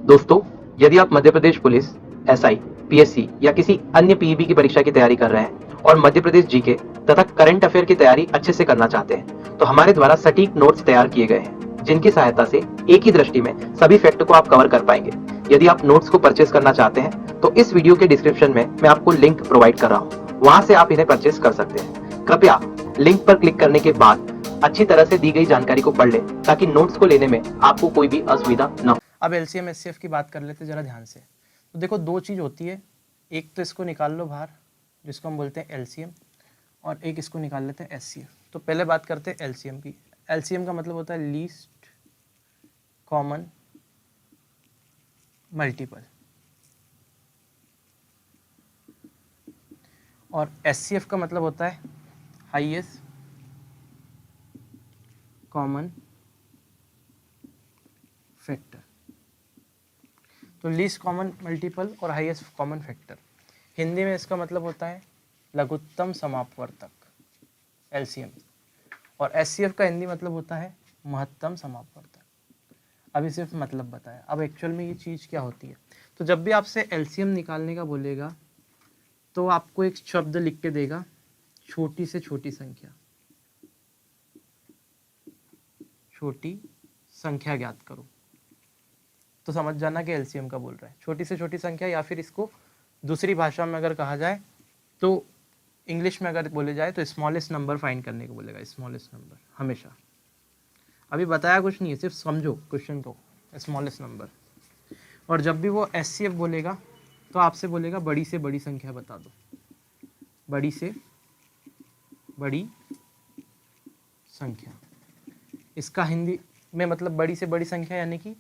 दोस्तों, यदि आप Madhya Pradesh police, SI, PSC या किसी अन्य पीईबी की परीक्षा की तैयारी कर रहे हैं और मध्य प्रदेश जीके तथा करंट अफेयर की तैयारी अच्छे से करना चाहते हैं, तो हमारे द्वारा सटीक नोट्स तैयार किए गए हैं, जिनकी सहायता से एक ही दृष्टि में सभी फैक्ट को आप कवर कर पाएंगे। यदि आप नोट्स को परचेस करना चाहते हैं, तो इस वीडियो के डिस्क्रिप्शन में मैं आपको लिंक प्रोवाइड कर रहा हूँ, वहां से आप इन्हें परचेस कर सकते हैं। कृपया लिंक पर क्लिक करने के बाद अच्छी तरह से दी गई जानकारी को पढ़ लें, ताकि नोट्स को लेने में आपको कोई भी असुविधा न हो। अब एलसीएम एचसीएफ की बात कर लेते जरा ध्यान से। तो देखो, दो चीज़ होती है, एक तो इसको निकाल लो बाहर जिसको हम बोलते हैं एलसीएम, और एक इसको निकाल लेते हैं एचसीएफ। तो पहले बात करते हैं एलसीएम की। एलसीएम का मतलब होता है लीस्ट कॉमन मल्टीपल, और एचसीएफ का मतलब होता है हाईएस्ट कॉमन फैक्टर। तो लीस्ट कॉमन मल्टीपल और हाईएस्ट कॉमन फैक्टर, हिंदी में इसका मतलब होता है लघुत्तम समापवर्तक एलसीएम, और एचसीएफ का हिंदी मतलब होता है महत्तम समापवर्तक। अभी सिर्फ मतलब बताया, अब एक्चुअल में ये चीज़ क्या होती है। तो जब भी आपसे एलसीएम निकालने का बोलेगा तो आपको एक शब्द लिख के देगा, छोटी से छोटी संख्या, छोटी संख्या ज्ञात करो। तो समझ जाना कि एलसीएम का बोल रहा है छोटी से छोटी संख्या, या फिर इसको दूसरी भाषा में अगर कहा जाए तो इंग्लिश में अगर बोले जाए तो स्मॉलेस्ट नंबर फाइंड करने को बोलेगा, स्मॉलेस्ट नंबर हमेशा। अभी बताया कुछ नहीं है, सिर्फ समझो क्वेश्चन को, स्मॉलेस्ट नंबर। और जब भी वो एचसीएफ बोलेगा तो आपसे बोलेगा बड़ी से बड़ी संख्या बता दो, बड़ी से बड़ी संख्या। इसका हिंदी में मतलब बड़ी से बड़ी संख्या यानी कि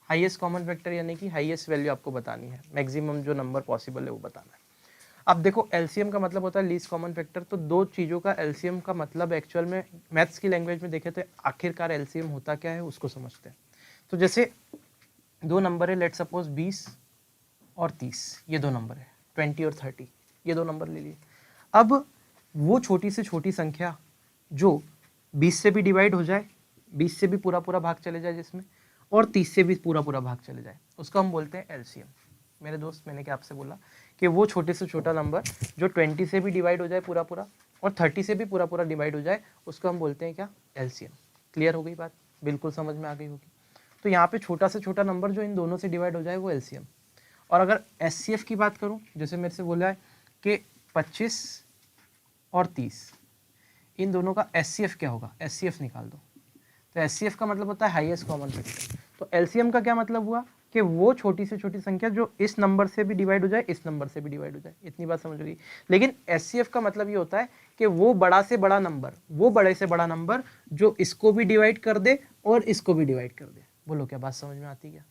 हाईएस्ट कॉमन फैक्टर, यानी कि हाईएस्ट वैल्यू आपको बतानी है, मैक्सिमम जो नंबर पॉसिबल है वो बताना है। अब देखो, एलसीएम का मतलब होता है लीस्ट कॉमन फैक्टर। तो दो चीज़ों का एलसीएम का मतलब एक्चुअल में मैथ्स की लैंग्वेज में देखें तो आखिरकार एलसीएम होता क्या है उसको समझते हैं। तो जैसे दो नंबर है, लेट सपोज 20 और 30, ये दो नंबर है, 20 और 30, ये दो नंबर ले लिए। अब वो छोटी से छोटी संख्या जो 20 से भी डिवाइड हो जाए, 20 से भी पूरा पूरा भाग चले जाए जिसमें, और 30 से भी पूरा पूरा भाग चले जाए, उसको हम बोलते हैं एलसीएम। मेरे दोस्त, मैंने क्या आपसे बोला कि वो छोटे से छोटा नंबर जो 20 से भी डिवाइड हो जाए पूरा पूरा, और 30 से भी पूरा पूरा डिवाइड हो जाए, उसको हम बोलते हैं क्या, एलसीएम। क्लियर हो गई बात, बिल्कुल समझ में आ गई होगी। तो यहाँ पे छोटा से छोटा नंबर जो इन दोनों से डिवाइड हो जाए वो एलसीएम। और अगर एचसीएफ की बात करूँ, जैसे मेरे से बोला है कि 25 और 30, इन दोनों का एचसीएफ क्या होगा, एचसीएफ निकाल दो। तो एचसीएफ का मतलब होता है हाईएस्ट कॉमन फैक्टर। तो एलसीएम का क्या मतलब हुआ कि वो छोटी से छोटी संख्या जो इस नंबर से भी डिवाइड हो जाए, इस नंबर से भी डिवाइड हो जाए। इतनी बात समझ गई। लेकिन एचसीएफ का मतलब ये होता है कि वो बड़ा से बड़ा नंबर, वो बड़े से बड़ा नंबर जो इसको भी डिवाइड कर दे और इसको भी डिवाइड कर दे। बोलो, क्या बात समझ में आती है?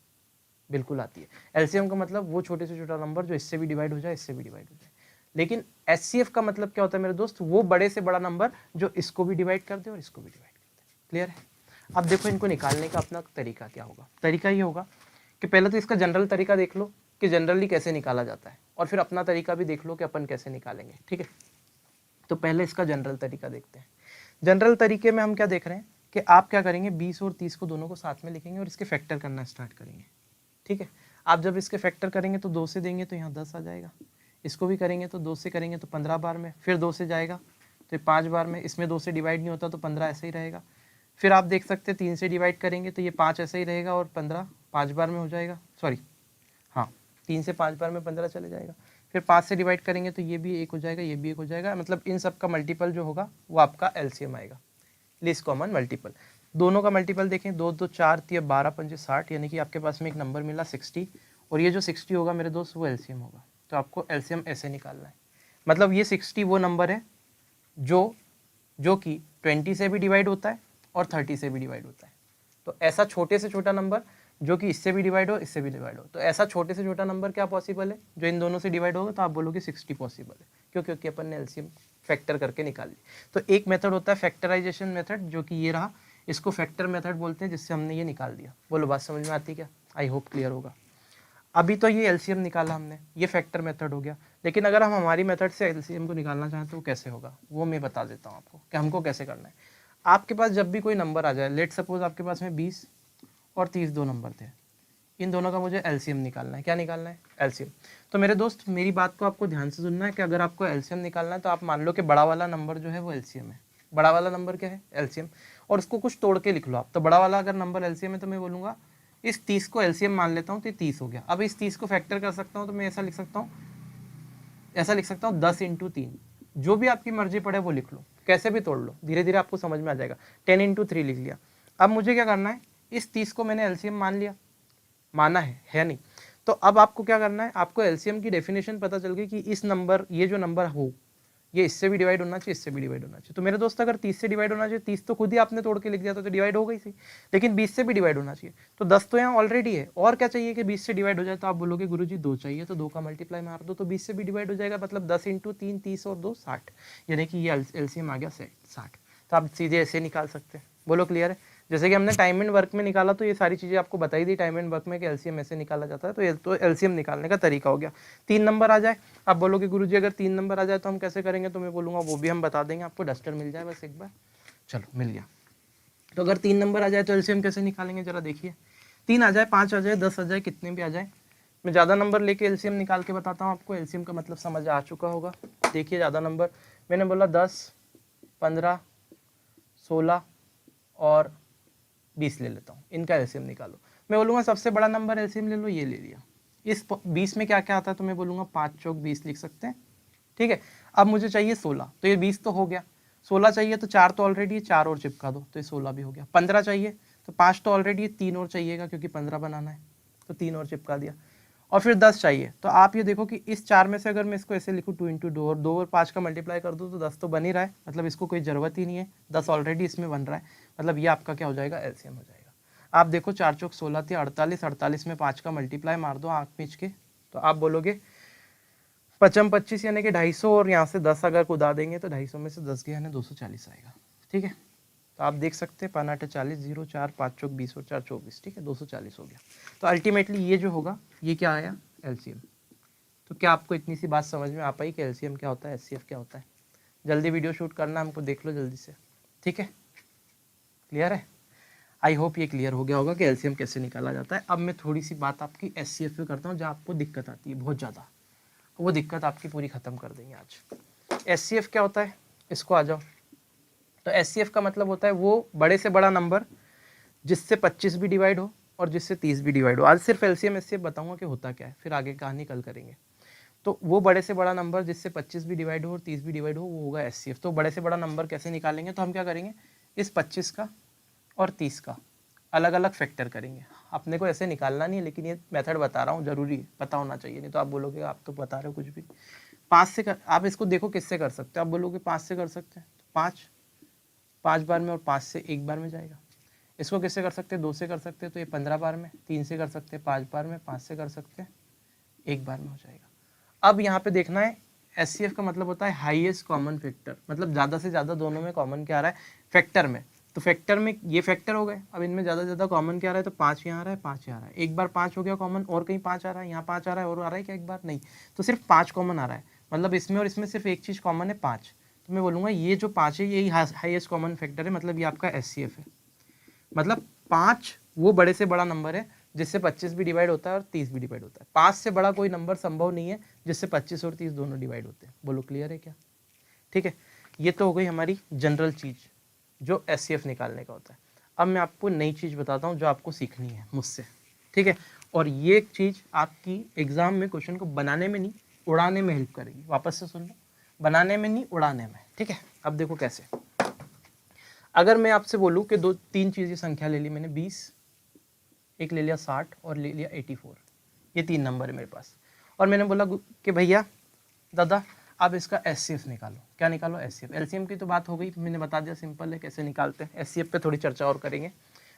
बिल्कुल आती है। एलसीएम का मतलब वो छोटे से छोटा नंबर जो इससे भी डिवाइड हो जाए, इससे भी डिवाइड हो जाए। लेकिन एचसीएफ का मतलब क्या होता है मेरे दोस्त, वो बड़े से बड़ा नंबर जो इसको भी डिवाइड कर दे और इसको भी डिवाइड कर दे। क्लियर है? अब देखो, इनको निकालने का अपना तरीका क्या होगा। तरीका ये होगा कि पहले तो इसका जनरल तरीका देख लो कि जनरली कैसे निकाला जाता है, और फिर अपना तरीका भी देख लो कि अपन कैसे निकालेंगे। ठीक है, तो पहले इसका जनरल तरीका देखते हैं। जनरल तरीके में हम क्या देख रहे हैं कि आप क्या करेंगे, 20 और 30 को दोनों को साथ में लिखेंगे और इसके फैक्टर करना स्टार्ट करेंगे। ठीक है, आप जब इसके फैक्टर करेंगे तो 2 से देंगे तो यहाँ 10 आ जाएगा, इसको भी करेंगे तो 2 से करेंगे तो 15 बार में, फिर 2 से जाएगा तो 5 बार में, इसमें 2 से डिवाइड नहीं होता तो 15 ऐसे ही रहेगा। फिर आप देख सकते हैं 3 से डिवाइड करेंगे तो ये 5 ऐसा ही रहेगा और 15 5 बार में हो जाएगा, सॉरी हाँ, 3 से 5 बार में 15 चले जाएगा। फिर 5 से डिवाइड करेंगे तो ये भी 1 हो जाएगा, ये भी 1 हो जाएगा। मतलब इन सब का मल्टीपल जो होगा वो आपका एलसीएम आएगा, लीस्ट कॉमन मल्टीपल। दोनों का मल्टीपल देखें, 2 2 4 3 12 5 60, यानी कि आपके पास में एक नंबर मिला 60, और ये जो 60 होगा मेरे दोस्त वो एलसीएम होगा। तो आपको एलसीएम ऐसे निकालना है। मतलब ये 60 वो नंबर है जो कि 20 से भी डिवाइड होता है और 30 से भी डिवाइड होता है। तो ऐसा छोटे से छोटा नंबर जो कि इससे भी डिवाइड हो, इससे भी डिवाइड हो, तो ऐसा छोटे से छोटा नंबर क्या पॉसिबल है जो इन दोनों से डिवाइड होगा, तो आप बोलोगे 60 पॉसिबल है। क्यों? क्योंकि अपन ने एलसीएम फैक्टर करके निकाल ली। तो एक मेथड होता है फैक्टराइजेशन मेथड, जो कि ये रहा, इसको फैक्टर मेथड बोलते हैं, जिससे हमने ये निकाल दिया। बोलो, बात समझ में आती क्या? आई होप क्लियर होगा। अभी तो ये एलसीएम निकाला हमने, ये फैक्टर मेथड हो गया। लेकिन अगर हम हमारी मेथड से एलसीएम को निकालना चाहें तो वो कैसे होगा, वो मैं बता देता हूँ आपको कि हमको कैसे करना है। आपके पास जब भी कोई नंबर आ जाए, लेट सपोज आपके पास में 20 और 30 दो नंबर थे, इन दोनों का मुझे एलसीएम निकालना है। क्या निकालना है? एलसीएम। तो मेरे दोस्त मेरी बात को आपको ध्यान से सुनना है कि अगर आपको एलसीएम निकालना है तो आप मान लो कि बड़ा वाला नंबर जो है वो एलसीएम है। बड़ा वाला नंबर क्या है? एलसीएम। और उसको कुछ तोड़ के लिख लो आप। तो बड़ा वाला अगर नंबर एलसीएम है तो मैं बोलूँगा इस 30 को एलसीएम मान लेता हूँ तो ये 30 हो गया। अब इस 30 को फैक्टर कर सकता हूँ तो मैं ऐसा लिख सकता हूँ 10 × 3। जो भी आपकी मर्जी पड़े वो लिख लो, कैसे भी तोड़ लो, धीरे धीरे आपको समझ में आ जाएगा। 10 × 3 लिख लिया। अब मुझे क्या करना है, इस 30 को मैंने एलसीएम मान लिया, माना है नहीं? तो अब आपको क्या करना है, आपको एलसीएम की डेफिनेशन पता चल गई कि इस नंबर, ये जो नंबर हो, ये इससे भी डिवाइड होना चाहिए, इससे भी डिवाइड होना चाहिए। तो मेरे दोस्त अगर 30 से डिवाइड होना चाहिए, 30 तो खुद ही आपने तोड़ के लिख दिया था तो डिवाइड हो गई थी, लेकिन 20 से भी डिवाइड होना चाहिए। तो 10 तो यहाँ ऑलरेडी है, और क्या चाहिए कि 20 से डिवाइड हो जाए? तो आप बोलोगे गुरुजी 2 चाहिए, तो 2 का मल्टीप्लाई मार दो तो 20 से भी डिवाइड हो जाएगा। मतलब 10 × 3 30 और 2 60, यानी कि ये एलसीएम आ गया 60। तो आप सीधे ऐसे निकाल सकते हैं। बोलो क्लियर है? जैसे कि हमने टाइम एंड वर्क में निकाला तो ये सारी चीज़ें आपको बताई दी टाइम एंड वर्क में कि एलसीएम ऐसे निकाला जाता है। तो ये तो एलसीएम निकालने का तरीका हो गया। 3 नंबर आ जाए, आप बोलोगे गुरुजी अगर 3 नंबर आ जाए तो हम कैसे करेंगे? तो मैं बोलूँगा वो भी हम बता देंगे आपको, डस्टर मिल जाए बस एक बार। चलो मिल गया। तो अगर 3 नंबर आ जाए तो एलसीएम कैसे निकालेंगे जरा देखिए। 3 आ जाए, 5 आ जाए, 10 आ जाए, कितने भी आ जाए, मैं ज़्यादा नंबर लेके एलसीएम निकाल के बताता हूँ आपको। एलसीएम का मतलब समझ आ चुका होगा। देखिए ज़्यादा नंबर मैंने बोला 10, 15, 16 और 20 ले लेता हूँ, इनका एलसीएम निकालो। मैं बोलूँगा सबसे बड़ा नंबर एलसीएम ले लो, ये ले लिया। इस 20 में क्या क्या आता है तो मैं बोलूँगा 5 चौक 20 लिख सकते हैं, ठीक है। अब मुझे चाहिए 16, तो ये 20 तो हो गया। 16 चाहिए तो 4 तो ऑलरेडी है, 4 और चिपका दो तो ये 16 भी हो गया। 15 चाहिए तो 5 तो ऑलरेडी है, 3 और चाहिएगा क्योंकि 15 बनाना है, तो 3 और चिपका दिया। और फिर 10 चाहिए, तो आप ये देखो कि इस 4 में से अगर मैं इसको ऐसे लिखूँ 2 × 2 और 2 और 5 का मल्टीप्लाई कर दूँ तो 10 तो बन ही रहा है, मतलब इसको कोई ज़रूरत ही नहीं है, 10 ऑलरेडी इसमें बन रहा है, मतलब ये आपका क्या हो जाएगा? एलसीएम हो जाएगा। आप देखो 4 चौक 16 थी, 48, 48 में 5 का मल्टीप्लाई मार दो आँख मीच के, तो आप बोलोगे 5 25 यानी कि 250, और यहाँ से 10 अगर कुदा देंगे तो 250 में से 10 गया यानी 240 आएगा, ठीक है। तो आप देख सकते हैं 5 8 40, 0 4 5 चौक 20 और 4 24, ठीक है, 240 हो गया। तो अल्टीमेटली ये जो होगा ये क्या आया? एलसीएम। तो क्या आपको इतनी सी बात समझ में आ पाई कि एलसीएम क्या होता है, एचसीएफ क्या होता है? जल्दी वीडियो शूट करना हमको, देख लो जल्दी से, ठीक है। क्लियर है? आई होप ये क्लियर हो गया होगा कि एलसीएम कैसे निकाला जाता है। अब मैं थोड़ी सी बात आपकी एचसीएफ पे करता हूँ, जहाँ आपको दिक्कत आती है बहुत ज़्यादा, वो दिक्कत आपकी पूरी ख़त्म कर देंगे आज। एचसीएफ क्या होता है, इसको आ जाओ। तो एचसीएफ का मतलब होता है वो बड़े से बड़ा नंबर जिससे 25 भी डिवाइड हो और जिससे 30 भी डिवाइड हो। आज सिर्फ एलसीएम एचसीएफ बताऊंगा कि होता क्या है, फिर आगे कहानी कल करेंगे। तो वो बड़े से बड़ा नंबर जिससे 25 भी डिवाइड हो और 30 भी डिवाइड हो, वो होगा एचसीएफ। तो बड़े से बड़ा नंबर कैसे निकालेंगे? तो हम क्या करेंगे, इस 25 का और 30 का अलग अलग फैक्टर करेंगे। अपने को ऐसे निकालना नहीं है, लेकिन ये मेथड बता रहा हूँ, जरूरी है, पता होना चाहिए, नहीं तो आप बोलोगे आप तो बता रहे हो कुछ भी। 5 से आप इसको देखो किससे कर सकते हो, आप बोलोगे 5 से कर सकते हैं, तो 5 बार में और 5 से 1 बार में जाएगा। इसको किससे कर सकते हैं? 2 से कर सकते हैं तो ये 15 बार में, 3 से कर सकते हैं 5 बार में, 5 से कर सकते हैं 1 बार में हो जाएगा। अब यहाँ पे देखना है, एचसीएफ का मतलब होता है हाईएस्ट कॉमन फैक्टर, मतलब ज़्यादा से ज़्यादा दोनों में कॉमन क्या आ रहा है फैक्टर में। तो फैक्टर में ये फैक्टर हो गए, अब इनमें ज़्यादा से ज़्यादा कॉमन क्या आ रहा है? तो 5 यहाँ आ रहा है, 5 यहाँ आ रहा है, एक बार 5 हो गया कॉमन, और कहीं 5 आ रहा है, यहाँ 5 आ रहा है, और आ रहा है क्या एक बार? नहीं, तो सिर्फ 5 कॉमन आ रहा है, मतलब इसमें और इसमें सिर्फ एक चीज़ कॉमन है 5। तो मैं बोलूँगा ये जो 5 है यही हाईएस्ट कॉमन फैक्टर है, मतलब ये आपका एचसीएफ है। मतलब 5 वो बड़े से बड़ा नंबर है जिससे 25 भी डिवाइड होता है और 30 भी डिवाइड होता है। 5 से बड़ा कोई नंबर संभव नहीं है जिससे 25 और 30 दोनों डिवाइड होते हैं। बोलो क्लियर है क्या? ठीक है, ये तो हो गई हमारी जनरल चीज़ जो एचसीएफ निकालने का होता है। अब मैं आपको नई चीज़ बताता हूँ जो आपको सीखनी है मुझसे, ठीक है। और ये चीज़ आपकी एग्जाम में क्वेश्चन को बनाने में नहीं उड़ाने में हेल्प करेगी। वापस से सुन लो, बनाने में नहीं उड़ाने में, ठीक है। अब देखो कैसे, अगर मैं आपसे बोलूँ कि 2-3 चीज़ें संख्या ले ली मैंने, 20, एक ले लिया 60 और ले लिया 84, ये 3 नंबर है मेरे पास, और मैंने बोला कि भैया दादा आप इसका एचसीएफ निकालो। क्या निकालो? एचसीएफ। एलसीएम की तो बात हो गई, मैंने बता दिया सिंपल है कैसे निकालते हैं। एचसीएफ पे थोड़ी चर्चा और करेंगे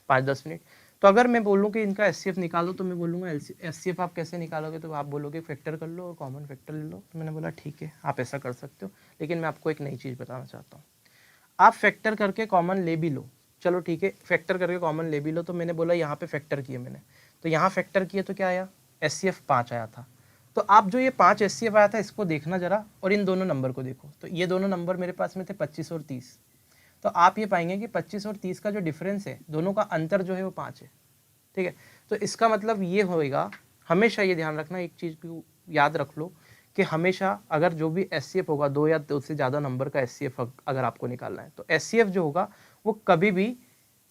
5-10 मिनट। तो अगर मैं बोलूँ कि इनका एचसीएफ निकालो तो मैं बोलूँगा एचसीएफ आप कैसे निकालोगे? तो आप बोलोगे फैक्टर कर लो और कॉमन फैक्टर ले लो। तो मैंने बोला ठीक है आप ऐसा कर सकते हो, लेकिन मैं आपको एक नई चीज़ बताना चाहता हूँ। आप फैक्टर करके कॉमन ले भी लो, चलो ठीक है, फैक्टर करके कॉमन ले भी लो। तो मैंने बोला यहाँ पे फैक्टर किए मैंने, तो यहाँ फैक्टर किए तो क्या आया? एचसीएफ 5 आया था। तो आप जो ये 5 एचसीएफ आया था इसको देखना जरा, और इन दोनों नंबर को देखो। तो ये दोनों नंबर मेरे पास में थे 25 और 30। तो आप ये पाएंगे कि 25 और 30 का जो डिफरेंस है, दोनों का अंतर जो है वो 5 है। ठीक है। तो इसका मतलब ये होएगा, हमेशा ये ध्यान रखना, एक चीज़ को याद रख लो कि हमेशा अगर जो भी एचसीएफ होगा, 2 या 2 से ज़्यादा नंबर का एचसीएफ अगर आपको निकालना है, तो एचसीएफ जो होगा वो कभी भी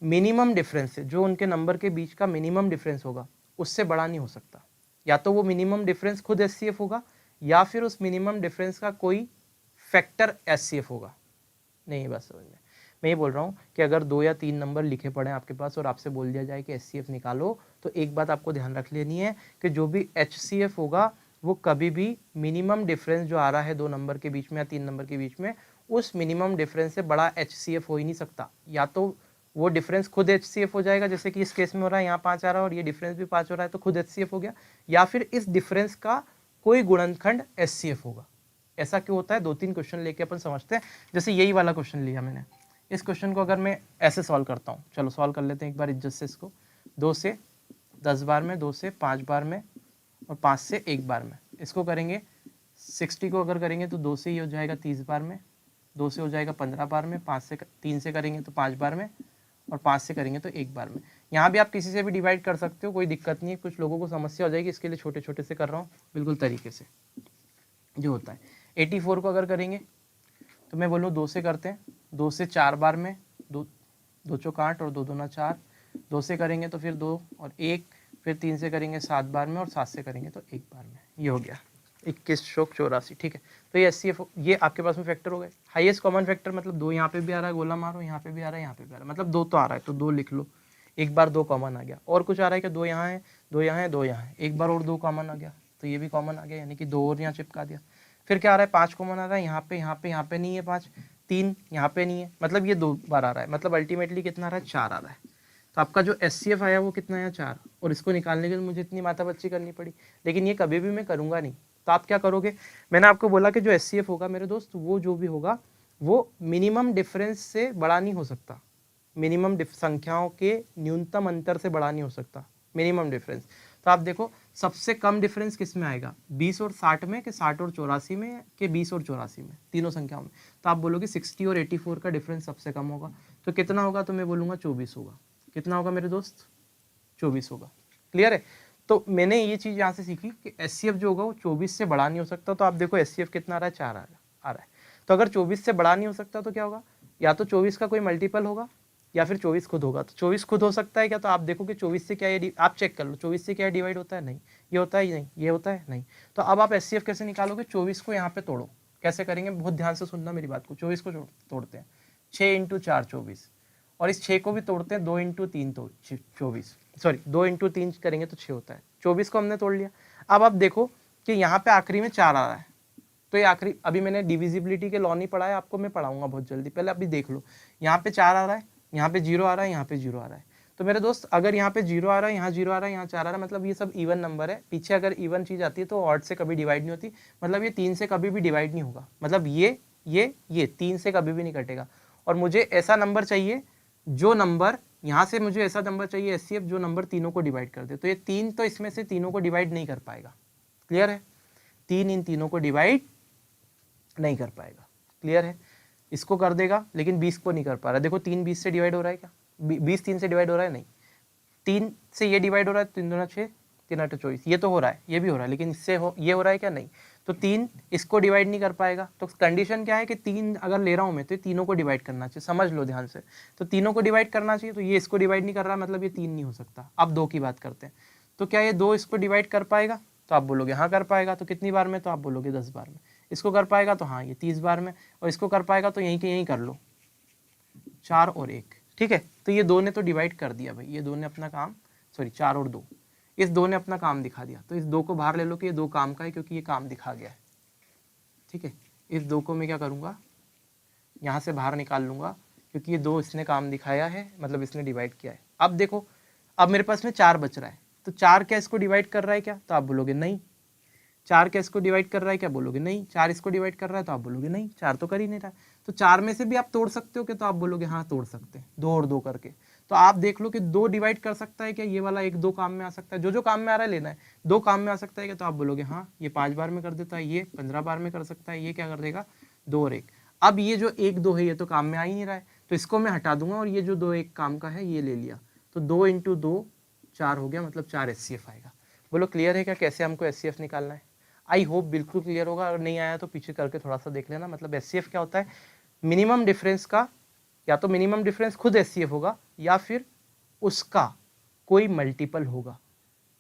मिनिमम डिफरेंस है, जो उनके नंबर के बीच का मिनिमम डिफरेंस होगा उससे बड़ा नहीं हो सकता। या तो वो मिनिमम डिफरेंस खुद एचसीएफ होगा या फिर उस मिनिमम डिफरेंस का कोई फैक्टर एचसीएफ होगा। नहीं, बस समझ में, मैं ये बोल रहा हूँ कि अगर 2 या 3 नंबर लिखे पड़े आपके पास और आपसे बोल दिया जाए कि एचसीएफ निकालो, तो एक बात आपको ध्यान रख लेनी है कि जो भी एचसीएफ होगा वो कभी भी मिनिमम डिफरेंस जो आ रहा है 2 नंबर के बीच में या 3 नंबर के बीच में, उस मिनिमम डिफरेंस से बड़ा एचसीएफ हो ही नहीं सकता। या तो वो डिफरेंस खुद एचसीएफ हो जाएगा, जैसे कि इस केस में हो रहा है, यहाँ 5 आ रहा है और ये डिफरेंस भी 5 हो रहा है, तो खुद एचसीएफ हो गया, या फिर इस डिफरेंस का कोई गुणनखंड एचसीएफ होगा। ऐसा क्यों होता है, 2-3 क्वेश्चन लेके अपन समझते हैं। जैसे यही वाला क्वेश्चन लिया मैंने, इस क्वेश्चन को अगर मैं ऐसे सॉल्व करता हूँ, चलो सॉल्व कर लेते हैं एक बार इज्जत से इसको। 2 से 10 बार में, 2 से 5 बार में और 5 से 1 बार में। इसको करेंगे 60 को अगर करेंगे तो 2 से ही हो जाएगा 30 बार में, 2 से हो जाएगा 15 बार में, 3 से करेंगे तो 5 बार में और 5 से करेंगे तो 1 बार में। यहाँ भी आप किसी से भी डिवाइड कर सकते हो, कोई दिक्कत नहीं है। कुछ लोगों को समस्या हो जाएगी, इसके लिए छोटे छोटे से कर रहा हूँ बिल्कुल तरीके से जो होता है। 84 को अगर करेंगे तो मैं बोलूँ 2 से करते हैं, 2 से 4 बार में, 2 चौक 8 और 2 दूना 4, 2 से करेंगे तो फिर 2 और 1, फिर 3 से करेंगे 7 बार में और 7 से करेंगे तो 1 बार में। ये हो गया 21 चौक 84, ठीक है। तो ये एचसीएफ, ये आपके पास में फैक्टर हो गए। हाईएस्ट कॉमन फैक्टर मतलब 2 यहाँ पे भी आ रहा है, गोला मारो, यहाँ पे भी आ रहा है, यहाँ पे भी आ रहा है, मतलब 2 तो आ रहा है तो 2 लिख लो। एक बार 2 कॉमन आ गया। और कुछ आ रहा है कि 2 यहाँ है, 2 यहाँ है, 2 यहाँ है, एक बार और 2 कॉमन आ गया तो ये भी कॉमन आ गया, यानी कि 2 और यहाँ चिपका दिया। फिर क्या आ रहा है, 5 कॉमन आ रहा है, यहाँ पे यहाँ पे यहाँ पे नहीं है 5, 3 यहाँ पे नहीं है, मतलब ये 2 बार आ रहा है, मतलब अल्टीमेटली कितना आ रहा है, 4 आ रहा है। तो आपका जो एचसीएफ आया वो कितना है, 4। और इसको निकालने के लिए मुझे इतनी माथापच्ची करनी पड़ी, लेकिन ये कभी भी मैं करूँगा नहीं। तो आप क्या करोगे, मैंने आपको बोला कि जो एचसीएफ होगा मेरे दोस्त, वो जो भी होगा वो मिनिमम डिफरेंस से बड़ा नहीं हो सकता, मिनिमम संख्याओं के न्यूनतम अंतर से बड़ा नहीं हो सकता, मिनिमम डिफरेंस। तो आप देखो सबसे कम डिफरेंस किस में आएगा, 20 और 60 में, कि 60 और 84 में, कि 20 और 84 में, तीनों संख्याओं में। तो आप बोलोगे 60 और 84 का डिफरेंस सबसे कम होगा, तो कितना होगा, तो मैं बोलूँगा 24 होगा। कितना होगा मेरे दोस्त, 24 होगा। क्लियर है। तो मैंने ये चीज़ यहाँ से सीखी कि एचसीएफ जो होगा वो 24 से बड़ा नहीं हो सकता। तो आप देखो एचसीएफ कितना आ रहा है, 4 आ रहा है। तो अगर 24 से बड़ा नहीं हो सकता तो क्या होगा, या तो 24 का कोई मल्टीपल होगा या फिर 24 खुद होगा। तो 24 खुद हो सकता है क्या, तो आप देखो कि 24 से क्या ये, आप चेक कर लो 24 से क्या डिवाइड होता है, नहीं। ये होता है नहीं, ये होता है नहीं। तो अब आप एचसीएफ कैसे निकालोगे, 24 को यहाँ पे तोड़ो। कैसे करेंगे, बहुत ध्यान से सुनना मेरी बात को। 24 को तोड़ते हैं, 6 × 4 24, और इस 6 को भी तोड़ते हैं, 2 × 3 तो 24, सॉरी 2 × 3 करेंगे तो 6 होता है। 24 को हमने तोड़ लिया। अब आप देखो कि यहाँ पे आखिरी में 4 आ रहा है, तो ये आखिरी, अभी मैंने डिविजिबिलिटी के लॉ नहीं पढ़ा है आपको, मैं पढ़ाऊंगा बहुत जल्दी, पहले अभी देख लो। यहाँ पे 4 आ रहा है, यहाँ पे 0 आ रहा है, यहाँ पे 0 आ रहा है। तो मेरे दोस्त अगर यहाँ पे 0 आ रहा है, यहाँ 0 आ रहा है, यहाँ 4 आ रहा है, मतलब ये सब इवन नंबर है। पीछे अगर इवन चीज आती है तो ऑड से कभी डिवाइड नहीं होती, मतलब ये 3 से कभी भी डिवाइड नहीं होगा, मतलब ये 3 से कभी भी नहीं कटेगा। और मुझे ऐसा नंबर चाहिए, जो नंबर यहाँ से, मुझे ऐसा नंबर चाहिए एचसीएफ जो नंबर तीनों को डिवाइड कर दे। तो ये 3 तो इसमें से तीनों को डिवाइड नहीं कर पाएगा। क्लियर है, 3 इन तीनों को डिवाइड नहीं कर पाएगा। क्लियर है, इसको कर देगा लेकिन 20 को नहीं कर पा रहा। देखो 3 20 से डिवाइड हो रहा है क्या, 20 3 से डिवाइड हो रहा है, नहीं। 3 से ये डिवाइड हो रहा है, 3 दूना 6, 3 8 24, ये तो हो रहा है, ये भी हो रहा है, लेकिन इससे ये हो रहा है क्या, नहीं। तो 3 इसको डिवाइड नहीं कर पाएगा। तो कंडीशन क्या है कि 3 अगर ले रहा हूँ मैं तो तीनों को डिवाइड करना चाहिए, समझ लो ध्यान से। तो तीनों को डिवाइड करना चाहिए, तो ये इसको डिवाइड नहीं कर रहा, मतलब ये 3 नहीं हो सकता। अब 2 की बात करते हैं, तो क्या ये 2 इसको डिवाइड कर पाएगा, तो आप बोलोगे हाँ कर पाएगा। तो कितनी बार में, तो आप बोलोगे 10 बार में। इसको कर पाएगा तो हाँ ये 30 बार में, और इसको कर पाएगा तो यहीं के यहीं कर लो, 4 और 1, ठीक है। तो ये 2 ने तो डिवाइड कर दिया भाई, ये 2 ने अपना काम, सॉरी 4 और 2, इस 2 ने अपना काम दिखा दिया। तो इस 2 को बाहर ले लो कि ये 2 काम का है, क्योंकि ये काम दिखा गया है, ठीक है। इस 2 को मैं क्या करूँगा, यहाँ से बाहर निकाल लूँगा, क्योंकि ये 2 इसने काम दिखाया है, मतलब इसने डिवाइड किया है। अब देखो, अब मेरे पास में 4 बच रहा है, तो 4 क्या इसको डिवाइड कर रहा है क्या, तो आप बोलोगे नहीं। 4 क्या इसको डिवाइड कर रहा है क्या, बोलोगे नहीं। 4 इसको डिवाइड कर रहा है तो आप बोलोगे नहीं, 4 तो कर ही नहीं रहा है। तो 4 में से भी आप तोड़ सकते हो क्या, तो आप बोलोगे हाँ तोड़ सकते हैं, 2 और 2 करके। तो आप देख लो कि 2 डिवाइड कर सकता है क्या, ये वाला 1 2 काम में आ सकता है, जो जो काम में आ रहा है लेना है। 2 काम में आ सकता है क्या, तो आप बोलोगे हाँ ये 5 बार में कर देता है, ये 15 बार में कर सकता है, ये क्या कर देगा 2 और 1। अब ये जो 1 2 है ये तो काम में आ ही नहीं रहा है, तो इसको मैं हटा दूंगा, और ये जो 2 1 काम का है ये ले लिया। तो 2 × 2 4 हो गया, मतलब 4 SCF आएगा। बोलो क्लियर है क्या कैसे हमको SCF निकालना है? आई होप बिल्कुल क्लियर होगा, अगर नहीं आया तो पीछे करके थोड़ा सा देख लेना। मतलब SCF क्या होता है, मिनिमम डिफरेंस का, या तो मिनिमम डिफरेंस खुद SCF होगा या फिर उसका कोई मल्टीपल होगा।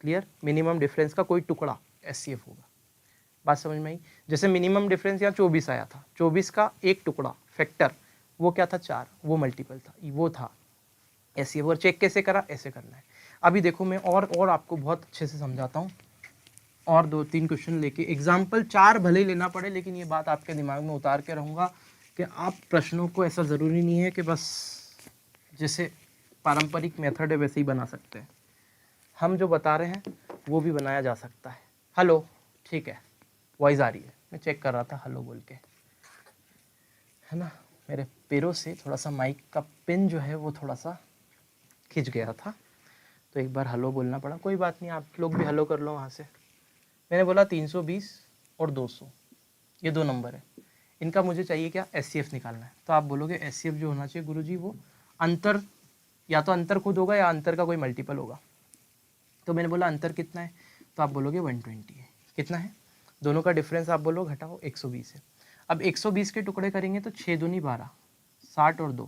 क्लियर, मिनिमम डिफरेंस का कोई टुकड़ा SCF होगा। बात समझ में आई? जैसे मिनिमम डिफरेंस यहाँ 24 आया था, 24 का एक टुकड़ा फैक्टर वो क्या था 4, वो मल्टीपल था, वो था SCF। और चेक कैसे करा, ऐसे करना है। अभी देखो मैं और आपको बहुत अच्छे से समझाता हूँ, और 2-3 क्वेश्चन लेके एग्जाम्पल 4 भले ही लेना पड़े, लेकिन ये बात आपके दिमाग में उतार के रहूँगा कि आप प्रश्नों को ऐसा ज़रूरी नहीं है कि बस जैसे पारंपरिक मेथड है वैसे ही बना सकते हैं। हम जो बता रहे हैं वो भी बनाया जा सकता है। हेलो, ठीक है, वॉइस आ रही है, मैं चेक कर रहा था हेलो बोल के, है ना। मेरे पैरों से थोड़ा सा माइक का पिन जो है वो थोड़ा सा खिंच गया था, तो एक बार हेलो बोलना पड़ा। कोई बात नहीं, आप लोग भी हेलो कर लो वहाँ से। मैंने बोला 320 और 200, ये 2 नंबर है, इनका मुझे चाहिए क्या, SCF निकालना है। तो आप बोलोगे SCF जो होना चाहिए गुरुजी वो अंतर, या तो अंतर खुद होगा या अंतर का कोई मल्टीपल होगा। तो मैंने बोला अंतर कितना है, तो आप बोलोगे 120 है। कितना है, दोनों का डिफरेंस आप बोलो घटाओ 120 है। अब 120 के टुकड़े करेंगे तो 6 दूनी 12, 60 और 2,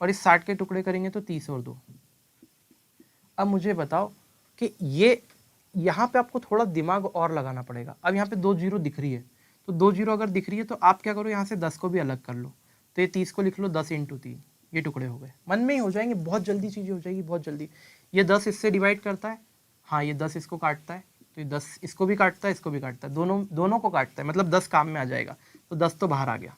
और इस 60 के टुकड़े करेंगे तो 30 और 2। अब मुझे बताओ कि ये यहाँ पे आपको थोड़ा दिमाग और लगाना पड़ेगा। अब यहाँ पे 2 जीरो दिख रही है, तो 2 जीरो अगर दिख रही है तो आप क्या करो, यहाँ से 10 को भी अलग कर लो, तो ये 30 को लिख लो 10 × 3, ये टुकड़े हो गए। मन में ही हो जाएंगे, बहुत जल्दी चीज़ें हो जाएगी, बहुत जल्दी। ये 10 इससे डिवाइड करता है, हाँ ये 10 इसको काटता है, तो ये 10 इसको भी काटता है, इसको भी काटता है, दोनों को काटता है, मतलब 10 काम में आ जाएगा, तो 10 तो बाहर आ गया।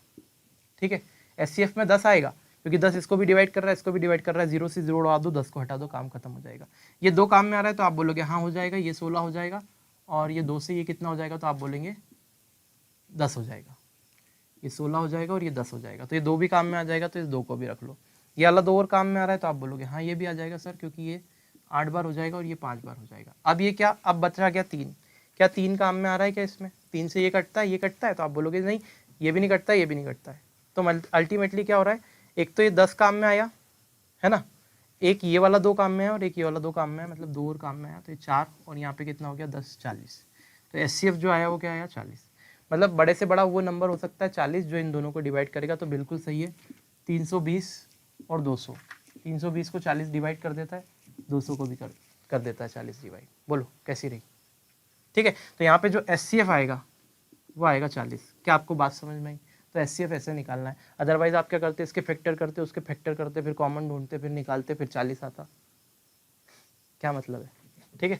ठीक है, SCF में 10 आएगा, क्योंकि 10 इसको भी डिवाइड कर रहा है, इसको भी डिवाइड कर रहा है, 0 से 0 उड़ा दो, 10 को हटा दो, काम खत्म हो जाएगा। ये 2 काम में आ रहा है तो आप बोलोगे हाँ हो जाएगा, ये 16 हो जाएगा, और ये 2 से ये कितना हो जाएगा, तो आप बोलेंगे 10 हो जाएगा। ये 16 हो जाएगा और ये 10 हो जाएगा, तो ये 2 भी काम में आ जाएगा, तो इस 2 को भी रख लो। ये वाला 2 और काम में आ रहा है तो आप बोलोगे हाँ ये भी आ जाएगा सर, क्योंकि ये 8 बार हो जाएगा और ये 5 बार हो जाएगा। अब ये क्या, अब बचा गया 3, क्या 3 काम में आ रहा है क्या, इसमें 3 से ये कटता है, ये कटता है, तो आप बोलोगे नहीं ये भी नहीं कटता है, ये भी नहीं कटता है। तो अल्टीमेटली क्या हो रहा है, एक तो ये 10 काम में आया है ना, एक ये वाला 2 काम में है और एक ये वाला 2 काम में है, मतलब 2 और काम में आया, तो ये 4, और यहाँ पे कितना हो गया 10, 40। तो SCF जो आया वो क्या आया 40। मतलब बड़े से बड़ा वो नंबर हो सकता है 40 जो इन दोनों को डिवाइड करेगा, तो बिल्कुल सही है 320 और 200। 320 को 40 डिवाइड कर देता है, 200 को भी कर देता है 40 डिवाइड। बोलो कैसी रही? ठीक है, तो यहाँ पे जो SCF आएगा वो आएगा 40। क्या आपको बात समझ में आई? तो SCF ऐसे निकालना है। अदरवाइज आप क्या करते, इसके फैक्टर करते, उसके फैक्टर करते, फिर कॉमन ढूंढते, फिर निकालते, फिर 40 आता। क्या मतलब है? ठीक है,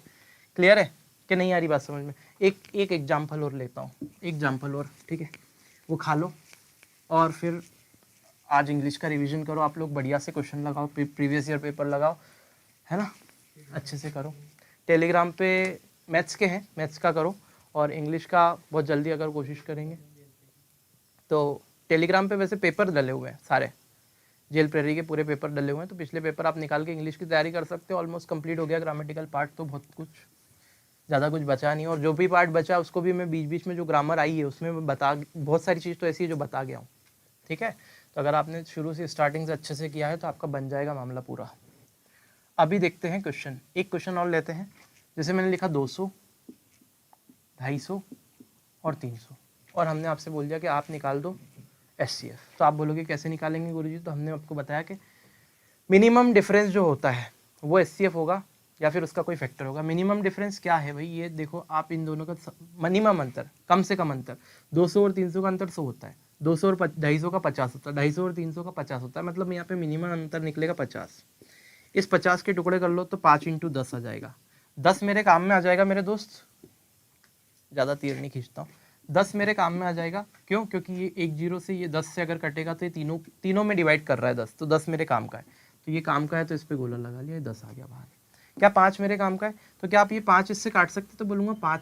क्लियर है कि नहीं आ रही बात समझ में? एक एग्जाम्पल और लेता हूँ, एग्जाम्पल और, ठीक है, वो खा लो और फिर आज इंग्लिश का रिवीजन करो आप लोग, बढ़िया से क्वेश्चन लगाओ, प्रीवियस ईयर पेपर लगाओ, है ना, अच्छे से करो। टेलीग्राम पे मैथ्स के हैं, मैथ्स का करो, और इंग्लिश का बहुत जल्दी अगर कोशिश करेंगे तो टेलीग्राम पे वैसे पेपर डले हुए हैं सारे, जेल प्रेरी के पूरे पेपर डले हुए हैं, तो पिछले पेपर आप निकाल के इंग्लिश की तैयारी कर सकते हो। ऑलमोस्ट कंप्लीट हो गया ग्रामेटिकल पार्ट, तो बहुत कुछ ज़्यादा कुछ बचा नहीं, और जो भी पार्ट बचा उसको भी मैं बीच बीच में जो ग्रामर आई है उसमें मैं बता, बहुत सारी चीज़ तो ऐसी है जो बता गया हूँ। ठीक है, तो अगर आपने शुरू से स्टार्टिंग से अच्छे से किया है तो आपका बन जाएगा मामला पूरा। अभी देखते हैं क्वेश्चन, एक क्वेश्चन और लेते हैं। जैसे मैंने लिखा 200, 250 और 300, और हमने आपसे बोल दिया कि आप निकाल दो SCF। तो आप बोलोगे कैसे निकालेंगे गुरुजी? तो हमने आपको बताया कि मिनिमम डिफरेंस जो होता है वो SCF होगा या फिर उसका कोई फैक्टर होगा। मिनिमम डिफरेंस क्या है भाई? ये देखो, आप इन दोनों का मिनिमम अंतर, कम से कम अंतर, 200 और 300 का अंतर 100 होता है, 200 और 250 का 50 होता है, 250 और 300 का 50 होता है, मतलब यहाँ पे मिनिमम अंतर निकलेगा 50। इस 50 के टुकड़े कर लो तो 5 × 10 आ जाएगा। 10 मेरे काम में आ जाएगा मेरे दोस्त, ज़्यादा तीर नहीं खींचता हूँ, 10 मेरे काम में आ जाएगा। क्यों? क्योंकि ये 1 0 से ये 10 से अगर कटेगा तो ये तीनों में डिवाइड कर रहा है 10, तो 10 मेरे काम का है, तो ये काम का है, तो इस पर गोला लगा लिया, 10 आ गया बाहर। क्या 5 मेरे काम का है? तो क्या आप ये 5 इससे काट सकते? तो बोलूँगा 5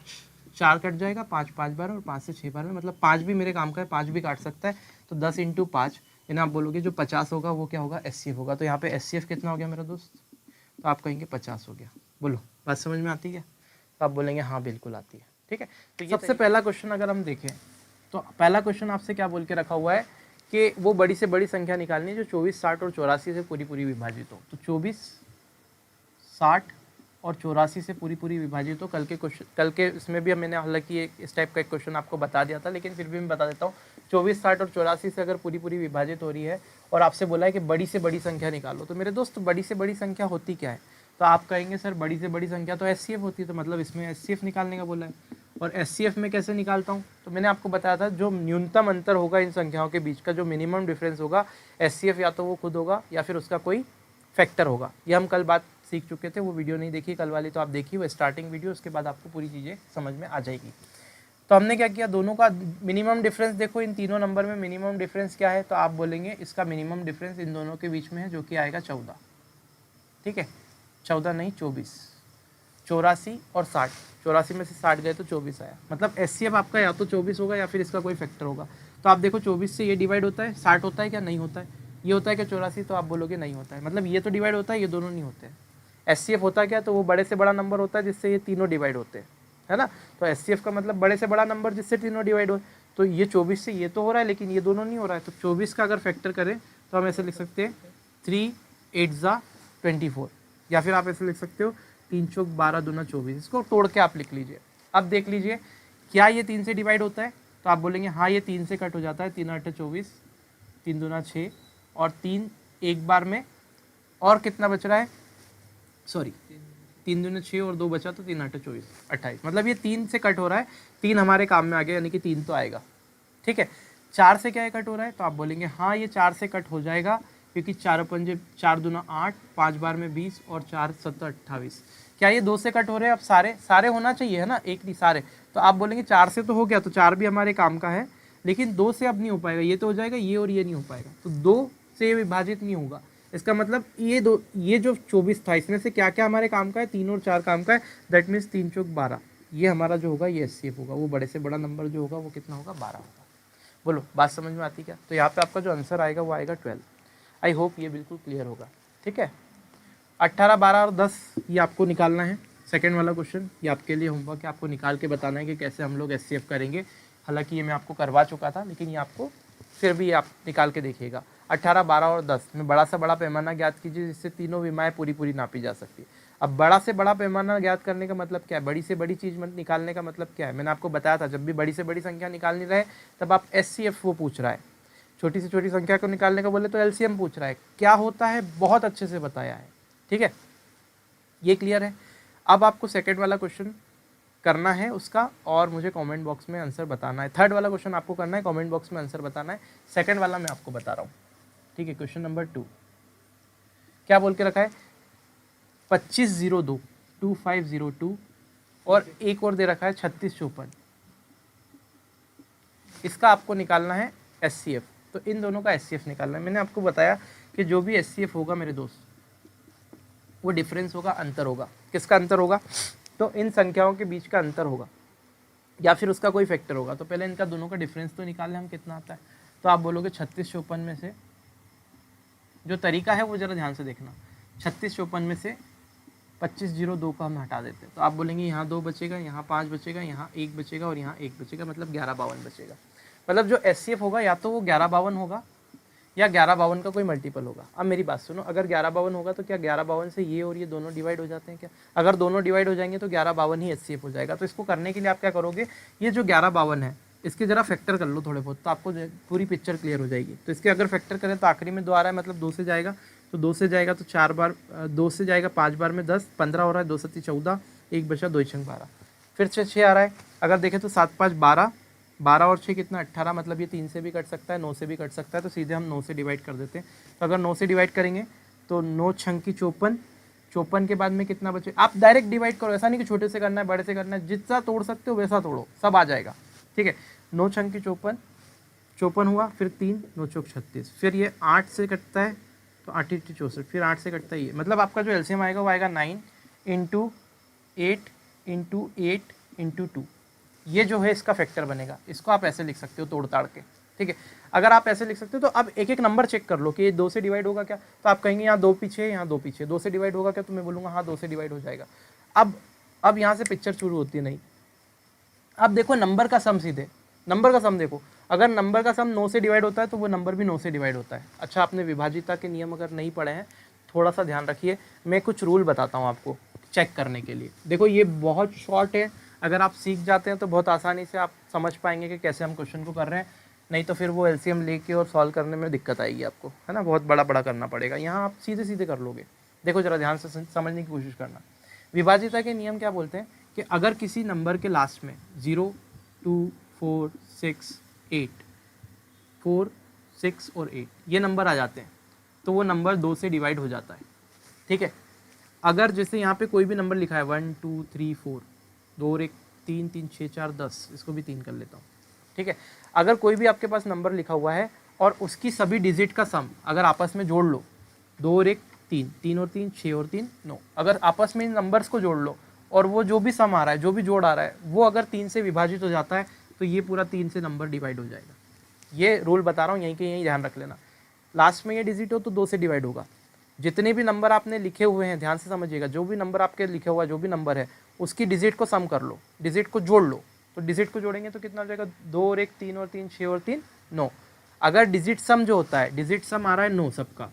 4 कट जाएगा, 5 5 बार, और 5 से 6 बार में, मतलब 5 भी मेरे काम का है, 5 भी काट सकता है, तो 10 × 5, यानी आप बोलोगे जो 50 होगा वो क्या होगा? SCF होगा। तो यहाँ पे SCF कितना हो गया मेरा दोस्त? तो आप कहेंगे 50 हो गया। बोलो बात समझ में आती है? तो आप बोलेंगे हाँ बिल्कुल आती है। ठीक है, तो ये सबसे पहला क्वेश्चन अगर हम देखें तो पहला क्वेश्चन आपसे क्या बोल के रखा हुआ है कि वो बड़ी से बड़ी संख्या निकालनी है जो 24, 60 और 84 से पूरी पूरी विभाजित हो। तो 24, 60 और 84 से पूरी पूरी विभाजित हो। कल के इसमें भी मैंने हालांकि इस टाइप का एक क्वेश्चन आपको बता दिया था, लेकिन फिर भी मैं बता देता हूँ। 24, 60 और 84 से अगर पूरी पूरी विभाजित हो रही है और आपसे बोला है कि बड़ी से बड़ी संख्या निकालो, तो मेरे दोस्त बड़ी से बड़ी संख्या होती क्या है? तो आप कहेंगे सर बड़ी से बड़ी संख्या तो एचसीएफ होती है, तो मतलब इसमें एचसीएफ निकालने का बोला है। और एचसीएफ में कैसे निकालता हूँ? तो मैंने आपको बताया था जो न्यूनतम अंतर होगा इन संख्याओं के बीच का, जो मिनिमम डिफरेंस होगा, एचसीएफ या तो वो खुद होगा या फिर उसका कोई फैक्टर होगा। ये हम कल बात सीख चुके थे, वो वीडियो नहीं देखी कल वाली तो आप देखिए वो स्टार्टिंग वीडियो, उसके बाद आपको पूरी चीज़ें समझ में आ जाएगी। तो हमने क्या किया, दोनों का मिनिमम डिफरेंस देखो, इन तीनों नंबर में मिनिमम डिफरेंस क्या है? तो आप बोलेंगे इसका मिनिमम डिफरेंस इन दोनों के बीच में है, जो कि आएगा 14। ठीक है, 14 नहीं 24, 84 और 60, 84 में से 60 गए तो 24 आया। मतलब एचसीएफ आपका या तो 24 होगा या फिर इसका कोई फैक्टर होगा। तो आप देखो 24 से ये डिवाइड होता है, 60 होता है क्या? नहीं होता है। ये होता है क्या 84? तो आप बोलोगे नहीं होता है। मतलब ये तो डिवाइड होता है, ये दोनों नहीं होते हैं। एचसीएफ होता क्या? तो वो बड़े से बड़ा नंबर होता है जिससे ये तीनों डिवाइड होते हैं, है ना। तो एचसीएफ का मतलब बड़े से बड़ा नंबर जिससे तीनों डिवाइड हो। तो ये 24 से ये तो हो रहा है, लेकिन ये दोनों नहीं हो रहा है। तो 24 का अगर फैक्टर करें तो हम ऐसे लिख सकते हैं 3 8 जा 24, या फिर आप ऐसे लिख सकते हो 3 चौक 12 दूना 24। इसको तोड़ के आप लिख लीजिए। अब देख लीजिए क्या ये 3 से डिवाइड होता है? तो आप बोलेंगे हाँ ये 3 से कट हो जाता है। 3 8 24, 3 दूना 6 और 3 एक बार में, और कितना बच रहा है? सॉरी 3 दूना 6 और 2 बचा तो 3 8 24 28। मतलब ये 3 से कट हो रहा है, 3 हमारे काम में आ गया, यानी कि 3 तो आएगा। ठीक है, 4 से क्या है कट हो रहा है? तो आप बोलेंगे हाँ ये 4 से कट हो जाएगा, क्योंकि 4 पंजे 4 दूना 8, 5 बार में 20 और 4 7 28। क्या ये 2 से कट हो रहे हैं? अब सारे होना चाहिए, है ना, एक नहीं सारे। तो आप बोलेंगे 4 से तो हो गया, तो 4 भी हमारे काम का है, लेकिन 2 से अब नहीं हो पाएगा। ये तो हो जाएगा ये और ये नहीं हो पाएगा, तो 2 से विभाजित नहीं होगा। इसका मतलब ये जो 24 था इसमें से क्या क्या हमारे काम का है? 3 और 4 काम का है। दैट मीन्स 3 चौक 12, ये हमारा जो होगा ये एचसीएफ होगा। वो बड़े से बड़ा नंबर जो होगा वो कितना होगा? 12 होगा। बोलो बात समझ में आती क्या? तो यहाँ पे आपका जो आंसर आएगा वो आएगा 12। आई होप ये बिल्कुल क्लियर होगा। ठीक है, 18 12 और 10 ये आपको निकालना है। सेकेंड वाला क्वेश्चन ये आपके लिए होमवर्क है, आपको निकाल के बताना है कि कैसे हम लोग एचसीएफ करेंगे। हालांकि ये मैं आपको करवा चुका था, लेकिन ये आपको फिर भी आप निकाल के देखिएगा। 18 12 और 10 में बड़ा से बड़ा पैमाना ज्ञात कीजिए जिससे तीनों विमाएँ पूरी पूरी नापी जा सकती है। अब बड़ा से बड़ा पैमाना ज्ञात करने का मतलब क्या है? बड़ी से बड़ी चीज़ निकालने का मतलब क्या है? मैंने आपको बताया था, जब भी बड़ी से बड़ी संख्या निकालनी रहे तब आप एचसीएफ वो पूछ रहा है, छोटी से छोटी संख्या को निकालने का बोले तो एलसीएम पूछ रहा है। क्या होता है बहुत अच्छे से बताया है। ठीक है, ये क्लियर है। अब आपको सेकंड वाला क्वेश्चन करना है उसका, और मुझे कमेंट बॉक्स में आंसर बताना है। थर्ड वाला क्वेश्चन आपको करना है, कमेंट बॉक्स में आंसर बताना है। सेकंड वाला मैं आपको बता रहा हूँ। ठीक है, क्वेश्चन नंबर 2 क्या बोल के रखा है? 2502 2502 और एक और दे रखा है 3654। इसका आपको निकालना है एचसीएफ। तो इन दोनों का एचसीएफ निकालना है। मैंने आपको बताया कि जो भी एचसीएफ होगा मेरे दोस्त, वो डिफरेंस होगा, अंतर होगा। किसका अंतर होगा? तो इन संख्याओं के बीच का अंतर होगा, या फिर उसका कोई फैक्टर होगा। तो पहले इनका दोनों का डिफरेंस तो निकाल लें हम, कितना आता है। तो आप बोलोगे 3654 में से, जो तरीका है वो ज़रा ध्यान से देखना, 3654 में से 2502 को हम हटा देते हैं। तो आप बोलेंगे यहाँ 2 बचेगा, यहाँ 5 बचेगा, यहाँ 1 बचेगा और यहाँ 1 बचेगा, मतलब 1152 बचेगा। मतलब जो एचसीएफ होगा या तो वो 1152 होगा या 1152 का कोई मल्टीपल होगा। अब मेरी बात सुनो, अगर 1152 होगा तो क्या 1152 से ये और ये दोनों डिवाइड हो जाते हैं क्या? अगर दोनों डिवाइड हो जाएंगे तो 1152 ही एचसीएफ हो जाएगा। तो इसको करने के लिए आप क्या करोगे, ये जो 1152 है इसके ज़रा फैक्टर कर लो थोड़े बहुत, तो आपको पूरी पिक्चर क्लियर हो जाएगी। तो इसके अगर फैक्टर करें तो आखिरी में 2 आ रहा है, मतलब 2 से जाएगा, तो 2 से जाएगा तो 4 बार, 2 से जाएगा 5 बार में 10, 15 हो रहा है, 2 7 14, 1 बचा 2 6 12, फिर 6 आ रहा है। अगर देखें तो 7 5 12, 12 और 6 कितना 18, मतलब ये 3 से भी कट सकता है, 9 से भी कट सकता है। तो सीधे हम 9 से डिवाइड कर देते हैं। तो अगर 9 से डिवाइड करेंगे तो 9 छंग की 54, 54 के बाद में कितना बचे? आप डायरेक्ट डिवाइड करो, ऐसा नहीं कि छोटे से करना है बड़े से करना है, जितना तोड़ सकते हो वैसा तोड़ो, सब आ जाएगा। ठीक है, 9 छंग की 54, 54 हुआ, फिर 3 9 चौक 36, फिर ये 8 से कटता है तो 8 8 64, फिर 8 से कटता है ये, मतलब आपका जो एलसीएम आएगा वो आएगा 9 × 8 × 8 × 2। ये जो है इसका फैक्टर बनेगा। इसको आप ऐसे लिख सकते हो तोड़ ताड़ के। ठीक है, अगर आप ऐसे लिख सकते हो तो अब एक एक नंबर चेक कर लो कि ये 2 से डिवाइड होगा क्या। तो आप कहेंगे यहाँ 2 पीछे, यहाँ 2 पीछे, 2 से डिवाइड होगा क्या? तो मैं बोलूँगा हाँ 2 से डिवाइड हो जाएगा। अब यहाँ से पिक्चर शुरू होती है। नहीं, अब देखो नंबर का सम, सीधे नंबर का सम देखो। अगर नंबर का सम 9 से डिवाइड होता है तो वो नंबर भी 9 से डिवाइड होता है। अच्छा, आपने विभाजिता के नियम अगर नहीं पढ़े हैं, थोड़ा सा ध्यान रखिए। मैं कुछ रूल बताता हूँ आपको, चेक करने के लिए। देखो ये बहुत शॉर्ट है, अगर आप सीख जाते हैं तो बहुत आसानी से आप समझ पाएंगे कि कैसे हम क्वेश्चन को कर रहे हैं, नहीं तो फिर वो एलसीएम लेके और सॉल्व करने में दिक्कत आएगी आपको, है ना, बहुत बड़ा बड़ा करना पड़ेगा। यहाँ आप सीधे सीधे कर लोगे। देखो जरा ध्यान से समझने की कोशिश करना। विभाजिता के नियम क्या बोलते हैं कि अगर किसी नंबर के लास्ट में 0, 2, 4, 6, 8, 4, 6 और 8 ये नंबर आ जाते हैं तो वो नंबर 2 से डिवाइड हो जाता है, ठीक है। अगर जैसे यहाँ पे कोई भी नंबर लिखा है 1, 2, 3, 4, 2 और 1 3, 3, 6, 4, 10, इसको भी 3 कर लेता हूँ, ठीक है। अगर कोई भी आपके पास नंबर लिखा हुआ है और उसकी सभी डिजिट का सम अगर आपस में जोड़ लो, 2 और 1 3, 3 और 3 6 और 3 9, अगर आपस में इन नंबर्स को जोड़ लो और वो जो भी सम आ रहा है, जो भी जोड़ आ रहा है, वो अगर 3 से विभाजित हो जाता है तो ये पूरा 3 से नंबर डिवाइड हो जाएगा। ये रूल बता रहा हूँ, यहीं के यहीं ध्यान रख लेना। लास्ट में ये डिजिट हो तो 2 से डिवाइड होगा। जितने भी नंबर आपने लिखे हुए हैं ध्यान से समझिएगा, जो भी नंबर आपके लिखे हुआ जो भी नंबर है उसकी डिजिट को सम कर लो, डिजिट को जोड़ लो। तो डिजिट को जोड़ेंगे तो कितना हो जाएगा, 2 और 1 3 और 3 6 और 3 9। अगर डिजिट सम जो होता है, डिजिट सम आ रहा है 9 सबका,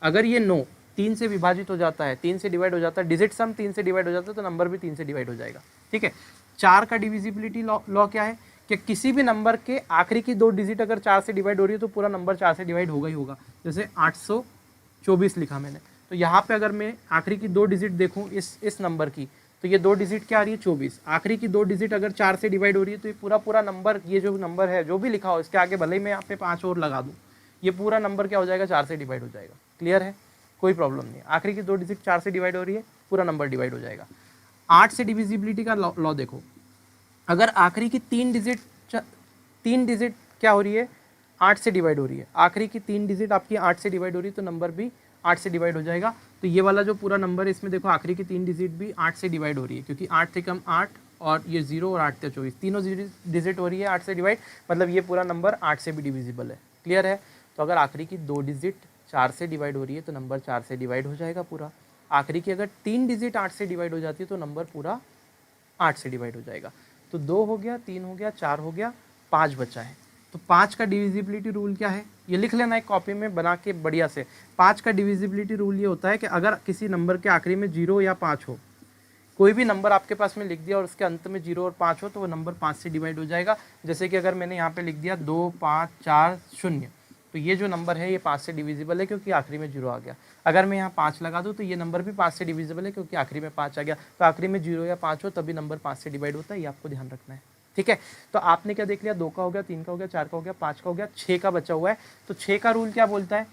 अगर ये 9 3 से विभाजित हो जाता है, 3 से डिवाइड हो जाता है, डिजिट सम 3 से डिवाइड हो जाता है तो नंबर भी 3 से डिवाइड हो जाएगा, ठीक है। 4 का डिविजिबिलिटी लॉ क्या है कि किसी भी नंबर के आखिरी की 2 डिजिट अगर 4 से डिवाइड हो रही है तो पूरा नंबर 4 से डिवाइड होगा ही होगा। जैसे 824 लिखा मैंने, तो यहाँ पे अगर मैं आखिरी की 2 डिजिट देखूँ इस नंबर की, तो ये 2 डिजिट क्या आ रही है 24, आखिरी की 2 डिजिट अगर 4 से डिवाइड हो रही है तो ये पूरा नंबर, ये जो नंबर है जो भी लिखा हो इसके आगे भले ही मैं यहाँ पे 5 और लगा दूँ, ये पूरा नंबर क्या हो जाएगा 4 से डिवाइड हो जाएगा। क्लियर है, कोई प्रॉब्लम नहीं। आखिरी की 2 डिजिट 4 से डिवाइड हो रही है, पूरा नंबर डिवाइड हो जाएगा। 8 से डिविजिबिलिटी का लॉ देखो, अगर आखिरी की 3 डिजिट क्या हो रही है 8 से डिवाइड हो रही है, आखिरी की 3 डिजिट आपकी 8 से डिवाइड हो रही है तो नंबर भी 8 से डिवाइड हो जाएगा। तो ये वाला जो पूरा नंबर है इसमें देखो आखिरी की 3 डिजिट भी 8 से डिवाइड हो रही है, क्योंकि 8 से कम 8 और ये 0 और 8 से 24 तीनों डिजिट हो रही है 8 से डिवाइड, मतलब ये पूरा नंबर 8 से भी डिविजिबल है। क्लियर है, तो अगर आखिरी की 2 डिजिट 4 से डिवाइड हो रही है तो नंबर 4 से डिवाइड हो जाएगा पूरा। आखिरी की अगर 3 डिजिट 8 से डिवाइड हो जाती है तो नंबर पूरा 8 से डिवाइड हो जाएगा। तो 2 हो गया, 3 हो गया, 4 हो गया, 5 बचा है। तो 5 का डिविजिबिलिटी रूल क्या है, ये लिख लेना एक कॉपी में बना के बढ़िया से। 5 का डिविजिबिलिटी रूल ये होता है कि अगर किसी नंबर के आखिरी में 0 या 5 हो, कोई भी नंबर आपके पास में लिख दिया और उसके अंत में 0 और 5 हो तो वो नंबर 5 से डिवाइड हो जाएगा। जैसे कि अगर मैंने यहाँ पे लिख दिया 2 5 4 0, तो ये जो नंबर है ये 5 से डिविजिबल है क्योंकि आखिरी में 0 आ गया। अगर मैं यहाँ 5 लगा दूँ तो ये नंबर भी 5 से डिविजिबल है क्योंकि आखिरी में 5 आ गया। तो आखिरी में 0 या 5 हो तभी नंबर 5 से डिवाइड होता है, ये आपको ध्यान रखना है, ठीक है। तो आपने क्या देख लिया, 2 का हो गया, 3 का हो गया, 4 का हो गया, 5 का हो गया, 6 का बचा हुआ है। तो 6 का रूल क्या बोलता है,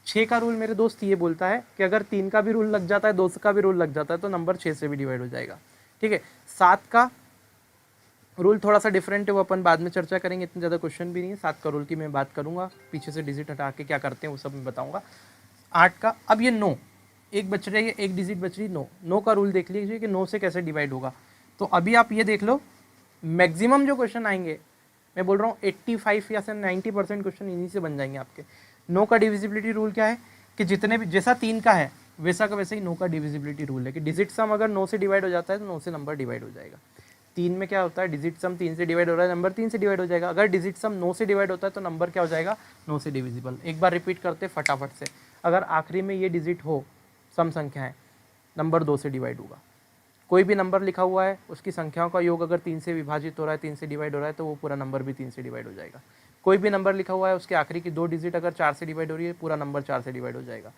6 का रूल मेरे दोस्त ये बोलता है कि अगर 3 का भी रूल लग जाता है, 2 का भी रूल लग जाता है तो नंबर 6 से भी डिवाइड हो जाएगा, ठीक है। 7 का रूल थोड़ा सा डिफरेंट है, वो अपन बाद में चर्चा करेंगे, इतने ज़्यादा क्वेश्चन भी नहीं है। 7 का रूल की मैं बात करूंगा, पीछे से डिजिट हटा के क्या करते हैं वो सब मैं बताऊंगा। 8 का, अब ये 9 एक बच रही है, एक डिजिट बच रही 9, 9 का रूल देख लीजिए कि 9 से कैसे डिवाइड होगा। तो अभी आप ये देख लो, मैक्सिमम जो क्वेश्चन आएंगे, मैं बोल रहा हूँ 85 या 90% क्वेश्चन इन्हीं से बन जाएंगे आपके। 9 का डिविजिबिलिटी रूल क्या है कि जितने भी, जैसा 3 का है वैसा का वैसे ही 9 का डिविजिबिलिटी रूल है कि डिजिट सम अगर 9 से डिवाइड हो जाता है तो 9 से नंबर डिवाइड हो जाएगा। 3 में क्या होता है, डिजिट सम 3 से डिवाइड हो रहा है, नंबर 3 से डिवाइड हो जाएगा। अगर डिजिट सम 9 से डिवाइड होता है तो नंबर क्या हो जाएगा, 9 से डिविजिबल। एक बार रिपीट करते फटाफट से, अगर आखिरी में ये डिजिट हो, सम संख्या है, नंबर 2 से डिवाइड होगा। कोई भी नंबर लिखा हुआ है उसकी संख्याओं का योग अगर 3 से विभाजित हो रहा है, 3 से डिवाइड हो रहा है तो वो पूरा नंबर भी 3 से डिवाइड हो जाएगा। कोई भी नंबर लिखा हुआ है उसके आखिरी की 2 डिजिट अगर 4 से डिवाइड हो रही है, पूरा नंबर 4 से डिवाइड हो जाएगा।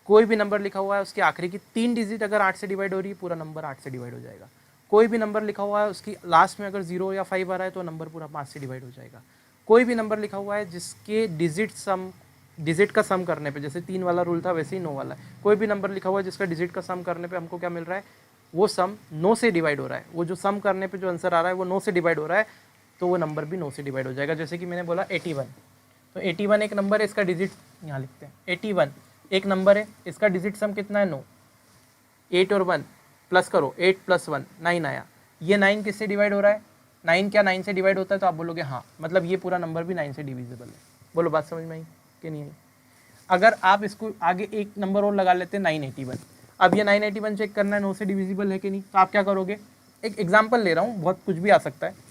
कोई भी नंबर लिखा हुआ है उसकी आखिरी की 3 डिजिट अगर 8 से डिवाइड हो रही है, पूरा नंबर 8 से डिवाइड हो जाएगा। कोई भी नंबर लिखा हुआ है उसकी लास्ट में अगर 0 या 5 आ रहा है तो नंबर पूरा 5 से डिवाइड हो जाएगा। कोई भी नंबर लिखा हुआ है जिसके डिजिट का सम करने पे, जैसे 3 वाला रूल था वैसे ही 9 वाला है, कोई भी नंबर लिखा हुआ है जिसका डिजिट का सम करने पे हमको क्या मिल रहा है, वो सम 9 से डिवाइड हो रहा है, वो जो सम करने पे जो आंसर आ रहा है वो 9 से डिवाइड हो रहा है, तो वो नंबर भी 9 से डिवाइड हो जाएगा। जैसे कि मैंने बोला 81, तो 81 एक नंबर है, इसका डिजिट यहाँ लिखते हैं, 81 एक नंबर है, इसका डिजिट सम कितना है 9, 8 और 1 प्लस करो, 8 + 1 9 आया। ये 9 किससे डिवाइड हो रहा है, 9 क्या 9 से डिवाइड होता है, तो आप बोलोगे हाँ, मतलब ये पूरा नंबर भी 9 से डिविजिबल है। बोलो बात समझ में आई कि नहीं आई। अगर आप इसको आगे एक नंबर और लगा लेते हैं 981, अब ये 981 चेक करना है 9 से डिविजिबल है कि नहीं, तो आप क्या करोगे, एक एग्जाम्पल ले रहा हूँ, बहुत कुछ भी आ सकता है।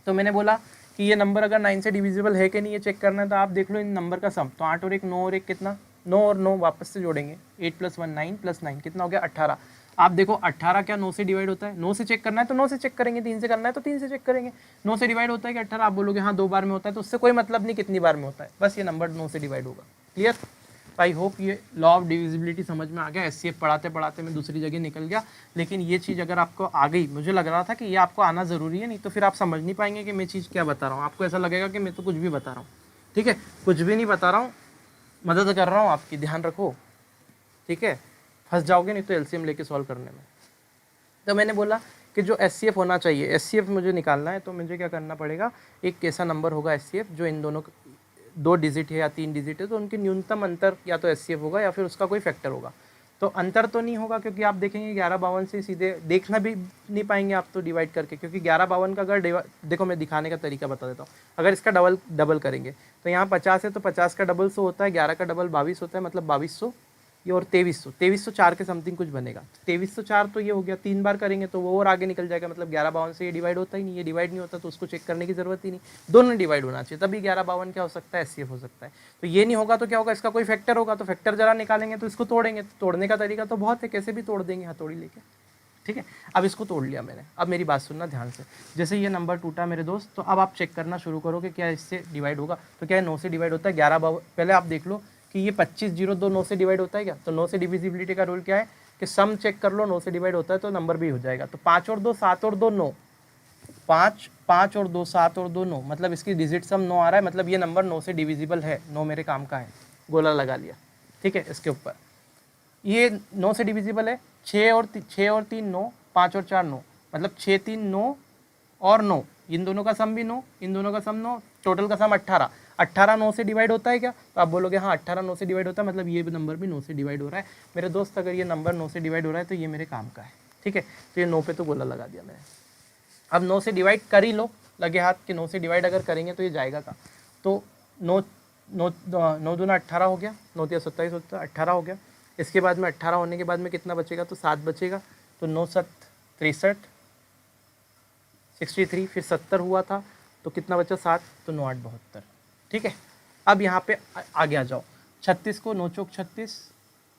तो मैंने बोला कि ये नंबर अगर 9 से डिविजिबल है कि नहीं ये चेक करना है, तो आप देख लो इन नंबर का सम, तो 8 और 1 9 और 1 कितना, 9 और 9 वापस से जोड़ेंगे, 8 + 1 9 + 9 कितना हो गया 18। आप देखो 18 क्या 9 से डिवाइड होता है? 9 से चेक करना है तो 9 से चेक करेंगे, 3 से करना है तो 3 से चेक करेंगे। 9 से डिवाइड होता है कि 18? आप बोलोगे हाँ 2 बार में होता है, तो उससे कोई मतलब नहीं कितनी बार में होता है, बस ये नंबर 9 से डिवाइड होगा। क्लियर? आई होप ये लॉ ऑफ डिविजिबिलिटी समझ में आ गया। एचसीएफ पढ़ाते पढ़ाते मैं दूसरी जगह निकल गया, लेकिन ये चीज़ अगर आपको आ गई, मुझे लग रहा था कि ये आपको आना ज़रूरी है, नहीं तो फिर आप समझ नहीं पाएंगे कि मैं चीज़ क्या बता रहा हूँ। आपको ऐसा लगेगा कि मैं तो कुछ भी बता रहा हूँ। ठीक है, कुछ भी नहीं बता रहा हूँ, मदद कर रहा हूँ आपकी, ध्यान रखो। ठीक है, फंस जाओगे नहीं तो एलसीएम लेके सॉल्व करने में। तो मैंने बोला कि जो एचसीएफ होना चाहिए, एचसीएफ मुझे निकालना है, तो मुझे क्या करना पड़ेगा, एक कैसा नंबर होगा एचसीएफ जो इन दोनों 2 डिजिट है या 3 डिजिट है, तो उनके न्यूनतम अंतर या तो एचसीएफ होगा या फिर उसका कोई फैक्टर होगा। तो अंतर तो नहीं होगा, क्योंकि आप देखेंगे 1152 से सीधे देखना भी नहीं पाएंगे आप तो डिवाइड करके, क्योंकि 1152 का अगर देखो मैं दिखाने का तरीका बता देता हूँ। अगर इसका डबल करेंगे तो यहाँ 50 है तो 50 का डबल 100 होता है, 11 का डबल 22 होता है, मतलब 2200 ये, और 2304 के समथिंग कुछ बनेगा। 2304 तो ये हो गया, 3 बार करेंगे तो वो और आगे निकल जाएगा, मतलब 1152 से ये डिवाइड होता ही नहीं, ये डिवाइड नहीं होता तो उसको चेक करने की जरूरत ही नहीं, दोनों डिवाइड होना चाहिए, तभी 1152 क्या हो सकता है, एचसीएफ हो सकता है। तो ये नहीं होगा तो क्या होगा, इसका कोई फैक्टर होगा, तो फैक्टर जरा निकालेंगे तो इसको तोड़ेंगे। तोड़ने का तरीका तो बहुत है, कैसे भी तोड़ देंगे हथौड़ी लेके। ठीक है, अब इसको तोड़ लिया मैंने। अब मेरी बात सुनना ध्यान से, जैसे ये नंबर टूटा मेरे दोस्त, तो अब आप चेक करना शुरू करो कि क्या इससे डिवाइड होगा। तो क्या है, 9 से डिवाइड होता है। 1152 पहले आप देख लो कि ये 2502 9 से डिवाइड होता है क्या? तो 9 से डिविजिबिलिटी का रूल क्या है कि सम चेक कर लो, 9 से डिवाइड होता है तो नंबर भी हो जाएगा। तो 5 और 2 7 और 2 9, 5 और 2 7 और 2 9, मतलब इसकी डिजिट सम 9 आ रहा है, मतलब ये नंबर 9 से डिविजिबल है। 9 मेरे काम का है, गोला लगा लिया। ठीक है, इसके ऊपर ये 9 से डिविजिबल है। 6 और 3 9, 5 और 4 9, मतलब 6 3 9 और 9, इन दोनों का सम भी 9, इन दोनों का सम 9, टोटल का सम 18। 18 9 से डिवाइड होता है क्या? तो आप बोलोगे हाँ 18 9 से डिवाइड होता है, मतलब ये नंबर भी 9 से डिवाइड हो रहा है। मेरे दोस्त अगर ये नंबर 9 से डिवाइड हो रहा है तो ये मेरे काम का है। ठीक है, तो ये 9 पे तो गोला लगा दिया मैंने। अब 9 से डिवाइड कर ही लो, लगे हाथ कि 9 से डिवाइड अगर करेंगे तो ये जाएगा का। तो 9 9 दूना 18 हो गया, 9 तिया 27 होता है, 18 हो गया। इसके बाद में 18 होने के बाद में कितना बचेगा, तो 7 बचेगा। तो 9 7 63, 63, फिर 70 हुआ था तो कितना बचा 7, तो 9 8 72। ठीक है, अब यहाँ पे आगे आ जाओ। 36 को 9 चौक 36,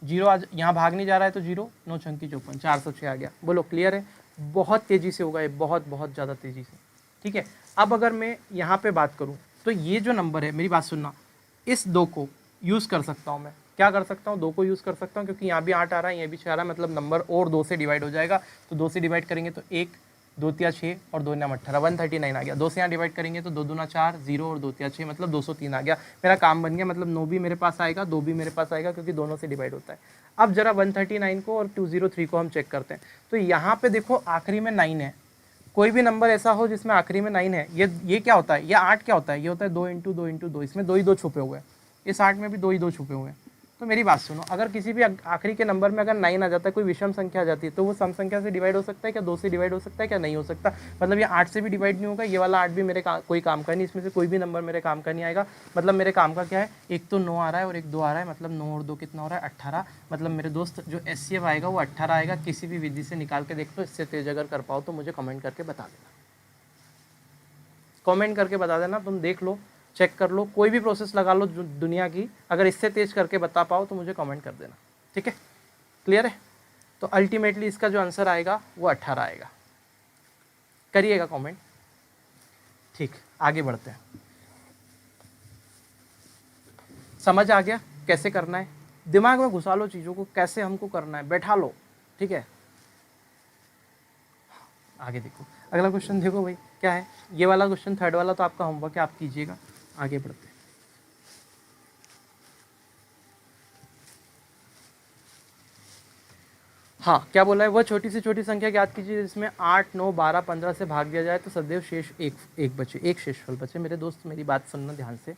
जीरो आज यहाँ भाग नहीं जा रहा है तो जीरो, 9 छंकी 54, 406 आ गया। बोलो क्लियर है? बहुत तेज़ी से होगा ये, बहुत बहुत ज़्यादा तेज़ी से। ठीक है, अब अगर मैं यहाँ पे बात करूँ तो ये जो नंबर है, मेरी बात सुनना, इस 2 को यूज़ कर सकता हूँ मैं। क्या कर सकता हूँ? 2 को यूज़ कर सकता हूँ, क्योंकि यहाँ भी 8 आ रहा है, यहाँ भी 6 आ रहा है, मतलब नंबर और 2 से डिवाइड हो जाएगा। तो 2 से डिवाइड करेंगे तो 1 2 तिया 6 और 2 नाम 18, 139 आ गया। 2 से यहाँ डिवाइड करेंगे तो 2 दूना 4, 0 और 2 तिया 6, मतलब 203 आ गया। मेरा काम बन गया, मतलब 9 भी मेरे पास आएगा, 2 भी मेरे पास आएगा, क्योंकि दोनों से डिवाइड होता है। अब जरा 139 को और 203 को हम चेक करते हैं। तो यहाँ पे देखो आखिरी में 9 है। कोई भी नंबर ऐसा हो जिसमें आखिरी में 9 है, ये क्या होता है, ये 8 क्या होता है, ये होता है 2 इंटू 2 इंटू 2, इसमें 2 ही 2 छुपे हुए हैं, इस 8 में भी 2 ही 2 छुपे हुए हैं। तो मेरी बात सुनो, अगर किसी भी आखिरी के नंबर में अगर 9 आ जाता है, कोई विषम संख्या आ जाती है, तो वो सम संख्या से डिवाइड हो सकता है क्या? 2 से डिवाइड हो सकता है क्या? नहीं हो सकता। मतलब ये 8 से भी डिवाइड नहीं होगा, ये वाला 8 भी मेरे कोई काम का नहीं, इसमें से कोई भी नंबर मेरे काम का नहीं आएगा। मतलब मेरे काम का क्या है, एक तो 9 आ रहा है और एक 2 आ रहा है, मतलब 9 और 2 कितना हो रहा है, 18। मतलब मेरे दोस्त जो एचसीएफ आएगा वो 18 आएगा। किसी भी विधि से निकाल के देख लो, इससे तेज अगर कर पाओ तो मुझे कमेंट करके बता देना, कमेंट करके बता देना। तुम देख लो, चेक कर लो, कोई भी प्रोसेस लगा लो दुनिया की, अगर इससे तेज करके बता पाओ तो मुझे कमेंट कर देना। ठीक है, क्लियर है? तो अल्टीमेटली इसका जो आंसर आएगा वो 18 आएगा। करिएगा कमेंट। ठीक, आगे बढ़ते हैं। समझ आ गया कैसे करना है? दिमाग में घुसा लो चीज़ों को, कैसे हमको करना है, बैठा लो। ठीक है, आगे देखो, अगला क्वेश्चन देखो भाई क्या है। ये वाला क्वेश्चन, थर्ड वाला तो आपका होमवर्क है, आप कीजिएगा। आगे बढ़ते हैं। हाँ, क्या बोला है, वह छोटी से छोटी संख्या याद कीजिए जिसमें 8 9 12 15 से भाग दिया जाए तो सदैव शेष एक बचे, एक शेषफल बचे। मेरे दोस्त मेरी बात सुनना ध्यान से,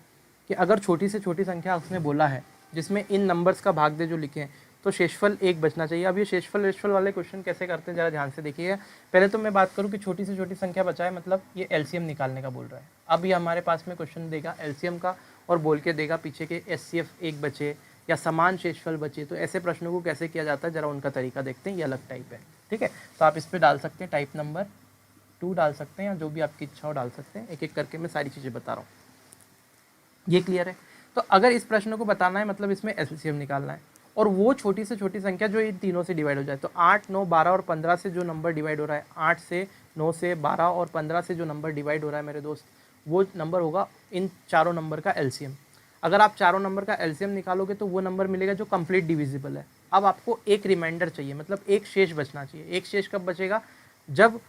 कि अगर छोटी से छोटी संख्या उसने बोला है जिसमें इन नंबर्स का भाग दे जो लिखे हैं, तो शेषफल 1 बचना चाहिए। अब ये शेषफल वाले क्वेश्चन कैसे करते हैं जरा ध्यान से देखिएगा। पहले तो मैं बात करूँ कि छोटी से छोटी संख्या बचाए, मतलब ये एलसीएम निकालने का बोल रहा है। अब ये हमारे पास में क्वेश्चन देगा एलसीएम का और बोल के देगा पीछे के एचसीएफ 1 बचे या समान शेषफल बचे। तो ऐसे प्रश्नों को कैसे किया जाता है जरा उनका तरीका देखते हैं। ये अलग टाइप है। ठीक है, तो आप इस पर डाल सकते हैं, टाइप नंबर 2 डाल सकते हैं, या जो भी आपकी इच्छा हो डाल सकते हैं। एक एक करके मैं सारी चीज़ें बता रहा हूँ। ये क्लियर है? तो अगर इस प्रश्न को बताना है, मतलब इसमें एलसीएम निकालना है, और वो छोटी से छोटी संख्या जो इन तीनों से डिवाइड हो जाए। तो 8, 9, 12 और 15 से जो नंबर डिवाइड हो रहा है, 8 से, 9 से, 12 और 15 से जो नंबर डिवाइड हो रहा है मेरे दोस्त, वो नंबर होगा इन चारों नंबर का एलसीएम। अगर आप चारों नंबर का एलसीएम निकालोगे तो वो नंबर मिलेगा जो कंप्लीट डिविजिबल है। अब आपको एक रिमाइंडर चाहिए, मतलब एक शेष बचना चाहिए। एक शेष कब बचेगा? जब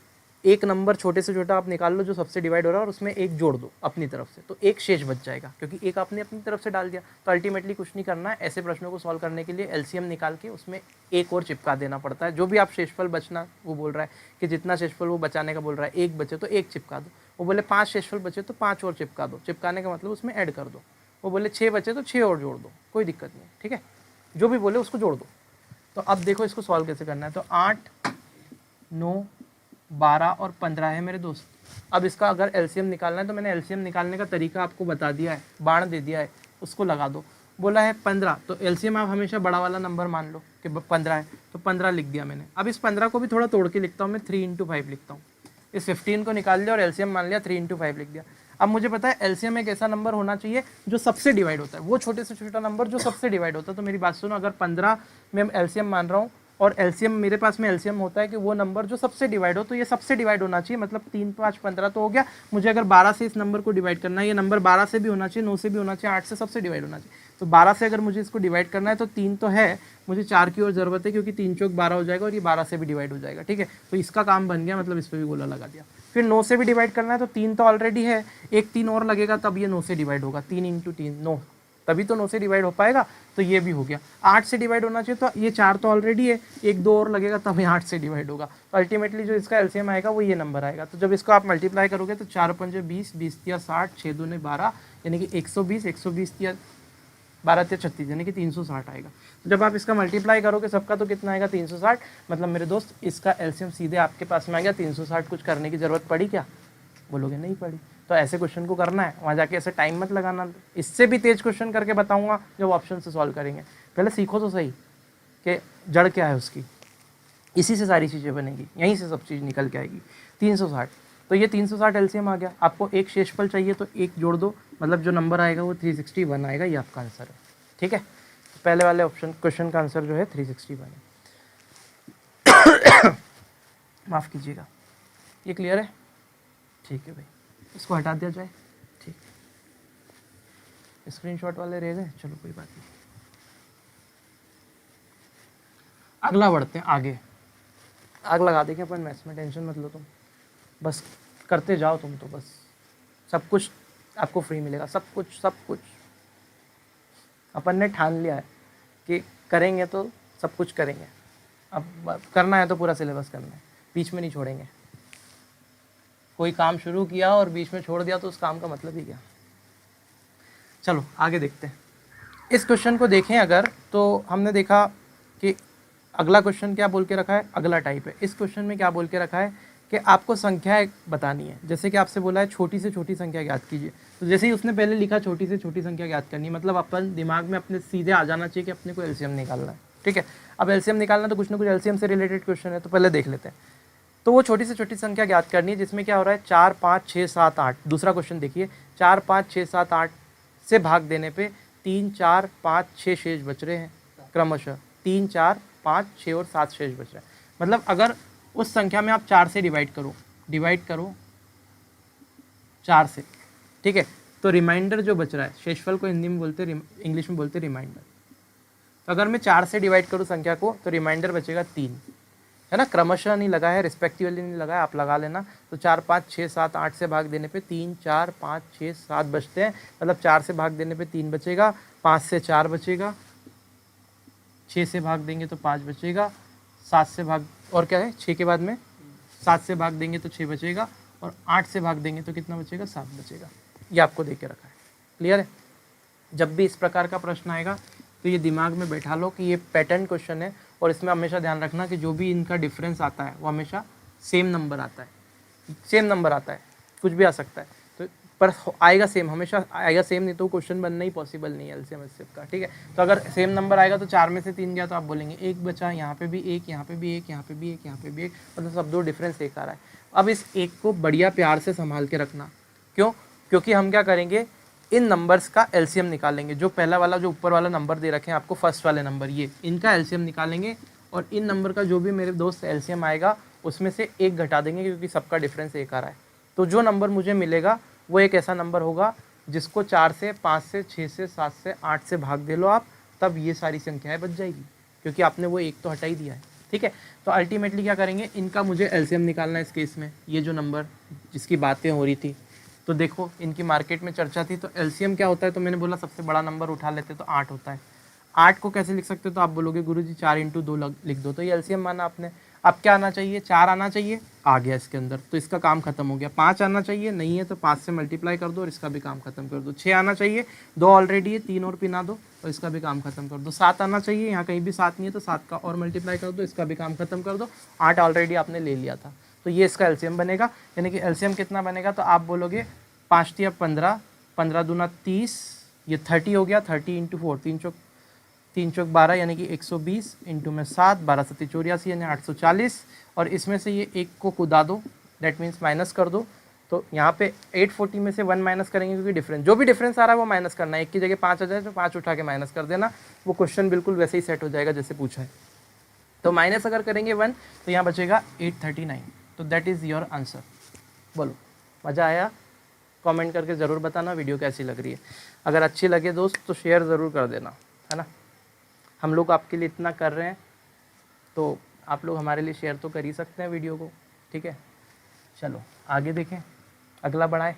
एक नंबर छोटे से छोटा आप निकाल लो जो सबसे डिवाइड हो रहा है और उसमें एक जोड़ दो अपनी तरफ से, तो एक शेष बच जाएगा, क्योंकि एक आपने अपनी तरफ से डाल दिया। तो अल्टीमेटली कुछ नहीं करना है, ऐसे प्रश्नों को सॉल्व करने के लिए एलसीएम निकाल के उसमें एक और चिपका देना पड़ता है। जो भी आप शेषफल बचना वो बोल रहा है कि जितना शेषफल वो बचाने का बोल रहा है, एक बचे तो एक चिपका दो। वो बोले 5 शेषफल बचे तो 5 और चिपका दो। चिपकाने का मतलब उसमें ऐड कर दो। वो बोले 6 बचे तो 6 और जोड़ दो, कोई दिक्कत नहीं, ठीक है, जो भी बोले उसको जोड़ दो। तो अब देखो इसको सॉल्व कैसे करना है। तो 8, 9, 12 और 15 है मेरे दोस्त। अब इसका अगर एलसीएम निकालना है तो मैंने एलसीएम निकालने का तरीका आपको बता दिया है, बाण दे दिया है, उसको लगा दो। बोला है 15, तो एलसीएम आप हमेशा बड़ा वाला नंबर मान लो कि 15 है, तो 15 लिख दिया मैंने। अब इस 15 को भी थोड़ा तोड़ के लिखता हूँ मैं, 3 × 5 लिखता हूँ। इस 15 को निकाल लिया और एलसीएम मान लिया, 3 × 5 लिख दिया। अब मुझे पता है एलसीएम एक ऐसा नंबर होना चाहिए जो सबसे डिवाइड होता है, वो छोटे से छोटा नंबर जो सबसे डिवाइड होता है। तो मेरी बात सुनो, अगर 15 में एलसीएम मान रहा हूँ और एलसीएम मेरे पास में एलसीएम होता है कि वो नंबर जो सबसे डिवाइड हो, तो ये सबसे डिवाइड होना चाहिए, मतलब 3, 5, 15 तो हो गया। मुझे अगर 12 से इस नंबर को डिवाइड करना है, ये नंबर 12 से भी होना चाहिए, 9 से भी होना चाहिए, 8 से सबसे डिवाइड होना चाहिए। तो 12 से अगर मुझे इसको डिवाइड करना है तो 3 तो है, मुझे 4 की और ज़रूरत है, क्योंकि 3 चौक 12 हो जाएगा और ये 12 से भी डिवाइड हो जाएगा, ठीक है। तो इसका काम बन गया, मतलब इस पर भी गोला लगा दिया। फिर 9 से भी डिवाइड करना है तो 3 तो ऑलरेडी है, एक 3 और लगेगा तब ये 9 से डिवाइड होगा। 3 × 3 9, तभी तो 9 से डिवाइड हो पाएगा, तो ये भी हो गया। 8 से डिवाइड होना चाहिए, तो ये 4 तो ऑलरेडी है, एक 2 और लगेगा तब ये 8 से डिवाइड होगा। तो अल्टीमेटली जो इसका एलसीएम आएगा वो ये नंबर आएगा। तो जब इसको आप मल्टीप्लाई करोगे तो 4 × 5 = 20, 20 × 60, 6 × 2 = 12, यानी कि 120, 120 × 12 × 36, यानी कि 360 आएगा। तो जब आप इसका मल्टीप्लाई करोगे सबका तो कितना आएगा? 360। मतलब मेरे दोस्त इसका एलसीएम सीधे आपके पास में आ गया 360। कुछ करने की ज़रूरत पड़ी क्या? बोलोगे नहीं पड़ी। तो ऐसे क्वेश्चन को करना है, वहाँ जाके ऐसे टाइम मत लगाना। इससे भी तेज क्वेश्चन करके बताऊंगा जब ऑप्शन से सॉल्व करेंगे। पहले सीखो तो सही कि जड़ क्या है उसकी, इसी से सारी चीज़ें बनेगी, यहीं से सब चीज़ निकल के आएगी। 360, तो ये 360 एलसीएम आ गया। आपको एक शेषफल चाहिए तो एक जोड़ दो, मतलब जो नंबर आएगा वो 361 आएगा। ये आपका आंसर है, ठीक है। तो पहले वाले ऑप्शन क्वेश्चन का आंसर जो है 361 है। माफ़ कीजिएगा, ये क्लियर है? ठीक है भाई, इसको हटा दिया जाए, ठीक। स्क्रीनशॉट वाले रह गए, चलो कोई बात नहीं। अगला बढ़ते हैं आगे। आग लगा देंगे अपन मैथ्स में, टेंशन मत लो तुम, बस करते जाओ तुम, तो बस सब कुछ आपको फ्री मिलेगा, सब कुछ अपन ने ठान लिया है कि करेंगे तो सब कुछ करेंगे। अब करना है तो पूरा सिलेबस करना है, बीच में नहीं छोड़ेंगे। कोई काम शुरू किया और बीच में छोड़ दिया तो उस काम का मतलब ही क्या। चलो आगे देखते हैं। इस क्वेश्चन को देखें अगर, तो हमने देखा कि अगला क्वेश्चन क्या बोल के रखा है, अगला टाइप है। इस क्वेश्चन में क्या बोल के रखा है कि आपको संख्या बतानी है। जैसे कि आपसे बोला है छोटी से छोटी संख्या ज्ञात कीजिए, तो जैसे ही उसने पहले लिखा छोटी से छोटी संख्या ज्ञात करनी है, मतलब अपन दिमाग में अपने सीधे आ जाना चाहिए कि अपने को एलसीएम निकालना है, ठीक है। अब एलसीएम निकालना तो कुछ ना कुछ एलसीएम से रिलेटेड क्वेश्चन है, तो पहले देख लेते हैं। तो वो छोटी से छोटी संख्या ज्ञात करनी है जिसमें क्या हो रहा है 4, 5, 6, 7, 8। दूसरा क्वेश्चन देखिए, 4, 5, 6, 7, 8 से भाग देने पे 3, 4, 5, 6 शेष बच रहे हैं क्रमशः। 3, 4, 5, 6 और 7 शेष बच रहे हैं। मतलब अगर उस संख्या में आप 4 से डिवाइड करो 4 से, ठीक है, तो रिमाइंडर जो बच रहा है, शेषफल को हिंदी में बोलते, इंग्लिश में बोलते रिमाइंडर। तो अगर मैं 4 से डिवाइड करूँ संख्या को तो रिमाइंडर बचेगा 3, है ना। क्रमशः नहीं लगा है, रिस्पेक्टिवली नहीं लगा है, आप लगा लेना। तो 4, 5, 6, 7, 8 से भाग देने पे 3, 4, 5, 6, 7 बचते हैं। मतलब 4 से भाग देने पे 3 बचेगा, 5 से 4 बचेगा, 6 से भाग देंगे तो 5 बचेगा, 7 से भाग, और क्या है 6 के बाद में 7 से भाग देंगे तो 6 बचेगा, और 8 से भाग देंगे तो कितना बचेगा? 7 बचेगा। ये आपको दे के रखा है, क्लियर है। जब भी इस प्रकार का प्रश्न आएगा तो ये दिमाग में बैठा लो कि ये पैटर्न क्वेश्चन है, और इसमें हमेशा ध्यान रखना कि जो भी इनका डिफरेंस आता है वो हमेशा सेम नंबर आता है, कुछ भी आ सकता है तो पर आएगा सेम, हमेशा आएगा सेम, नहीं तो क्वेश्चन बनना ही पॉसिबल नहीं है एलसीएम एचसीएफ का, ठीक है। तो अगर सेम नंबर आएगा तो 4 में से 3 गया तो आप बोलेंगे 1 बचा, यहाँ पे भी 1, यहाँ पे भी 1, यहाँ पे भी 1, यहाँ पे भी 1, मतलब सब दो डिफरेंस 1 आ रहा है। अब इस 1 को बढ़िया प्यार से संभाल के रखना, क्यों? क्योंकि हम क्या करेंगे इन नंबर्स का एलसीएम निकालेंगे। जो पहला वाला जो ऊपर वाला नंबर दे रखे हैं आपको, फर्स्ट वाले नंबर, ये इनका एलसीएम निकालेंगे और इन नंबर का जो भी मेरे दोस्त एलसीएम आएगा उसमें से एक घटा देंगे, क्योंकि सबका डिफरेंस एक आ रहा है। तो जो नंबर मुझे मिलेगा वो एक ऐसा नंबर होगा जिसको 4 से 5 से 6 से 7 से 8 से भाग दे लो आप, तब ये सारी संख्याएं बच जाएगी, क्योंकि आपने वो एक तो हटा ही दिया है। ठीक है, तो अल्टीमेटली क्या करेंगे, इनका मुझे एलसीएम निकालना है इस केस में। ये जो नंबर जिसकी बातें हो रही थी, तो देखो इनकी मार्केट में चर्चा थी, तो एलसीएम क्या होता है, तो मैंने बोला सबसे बड़ा नंबर उठा लेते तो 8 होता है। 8 को कैसे लिख सकते हो, तो आप बोलोगे गुरुजी 4 × 2 लिख दो, तो ये एलसीएम माना आपने। अब क्या आना चाहिए, 4 आना चाहिए, आ गया इसके अंदर, तो इसका काम खत्म हो गया। 5 आना चाहिए, नहीं है तो 5 से मल्टीप्लाई कर दो और इसका भी काम खत्म कर दो। 6 आना चाहिए, 2 ऑलरेडी है, 3 और पिना दो और इसका भी काम खत्म कर दो। 7 आना चाहिए, यहाँ कहीं भी 7 नहीं है तो 7 का और मल्टीप्लाई कर दो, इसका भी काम खत्म कर दो। 8 ऑलरेडी आपने ले लिया था, तो ये इसका एलसीएम बनेगा। यानी कि एलसीएम कितना बनेगा, तो आप बोलोगे 5 × 15, 15 दूना 30, ये 30 हो गया। 30 × 4, 3 चौक 12 यानी कि 120 इंटू में 7, 12 7 84 यानी 840, और इसमें से ये एक को कुदा दो, दैट मीन्स माइनस कर दो। तो यहाँ पे 840 में से 1 माइनस करेंगे, क्योंकि डिफरेंस जो भी डिफरेंस आ रहा है वो माइनस करना है। एक की जगह 5 आ जाए तो 5 उठा के माइनस कर देना, वो क्वेश्चन बिल्कुल वैसे ही सेट हो जाएगा जैसे पूछा है। तो माइनस अगर करेंगे 1 तो यहाँ बचेगा 839, तो दैट इज़ योर आंसर। बोलो मज़ा आया? कमेंट करके ज़रूर बताना वीडियो कैसी लग रही है। अगर अच्छी लगे दोस्त तो शेयर ज़रूर कर देना, है ना। हम लोग आपके लिए इतना कर रहे हैं तो आप लोग हमारे लिए शेयर तो कर ही सकते हैं वीडियो को। ठीक है, चलो आगे देखें, अगला बढ़ाएं।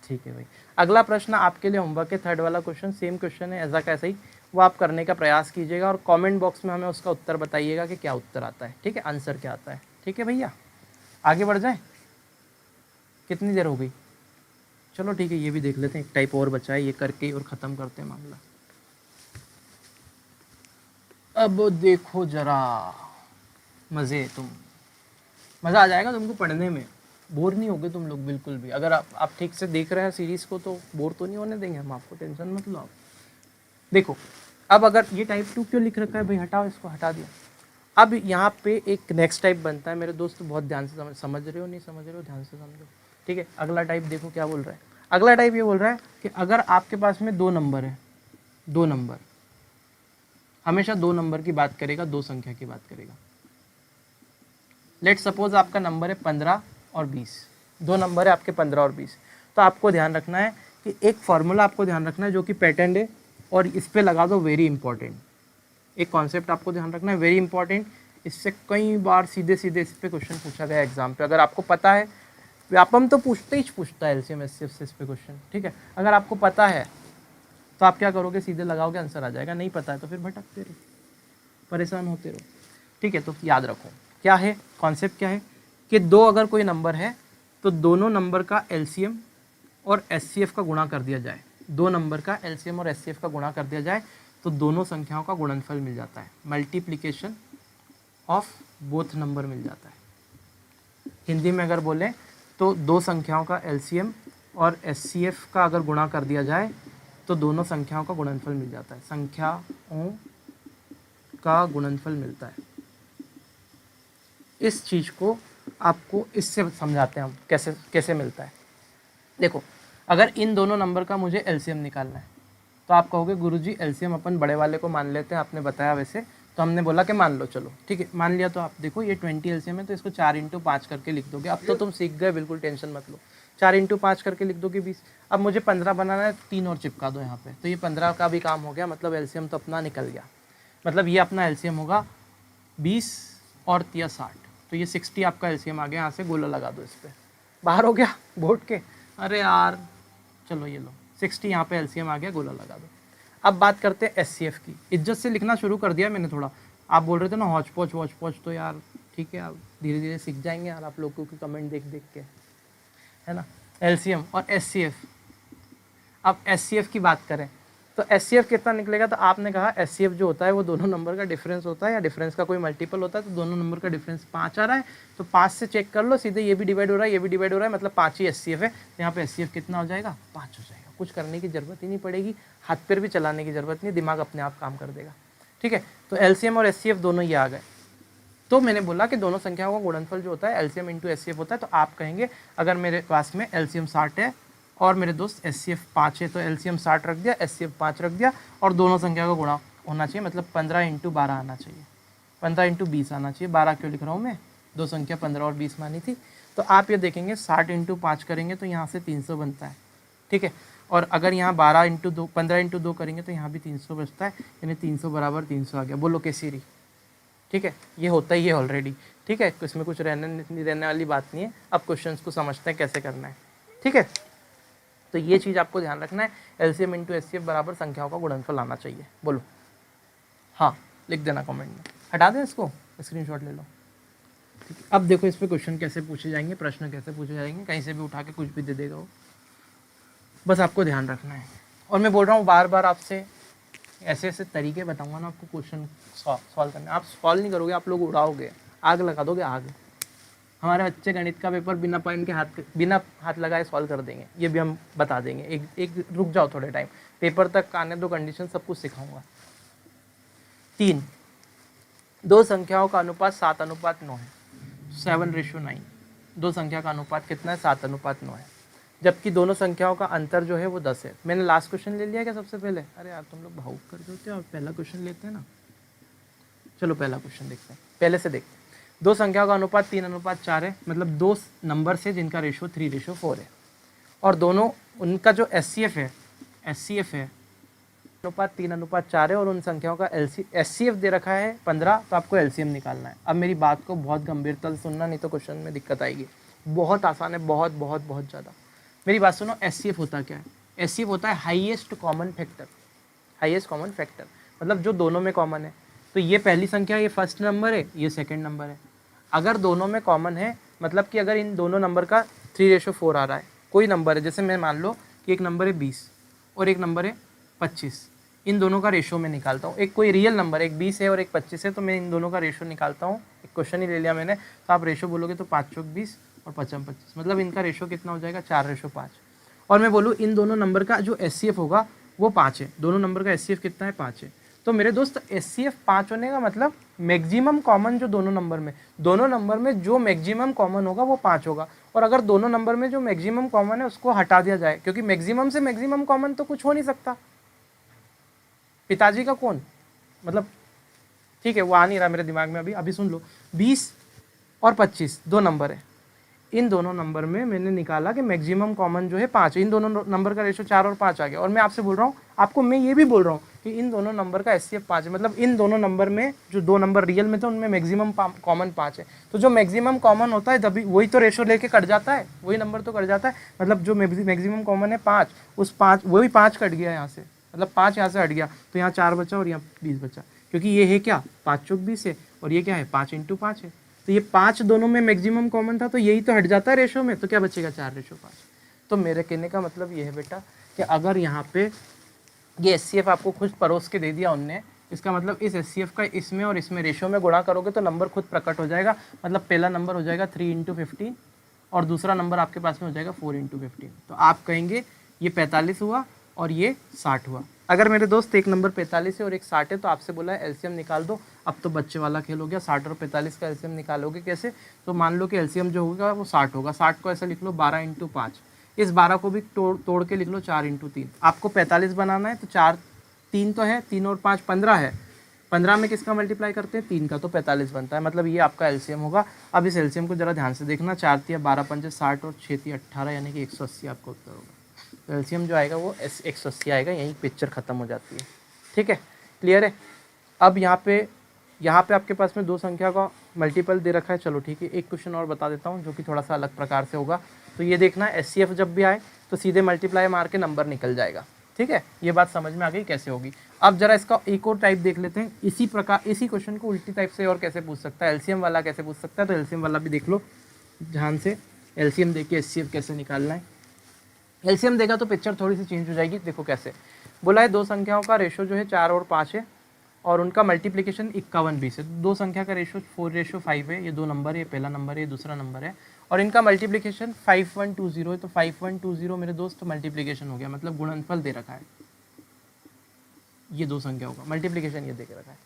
ठीक है भाई, अगला प्रश्न आपके लिए होमवर्क के 3rd वाला क्वेश्चन, सेम क्वेश्चन है ऐसा कैसा ही, वो आप करने का प्रयास कीजिएगा और कमेंट बॉक्स में हमें उसका उत्तर बताइएगा कि क्या उत्तर आता है। ठीक है, आंसर क्या आता है। ठीक है भैया, आगे बढ़ जाएं। कितनी देर हो गई, चलो ठीक है, ये भी देख लेते हैं, एक टाइप और बचा है, ये करके और ख़त्म करते हैं मामला। अब देखो जरा, मज़े, तुम मज़ा आ जाएगा तुमको पढ़ने में, बोर नहीं होगे तुम लोग बिल्कुल भी। अगर आप ठीक से देख रहे हैं सीरीज़ को तो बोर तो नहीं होने देंगे हम आपको, टेंशन मत लो आप। देखो अब अगर ये टाइप 2 क्यों लिख रखा है भाई, हटाओ इसको, हटा दिया। अब यहाँ पे एक नेक्स्ट टाइप बनता है मेरे दोस्त, बहुत ध्यान से समझ रहे हो, नहीं समझ रहे हो ध्यान से समझो। ठीक है, अगला टाइप देखो क्या बोल रहा है। अगला टाइप ये बोल रहा है कि अगर आपके पास में 2 नंबर है, 2 नंबर, हमेशा 2 नंबर की बात करेगा, 2 संख्या की बात करेगा। लेट सपोज आपका नंबर है 15 और 20, 2 नंबर है आपके 15 और 20। तो आपको ध्यान रखना है कि एक फॉर्मूला आपको ध्यान रखना है जो कि पैटर्न है, और इस पे लगा दो वेरी इंपॉर्टेंट। एक कॉन्सेप्ट आपको ध्यान रखना है वेरी इंपॉर्टेंट, इससे कई बार सीधे सीधे इस पे क्वेश्चन पूछा गया एग्जाम पे। अगर आपको पता है, व्यापम तो पूछता है एलसीएम एचसीएफ से इस पे क्वेश्चन। ठीक है, अगर आपको पता है तो आप क्या करोगे, सीधे लगाओगे, आंसर आ जाएगा। नहीं पता है तो फिर भटकते रहो, परेशान होते रहो। ठीक है, तो याद रखो क्या है कॉन्सेप्ट, क्या है कि 2 अगर कोई नंबर है तो दोनों नंबर का एलसीएम और एचसीएफ का गुणा कर दिया जाए। 2 नंबर का एलसीएम और एचसीएफ का गुणा कर दिया जाए तो दोनों संख्याओं का गुणनफल मिल जाता है, मल्टीप्लिकेशन ऑफ बोथ नंबर मिल जाता है। हिंदी में अगर बोलें तो 2 संख्याओं का एलसीएम और एचसीएफ का अगर गुणा कर दिया जाए तो दोनों संख्याओं का गुणनफल मिल जाता है, संख्याओं का गुणनफल मिलता है। इस चीज़ को आपको इससे समझाते हैं हम कैसे मिलता है। देखो अगर इन दोनों नंबर का मुझे एलसीएम निकालना है तो आप कहोगे गुरुजी एलसीएम अपन बड़े वाले को मान लेते हैं, आपने बताया वैसे, तो हमने बोला कि मान लो, चलो ठीक है मान लिया। तो आप देखो ये 20 एलसीएम है तो इसको 4 × 5 करके लिख दोगे। अब तो तुम सीख गए, बिल्कुल टेंशन मत लो। 4 × 5 करके लिख दोगे 20। अब मुझे 15 बनाना है, 3 और चिपका दो यहाँ पे, तो ये 15 का भी काम हो गया, मतलब एलसीएम तो अपना निकल गया। मतलब ये अपना एलसीएम होगा 20 और 60, तो ये 60 आपका एलसीएम आ गया। यहाँ से गोला लगा दो इस पर, बाहर हो गया बोर्ड के, अरे यार चलो ये लो 60 यहाँ पे एलसीएम आ गया, गोला लगा दो। अब बात करते हैं एचसीएफ की। इज्जत से लिखना शुरू कर दिया मैंने थोड़ा, आप बोल रहे थे ना हौच पौच, तो यार ठीक है आप धीरे धीरे सीख जाएंगे यार, आप लोगों की कमेंट देख के, है ना। एलसीएम और एचसीएफ। अब एचसीएफ की बात करें तो एचसीएफ कितना निकलेगा, तो आपने कहा एचसीएफ जो होता है वो दोनों नंबर का डिफरेंस होता है या डिफरेंस का कोई मल्टीपल होता है। तो दोनों नंबर का डिफरेंस 5 आ रहा है, तो 5 से चेक कर लो, सीधे ये भी डिवाइड हो रहा है, ये भी डिवाइड हो रहा है, मतलब 5 ही एचसीएफ है। तो यहाँ पे एचसीएफ कितना हो जाएगा, 5 हो जाएगा। कुछ करने की जरूरत ही नहीं पड़ेगी, हाथ पैर भी चलाने की जरूरत नहीं, दिमाग अपने आप काम कर देगा। ठीक है, तो एलसीएम और एचसीएफ दोनों ये आ गए। तो मैंने बोला कि दोनों संख्याओं का गुणनफल जो होता है एलसीएम इंटू एचसीएफ होता है। तो आप कहेंगे अगर मेरे पास में एलसीएम 60 है और मेरे दोस्त HCF 5 है तो LCM 60 रख दिया, HCF 5 रख दिया और दोनों संख्या का गुणा होना चाहिए, मतलब 15 × 12 आना चाहिए, 15 × 20 आना चाहिए। 12 क्यों लिख रहा हूँ मैं, दो संख्या 15 और 20 मानी थी। तो आप ये देखेंगे 60 × 5 करेंगे तो यहाँ से 300 बनता है, ठीक है। और अगर यहाँ 12 × 2 15 × 2 करेंगे तो यहाँ भी 300 बचता है, यानी 300 बराबर 300 आ गया। बोलो कैसी रही, ठीक है। ये होता ही है ऑलरेडी, ठीक है, इसमें कुछ रहने वाली बात नहीं है। अब क्वेश्चंस को समझते हैं कैसे करना है, ठीक है। तो ये चीज़ आपको ध्यान रखना है, LCM × HCF बराबर संख्याओं का गुणनफल आना चाहिए। बोलो हाँ, लिख देना कमेंट में, हटा दें इसको, स्क्रीनशॉट ले लो, ठीक है। अब देखो इस पर क्वेश्चन कैसे पूछे जाएंगे, प्रश्न कैसे पूछे जाएंगे, कहीं से भी उठा के कुछ भी दे देगा वो, बस आपको ध्यान रखना है। और मैं बोल रहा हूँ बार बार आपसे ऐसे ऐसे तरीके बताऊंगा ना आपको क्वेश्चन सॉल्व करने, आप सॉल्व नहीं करोगे, आप लोग उड़ाओगे, आग लगा दोगे आग। हमारे बच्चे गणित का पेपर बिना हाथ लगाए सॉल्व कर देंगे, ये भी हम बता देंगे। एक रुक जाओ थोड़े टाइम, पेपर तक आने दो, कंडीशन सब कुछ सिखाऊंगा। 3, दो संख्याओं का अनुपात 7:9 है, 7:9। दो संख्या का अनुपात कितना है, 7:9 है, जबकि दोनों संख्याओं का अंतर जो है वो 10 है। मैंने लास्ट क्वेश्चन ले लिया क्या सबसे पहले, अरे यार तुम लोग भावुक कर देते हो, पहला क्वेश्चन लेते हैं ना। चलो पहला क्वेश्चन देखते हैं, पहले से देखते हैं। दो संख्याओं का अनुपात 3:4 है, मतलब दो नंबर से जिनका रेशो 3:4 है, और दोनों उनका जो HCF है अनुपात 3:4 है, और उन संख्याओं का HCF दे रखा है 15, तो आपको LCM निकालना है। अब मेरी बात को बहुत गंभीरता से सुनना, नहीं तो क्वेश्चन में दिक्कत आएगी। बहुत आसान है, बहुत बहुत बहुत ज़्यादा। मेरी बात सुनो, HCF होता क्या है? HCF होता है highest common factor. Highest common factor मतलब जो दोनों में कॉमन है। तो ये पहली संख्या, ये फर्स्ट नंबर है, ये सेकंड नंबर है। अगर दोनों में कॉमन है, मतलब कि अगर इन दोनों नंबर का 3:4 आ रहा है, कोई नंबर है, जैसे मैं मान लो कि एक नंबर है 20 और एक नंबर है 25, इन दोनों का रेशो मैं निकालता हूँ। एक कोई रियल नंबर, एक 20 है और एक 25 है, तो मैं इन दोनों का रेशो निकालता हूँ। एक क्वेश्चन ही ले लिया मैंने, तो आप रेशो बोलोगे तो 5 × 20 और 5 × 25, मतलब इनका रेशो कितना हो जाएगा, 4:5। और मैं बोलूँ इन दोनों नंबर का जो HCF होगा वो 5 है। दोनों नंबर का HCF कितना है, 5 है। तो मेरे दोस्त HCF 5 होने का मतलब मैक्सिमम कॉमन जो दोनों नंबर में जो मैक्सिमम कॉमन होगा वो 5 होगा। और अगर दोनों नंबर में जो मैक्सिमम कॉमन है उसको हटा दिया जाए, क्योंकि मैक्सिमम से मैक्सिमम कॉमन तो कुछ हो नहीं सकता। पिताजी का कौन, मतलब ठीक है, वो आ नहीं रहा मेरे दिमाग में अभी सुन लो। 20 और 25 दो नंबर है, इन दोनों नंबर में मैंने निकाला कि मैक्सिमम कॉमन जो है 5 है। इन दोनों नंबर का रेशो 4 और 5 आ गया। और मैं आपसे बोल रहा हूँ, आपको मैं ये भी बोल रहा हूँ कि इन दोनों नंबर का HCF 5 है, मतलब इन दोनों नंबर में जो दो नंबर रियल में थे उनमें मैक्सिमम कॉमन 5 है। तो जो मैक्सिमम कॉमन होता है तभी वही तो रेशो लेके कट जाता है, वही नंबर तो कट जाता है। मतलब जो मैक्सिमम कॉमन है 5, उस 5 वही 5 कट गया यहाँ से, मतलब 5 यहाँ से हट गया, तो यहाँ 4 बचा और यहाँ 20 बचा, क्योंकि ये है क्या, 5 × 20 है, और ये क्या है, 5 × 5 है। तो ये 5 दोनों में मैक्सिमम कॉमन था, तो यही तो हट जाता है रेशो में, तो क्या बचेगा, 4:5। तो मेरे कहने का मतलब ये है बेटा कि अगर यहाँ पे ये HCF आपको खुद परोस के दे दिया उनने, इसका मतलब इस HCF का इसमें और इसमें रेशो में गुणा करोगे तो नंबर खुद प्रकट हो जाएगा। मतलब पहला नंबर हो जाएगा 3 × 15 और दूसरा नंबर आपके पास में हो जाएगा 4 × 15। तो आप कहेंगे ये 45 हुआ और ये 60 हुआ। अगर मेरे दोस्त एक नंबर 45 है और एक 60 है, तो आपसे बोला है LCM निकाल दो। अब तो बच्चे वाला खेल हो गया, 60 और 45 का LCM निकालोगे कैसे? तो मान लो कि LCM जो होगा वो 60 होगा। 60 को ऐसा लिख लो 12 × 5, इस 12 को भी तोड़ के लिख लो 4 × 3। आपको 45 बनाना है तो 4 3 तो है, 3 और 5 15 है, 15 में किसका मल्टीप्लाई करते हैं, 3 का, तो 45 बनता है। मतलब ये आपका LCM होगा। अब इस LCM को जरा ध्यान से देखना, 4 × 12 = 5 60 और 6 × 18 यानी कि 180 आपका उत्तर होगा। तो LCM जो आएगा वो 180 आएगा। यहीं पिक्चर खत्म हो जाती है, ठीक है, क्लियर है। अब यहाँ पे आपके पास में दो संख्या का मल्टीपल दे रखा है। चलो ठीक है, एक क्वेश्चन और बता देता हूँ जो कि थोड़ा सा अलग प्रकार से होगा। तो ये देखना HCF जब भी आए तो सीधे मल्टीप्लाई मार के नंबर निकल जाएगा, ठीक है। ये बात समझ में आ गई कैसे होगी। अब जरा इसका एक और टाइप देख लेते हैं। इसी प्रकार इसी क्वेश्चन को उल्टी टाइप से और कैसे पूछ सकता है, LCM वाला कैसे पूछ सकता है। तो LCM वाला भी देख लो ध्यान से, LCM देख के HCF कैसे निकालना है। LCM देगा तो पिक्चर थोड़ी सी चेंज हो जाएगी। देखो कैसे बोला है, दो संख्याओं का रेशो जो है 4 और 5 है और उनका मल्टीप्लिकेशन 51-20 है। दो संख्या का रेशो 4:5 है। ये दो नंबर है, पहला नंबर है, दूसरा नंबर है, और इनका मल्टीप्लिकेशन 5120 है। तो 5120 मेरे दोस्त मल्टीप्लिकेशन हो गया, मतलब गुणनफल दे रखा है। ये दो संख्याओं का मल्टीप्लिकेशन ये दे के रखा है।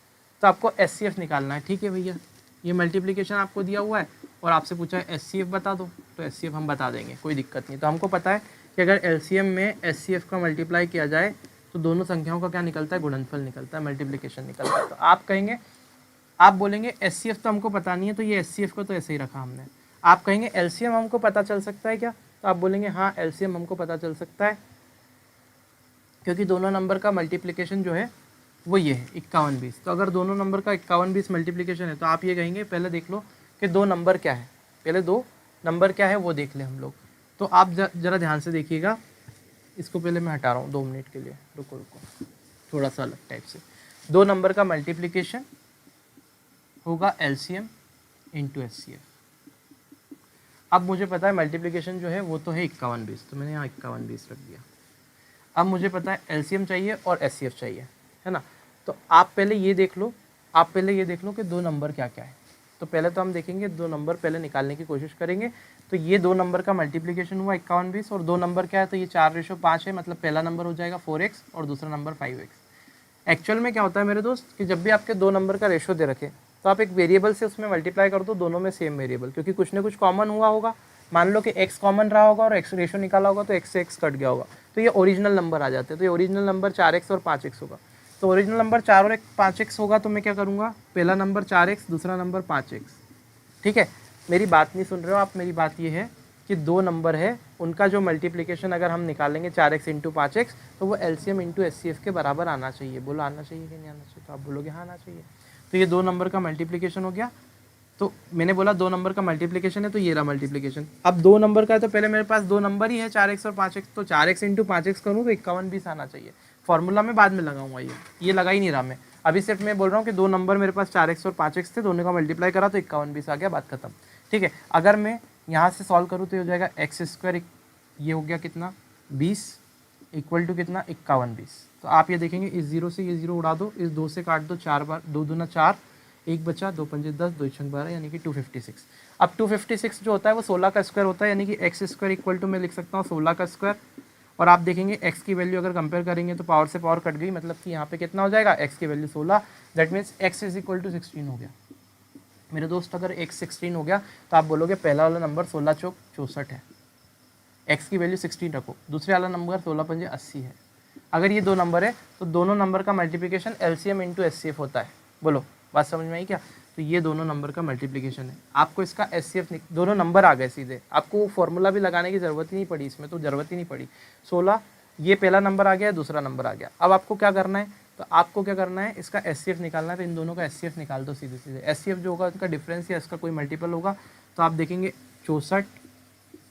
तो आपको HCF निकालना है, ठीक है भैया। ये मल्टीप्लिकेशन आपको दिया हुआ है और आपसे पूछा है HCF बता दो, तो HCF हम बता देंगे, कोई दिक्कत नहीं। तो हमको पता है कि अगर एलसीएम में एचसीएफ का मल्टीप्लाई किया जाए तो दोनों संख्याओं का क्या निकलता है, गुणनफल निकलता है, मल्टीप्लिकेशन निकलता है। तो आप कहेंगे, आप बोलेंगे एचसीएफ तो हमको पता नहीं है, तो ये एचसीएफ को तो ऐसे ही रखा हमने। आप कहेंगे एलसीएम हमको पता चल सकता है क्या, तो आप बोलेंगे हाँ एलसीएम हमको पता चल सकता है, क्योंकि दोनों नंबर का मल्टीप्लिकेशन जो है वो ये है 51-20। तो अगर दोनों नंबर का 51-20 मल्टीप्लिकेशन है तो आप ये कहेंगे पहले देख लो कि दो नंबर क्या है, पहले दो नंबर क्या है वो देख ले हम लोग। तो आप जरा ध्यान से देखिएगा, इसको पहले मैं हटा रहा हूँ 2 मिनट के लिए, रुको थोड़ा सा अलग टाइप से। दो नंबर का मल्टीप्लिकेशन होगा एलसीएम इंटू एचसीएफ। अब मुझे पता है मल्टीप्लिकेशन जो है वो तो है 51-20, तो मैंने यहाँ 51-20 रख दिया। अब मुझे पता है एलसीएम चाहिए और एचसीएफ चाहिए, है ना। तो आप पहले ये देख लो, कि दो नंबर क्या क्या है। तो पहले तो हम देखेंगे दो नंबर पहले निकालने की कोशिश करेंगे। तो ये दो नंबर का मल्टीप्लिकेशन हुआ 51-20, और दो नंबर क्या है, तो ये 4:5 है, मतलब पहला नंबर हो जाएगा 4x और दूसरा नंबर 5x। एक्चुअल में क्या होता है मेरे दोस्त कि जब भी आपके दो नंबर का रेशो दे रखे तो आप एक वेरिएबल से उसमें मल्टीप्लाई कर दो, दोनों में सेम वेरिएबल, क्योंकि कुछ ना कुछ कॉमन हुआ होगा। मान लो कि x कॉमन रहा होगा और x रेशो निकाला होगा, तो x से x कट गया होगा, तो ये ओरिजिनल नंबर आ जाते हैं। तो ये ओरिजिनल नंबर 4x और 5x होगा। तो ओरिजिनल नंबर 4 और 5x होगा, तो मैं क्या करूँगा, पहला नंबर 4x, दूसरा नंबर 5x। ठीक है, मेरी बात नहीं सुन रहे हो आप। मेरी बात ये है कि दो नंबर है, उनका जो मल्टीप्लिकेशन अगर हम निकालेंगे 4x इंटू 5x, तो वो एलसीएम इंटू एचसीएफ के बराबर आना चाहिए। बोलो आना चाहिए कि नहीं आना चाहिए, तो आप बोलोगे हाँ आना चाहिए। तो ये दो नंबर का मल्टीप्लिकेशन हो गया। तो मैंने बोला दो नंबर का मल्टीप्लिकेशन है, तो ये रहा मल्टीप्लिकेशन। अब दो नंबर का है तो पहले मेरे पास दो नंबर ही है 4x और 5x, तो 4x इंटू 5x करूँ तो 51-20 आना चाहिए। फॉर्मूला में बाद में लगाऊंगा, ये लगा ही नहीं रहा मैं, अभी सिर्फ मैं बोल रहा हूँ कि दो नंबर मेरे पास 4x और 5x थे, दोनों का मल्टीप्लाई करा तो 51-20 आ गया, बात खत्म। ठीक है, अगर मैं यहाँ से सॉल्व करूँ तो हो जाएगा x², ये हो गया कितना 20 इक्वल टू कितना 51-20। तो आप ये देखेंगे इस जीरो से ये जीरो उड़ा दो, इस 2 से काट दो, 4 बार 2 दूना 4, एक बचा, 2 पंजे 10, 2 छंग 12, यानी कि 256। अब 256 जो होता है वो 16 का स्क्वायर होता है, यानी कि x² इक्वल टू मैं लिख सकता हूँ 16 का स्क्वायर। और आप देखेंगे x की वैल्यू अगर कंपेयर करेंगे तो पावर से पावर कट गई, मतलब कि यहाँ पे कितना हो जाएगा, x की value 16, that means x is equal to 16 हो गया मेरे दोस्त। अगर x 16 हो गया तो आप बोलोगे पहला वाला नंबर 16 चौक 64 है, x की वैल्यू 16 रखो। दूसरे वाला नंबर 16 पंजे 80 है। अगर ये दो नंबर है तो दोनों नंबर का मल्टीप्लिकेशन एलसीएम इंटू एचसीएफ होता है। बोलो बात समझ में आई क्या। तो ये दोनों नंबर का मल्टीप्लिकेशन है। आपको इसका एचसीएफ दोनों नंबर आ गए सीधे, आपको फॉर्मूला भी लगाने की ज़रूरत ही नहीं पड़ी, इसमें तो ज़रूरत ही नहीं पड़ी। 16 ये पहला नंबर आ गया, दूसरा नंबर आ गया। अब आपको क्या करना है, तो आपको क्या करना है, इसका एचसीएफ निकालना है। तो इन दोनों का एचसीएफ निकाल दो सीधे सीधे। एचसीएफ जो होगा उनका डिफरेंस या इसका कोई मल्टीपल होगा। तो आप देखेंगे 64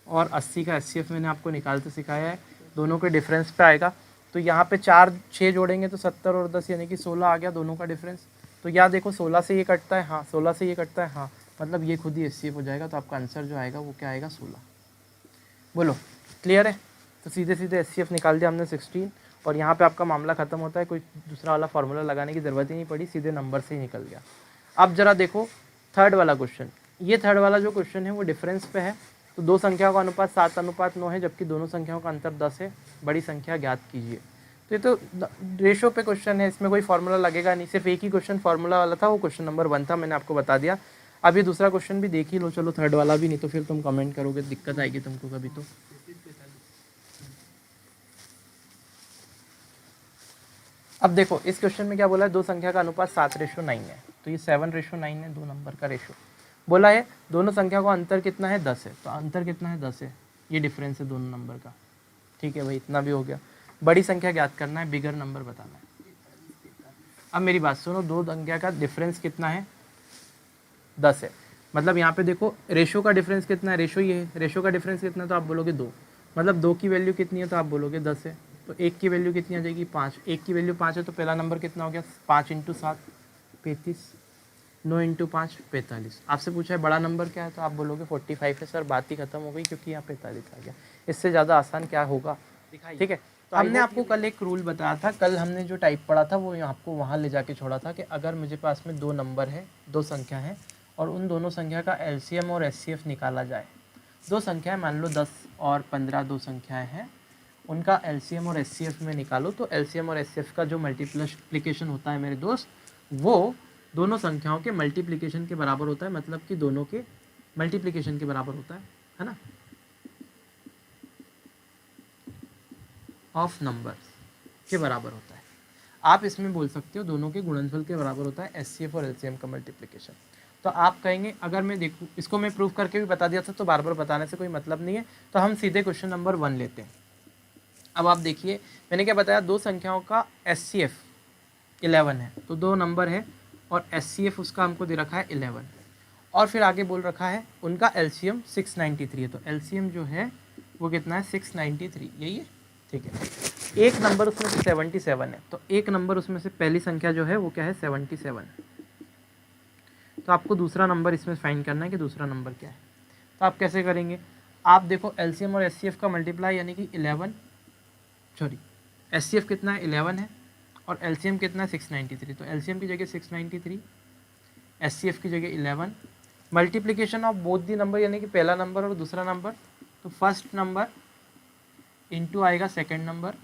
और 80 का एचसीएफ मैंने आपको निकालते सिखाया है, दोनों के डिफरेंस पे आएगा। तो यहाँ पे 4 6 जोड़ेंगे तो 70 और 10 यानी कि 16 आ गया दोनों का डिफरेंस। तो यहाँ देखो 16 से ये कटता है, हाँ 16 से ये कटता है, हाँ मतलब ये खुद ही एचसीएफ हो जाएगा। तो आपका आंसर जो आएगा वो क्या आएगा, 16। बोलो क्लियर है। तो सीधे सीधे एचसीएफ निकाल दिया हमने 16, और यहाँ पे आपका मामला खत्म होता है। कोई दूसरा वाला फार्मूला लगाने की ज़रूरत ही नहीं पड़ी, सीधे नंबर से ही निकल गया। अब जरा देखो थर्ड वाला क्वेश्चन। ये थर्ड वाला जो क्वेश्चन है वो डिफरेंस पे है। तो दो संख्याओं का अनुपात 7:9 है, जबकि दोनों संख्याओं का अंतर 10 है। बड़ी संख्या ज्ञात कीजिए। तो ये तो रेशो पे क्वेश्चन है, इसमें कोई फार्मूला लगेगा नहीं। सिर्फ एक ही क्वेश्चन फार्मूला वाला था, वो क्वेश्चन नंबर 1 था, मैंने आपको बता दिया। अब ये दूसरा क्वेश्चन भी देख ही लो, चलो थर्ड वाला भी, नहीं तो फिर तुम कमेंट करोगे, दिक्कत आएगी तुमको कभी। तो अब देखो इस क्वेश्चन में क्या बोला है, दो संख्या का अनुपात 7:9 है। तो ये 7:9 है, दो नंबर का रेशो बोला है। दोनों संख्या का अंतर कितना है, 10 है। तो अंतर कितना है, 10 है। ये डिफरेंस है दोनों नंबर का। ठीक है भाई, इतना भी हो गया। बड़ी संख्या ज्ञात करना है, बिगर नंबर बताना है। अब मेरी बात सुनो, दो संख्या का डिफरेंस कितना है, 10 है। मतलब यहाँ पे देखो रेशो का डिफरेंस कितना है, रेशो ये है। रेशो का डिफरेंस कितना है, तो आप बोलोगे 2। मतलब 2 की वैल्यू कितनी है, तो आप बोलोगे 10 है। तो 1 की वैल्यू कितनी आ जाएगी, 5। 1 की वैल्यू 5 है, तो पहला नंबर कितना हो गया, 5 × 7 35, 9 × 5 45। आपसे पूछा है बड़ा नंबर क्या है, तो आप बोलोगे 45 है। सर बात ही खत्म हो गई, क्योंकि यहाँ 45 आ गया। इससे ज़्यादा आसान क्या होगा, ठीक है। तो हमने आपको कल एक रूल बताया था, कल हमने जो टाइप पढ़ा था वो आपको वहाँ ले जाके छोड़ा था कि अगर मुझे पास में दो नंबर है, दो संख्या है, और उन दोनों संख्या का एलसीएम और एचसीएफ निकाला जाए। दो संख्याएं मान लो 10 और 15 दो संख्याएं हैं, उनका एलसीएम और एचसीएफ में निकालो। तो एलसीएम और एचसीएफ का जो मल्टीप्लिकेशन होता है मेरे दोस्त, वो दोनों संख्याओं के मल्टीप्लिकेशन के बराबर होता है। मतलब कि दोनों के मल्टीप्लिकेशन के बराबर होता है ना। ऑफ नंबर्स के बराबर होता है। आप इसमें बोल सकते हो दोनों के गुणनफल के बराबर होता है एचसीएफ और एलसीएम का मल्टीप्लिकेशन। तो आप कहेंगे अगर मैं देखूँ, इसको मैं प्रूव करके भी बता दिया था तो बार बार बताने से कोई मतलब नहीं है, तो हम सीधे क्वेश्चन नंबर 1 लेते हैं। अब आप देखिए मैंने क्या बताया, दो संख्याओं का एचसीएफ 11 है, तो दो नंबर है और एचसीएफ उसका हमको दे रखा है 11, और फिर आगे बोल रखा है उनका एलसीएम 693 है। तो एलसीएम जो है वो कितना है 693, यही है, ठीक है। एक नंबर उसमें से 77 है, तो एक नंबर उसमें से पहली संख्या जो है वो क्या है 77। तो आपको दूसरा नंबर इसमें फाइंड करना है कि दूसरा नंबर क्या है। तो आप कैसे करेंगे, आप देखो एलसीएम और एचसीएफ का मल्टीप्लाई यानी कि 11, सॉरी एचसीएफ कितना है 11 है और एलसीएम कितना है 693। तो एलसीएम की जगह 693, एचसीएफ की जगह 11, multiplication of both the number यानी कि पहला नंबर और दूसरा नंबर, तो फर्स्ट नंबर इनटू आएगा सेकंड नंबर,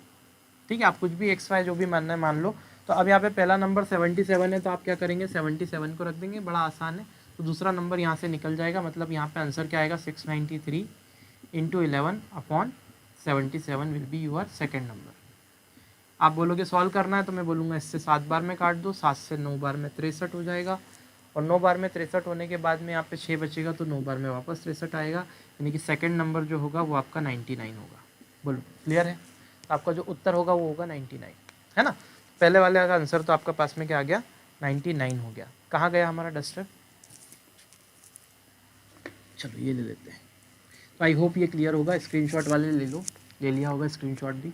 ठीक है। आप कुछ भी एक्स वाई जो भी मानना है मान लो। तो अब यहाँ पे पहला नंबर 77 है, तो आप क्या करेंगे 77 को रख देंगे, बड़ा आसान है। तो दूसरा नंबर यहाँ से निकल जाएगा, मतलब यहाँ पे आंसर क्या आएगा 693 into 11 upon 77 will be your second number. आप बोलोगे सॉल्व करना है, तो मैं बोलूँगा इससे 7 बार में काट दो, 7 से 9 बार में 63 हो जाएगा, और 9 बार में 63 होने के बाद में यहाँ पे 6 बचेगा, तो 9 बार में वापस 63 आएगा, यानी कि सेकंड नंबर जो होगा वो आपका 99 होगा। बोलो क्लियर है। तो आपका जो उत्तर होगा वो होगा 99, है ना। पहले वाले का आंसर तो आपका पास में क्या आ गया 99 हो गया। कहाँ गया हमारा डस्टर, चलो ये ले लेते हैं। तो आई होप ये क्लियर होगा। स्क्रीनशॉट वाले ले लो, ले लिया होगा स्क्रीनशॉट भी।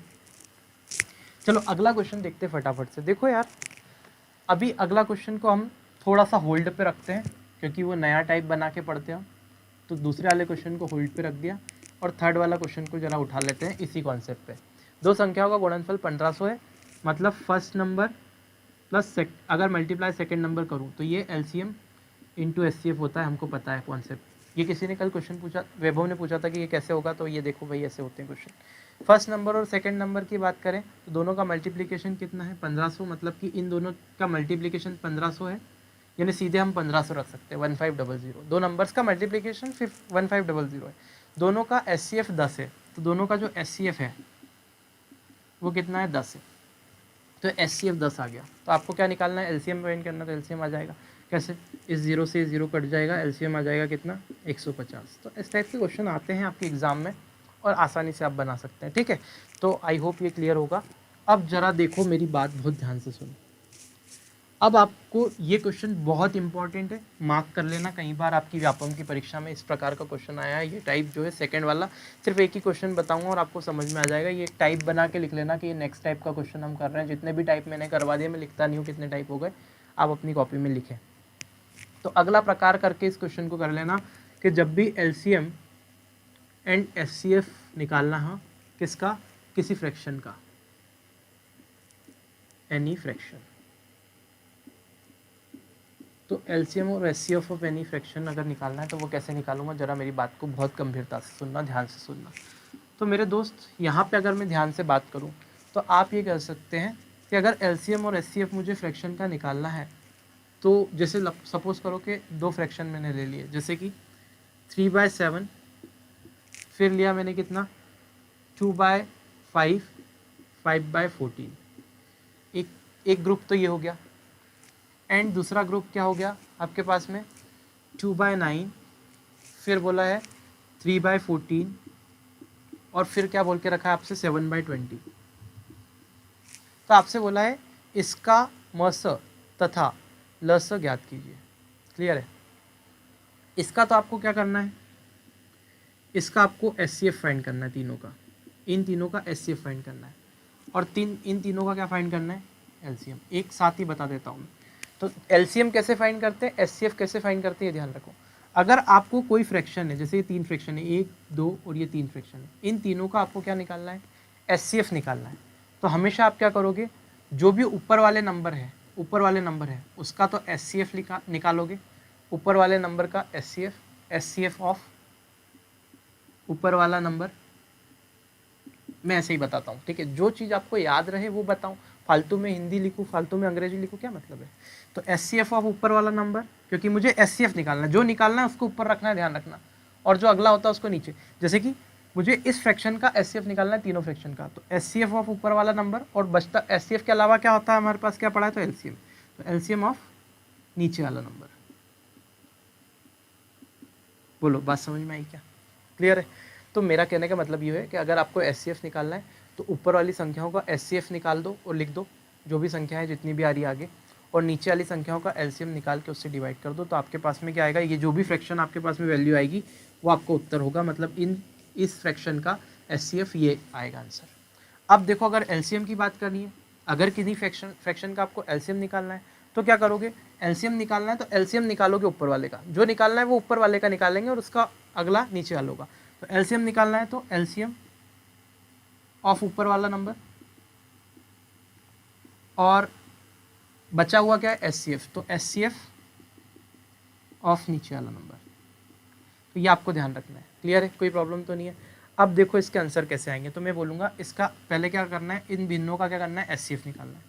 चलो अगला क्वेश्चन देखते हैं फटाफट से। देखो यार अभी अगला क्वेश्चन को हम थोड़ा सा होल्ड पे रखते हैं, क्योंकि वो नया टाइप बना के पढ़ते हैं, तो दूसरे वाले क्वेश्चन को होल्ड पे रख दिया और थर्ड वाला क्वेश्चन को जरा उठा लेते हैं इसी कॉन्सेप्ट पे। दो संख्याओं का गुणनफल 1500 है, मतलब फर्स्ट नंबर प्लस अगर मल्टीप्लाई सेकंड नंबर करूँ तो ये एलसीएम इंटू एचसीएफ होता है, हमको पता है कॉन्सेप्ट। ये किसी ने कल क्वेश्चन पूछा, वैभव ने पूछा था कि ये कैसे होगा, तो ये देखो भाई ऐसे होते हैं क्वेश्चन। फर्स्ट नंबर और सेकंड नंबर की बात करें तो दोनों का मल्टीप्लिकेशन कितना है 1500, मतलब कि इन दोनों का मल्टीप्लिकेशन 1500 है, यानी सीधे हम 1500 रख सकते हैं 1500। दो नंबर्स का मल्टीप्लिकेशन 1500 है। दोनों का एचसीएफ 10 है, तो दोनों का जो एचसीएफ है वो कितना है 10 है, तो एचसीएफ 10 आ गया। तो आपको क्या निकालना है एलसीएम फाइंड करना, तो एलसीएम आ जाएगा कैसे, इस 0 से 0 कट जाएगा, एलसीएम आ जाएगा कितना 150। तो इस टाइप के क्वेश्चन आते हैं आपके एग्जाम में और आसानी से आप बना सकते हैं, ठीक है। तो आई होप ये क्लियर होगा। अब जरा देखो मेरी बात बहुत ध्यान से सुनो। अब आपको ये क्वेश्चन बहुत इंपॉर्टेंट है, मार्क कर लेना, कई बार आपकी व्यापम की परीक्षा में इस प्रकार का क्वेश्चन आया है। ये टाइप जो है सेकंड वाला, सिर्फ एक ही क्वेश्चन बताऊंगा और आपको समझ में आ जाएगा। ये टाइप बना के लिख लेना कि ये नेक्स्ट टाइप का क्वेश्चन हम कर रहे हैं। जितने भी टाइप मैंने करवा दिए, मैं लिखता नहीं हूँ कितने टाइप हो गए, आप अपनी कॉपी में लिखें। तो अगला प्रकार करके इस क्वेश्चन को कर लेना कि जब भी एलसीएम एंड एचसीएफ निकालना है किसका, किसी फ्रैक्शन का, एनी फ्रैक्शन। तो एलसीएम और एचसीएफ ऑफ एनी फ्रैक्शन अगर निकालना है तो वो कैसे निकालूंगा, जरा मेरी बात को बहुत गंभीरता से सुनना, ध्यान से सुनना। तो मेरे दोस्त यहाँ पे अगर मैं ध्यान से बात करूँ तो आप ये कह सकते हैं कि अगर एलसीएम और एचसीएफ मुझे फ्रैक्शन का निकालना है, तो जैसे सपोज करो कि दो फ्रैक्शन मैंने ले लिए, जैसे कि 3/7, फिर लिया मैंने कितना 2/5, 5/14। एक ग्रुप तो ये हो गया, एंड दूसरा ग्रुप क्या हो गया आपके पास में 2/9, फिर बोला है 3/14, और फिर क्या बोल के रखा है आपसे 7/20। तो आपसे बोला है इसका मस तथा लस ज्ञात कीजिए। क्लियर है। इसका तो आपको क्या करना है, इसका आपको एचसीएफ फाइंड करना है, तीनों का, इन तीनों का एचसीएफ फाइंड करना है, और इन तीनों का क्या फाइंड करना है एलसीएम। एक साथ ही बता देता हूँ मैं। तो एलसीएम कैसे फाइंड करते हैं, एचसीएफ कैसे फाइंड करते हैं, ध्यान रखो। अगर आपको कोई फ्रैक्शन है, जैसे ये 3 फ्रैक्शन है, 1, 2 और ये 3 फ्रैक्शन है, इन तीनों का आपको क्या निकालना है एचसीएफ निकालना है। तो हमेशा आप क्या करोगे, जो भी ऊपर वाले नंबर है उसका तो एचसीएफ निकालोगे, ऊपर वाले नंबर का एचसीएफ ऑफ ऊपर वाला नंबर। मैं ऐसे ही बताता हूँ, ठीक है, जो चीज़ आपको याद रहे वो बताऊँ, फालतू में हिंदी लिखूँ, फालतू में अंग्रेजी लिखूँ, क्या मतलब है। तो एचसीएफ ऑफ ऊपर वाला नंबर, क्योंकि मुझे एचसीएफ निकालना है, जो निकालना है उसको ऊपर रखना है, ध्यान रखना, और जो अगला होता है उसको नीचे। जैसे कि मुझे इस फ्रैक्शन का एचसीएफ निकालना है, तीनों फ्रैक्शन का। तो एचसीएफ ऑफ ऊपर वाला नंबर और बचता एचसीएफ के अलावा क्या होता है हमारे पास, क्या पड़ा है, तो एलसीएम। तो एलसीएम ऑफ नीचे वाला नंबर। बोलो बात समझ में आई क्या, क्लियर है? तो मेरा कहने का मतलब ये है कि अगर आपको एचसीएफ निकालना है तो ऊपर वाली संख्याओं का एचसीएफ निकाल दो और लिख दो, जो भी संख्या है जितनी भी आ रही है आगे, और नीचे वाली संख्याओं का एलसीएम निकाल के उससे डिवाइड कर दो। तो आपके पास में क्या आएगा, ये जो भी फ्रैक्शन आपके पास में वैल्यू आएगी वो आपको उत्तर होगा। मतलब इस फ्रैक्शन का एचसीएफ ये आएगा आंसर। अब देखो, अगर एलसीएम की बात करनी है, अगर किसी फ्रैक्शन का आपको एलसीएम निकालना है तो क्या करोगे, एलसीएम निकालना है तो एलसीएम निकालोगे ऊपर वाले का, जो निकालना है वो ऊपर वाले का निकालेंगे और उसका अगला नीचे वाला होगा। तो एलसीएम निकालना है तो एलसीएम ऑफ ऊपर वाला नंबर और बचा हुआ क्या है, एचसीएफ, तो एचसीएफ ऑफ नीचे वाला नंबर। तो ये आपको ध्यान रखना है, क्लियर है, कोई प्रॉब्लम तो नहीं है। अब देखो इसके आंसर कैसे आएंगे, तो मैं बोलूँगा इसका पहले क्या करना है, इन बिंदुओं का क्या करना है, एचसीएफ निकालना है।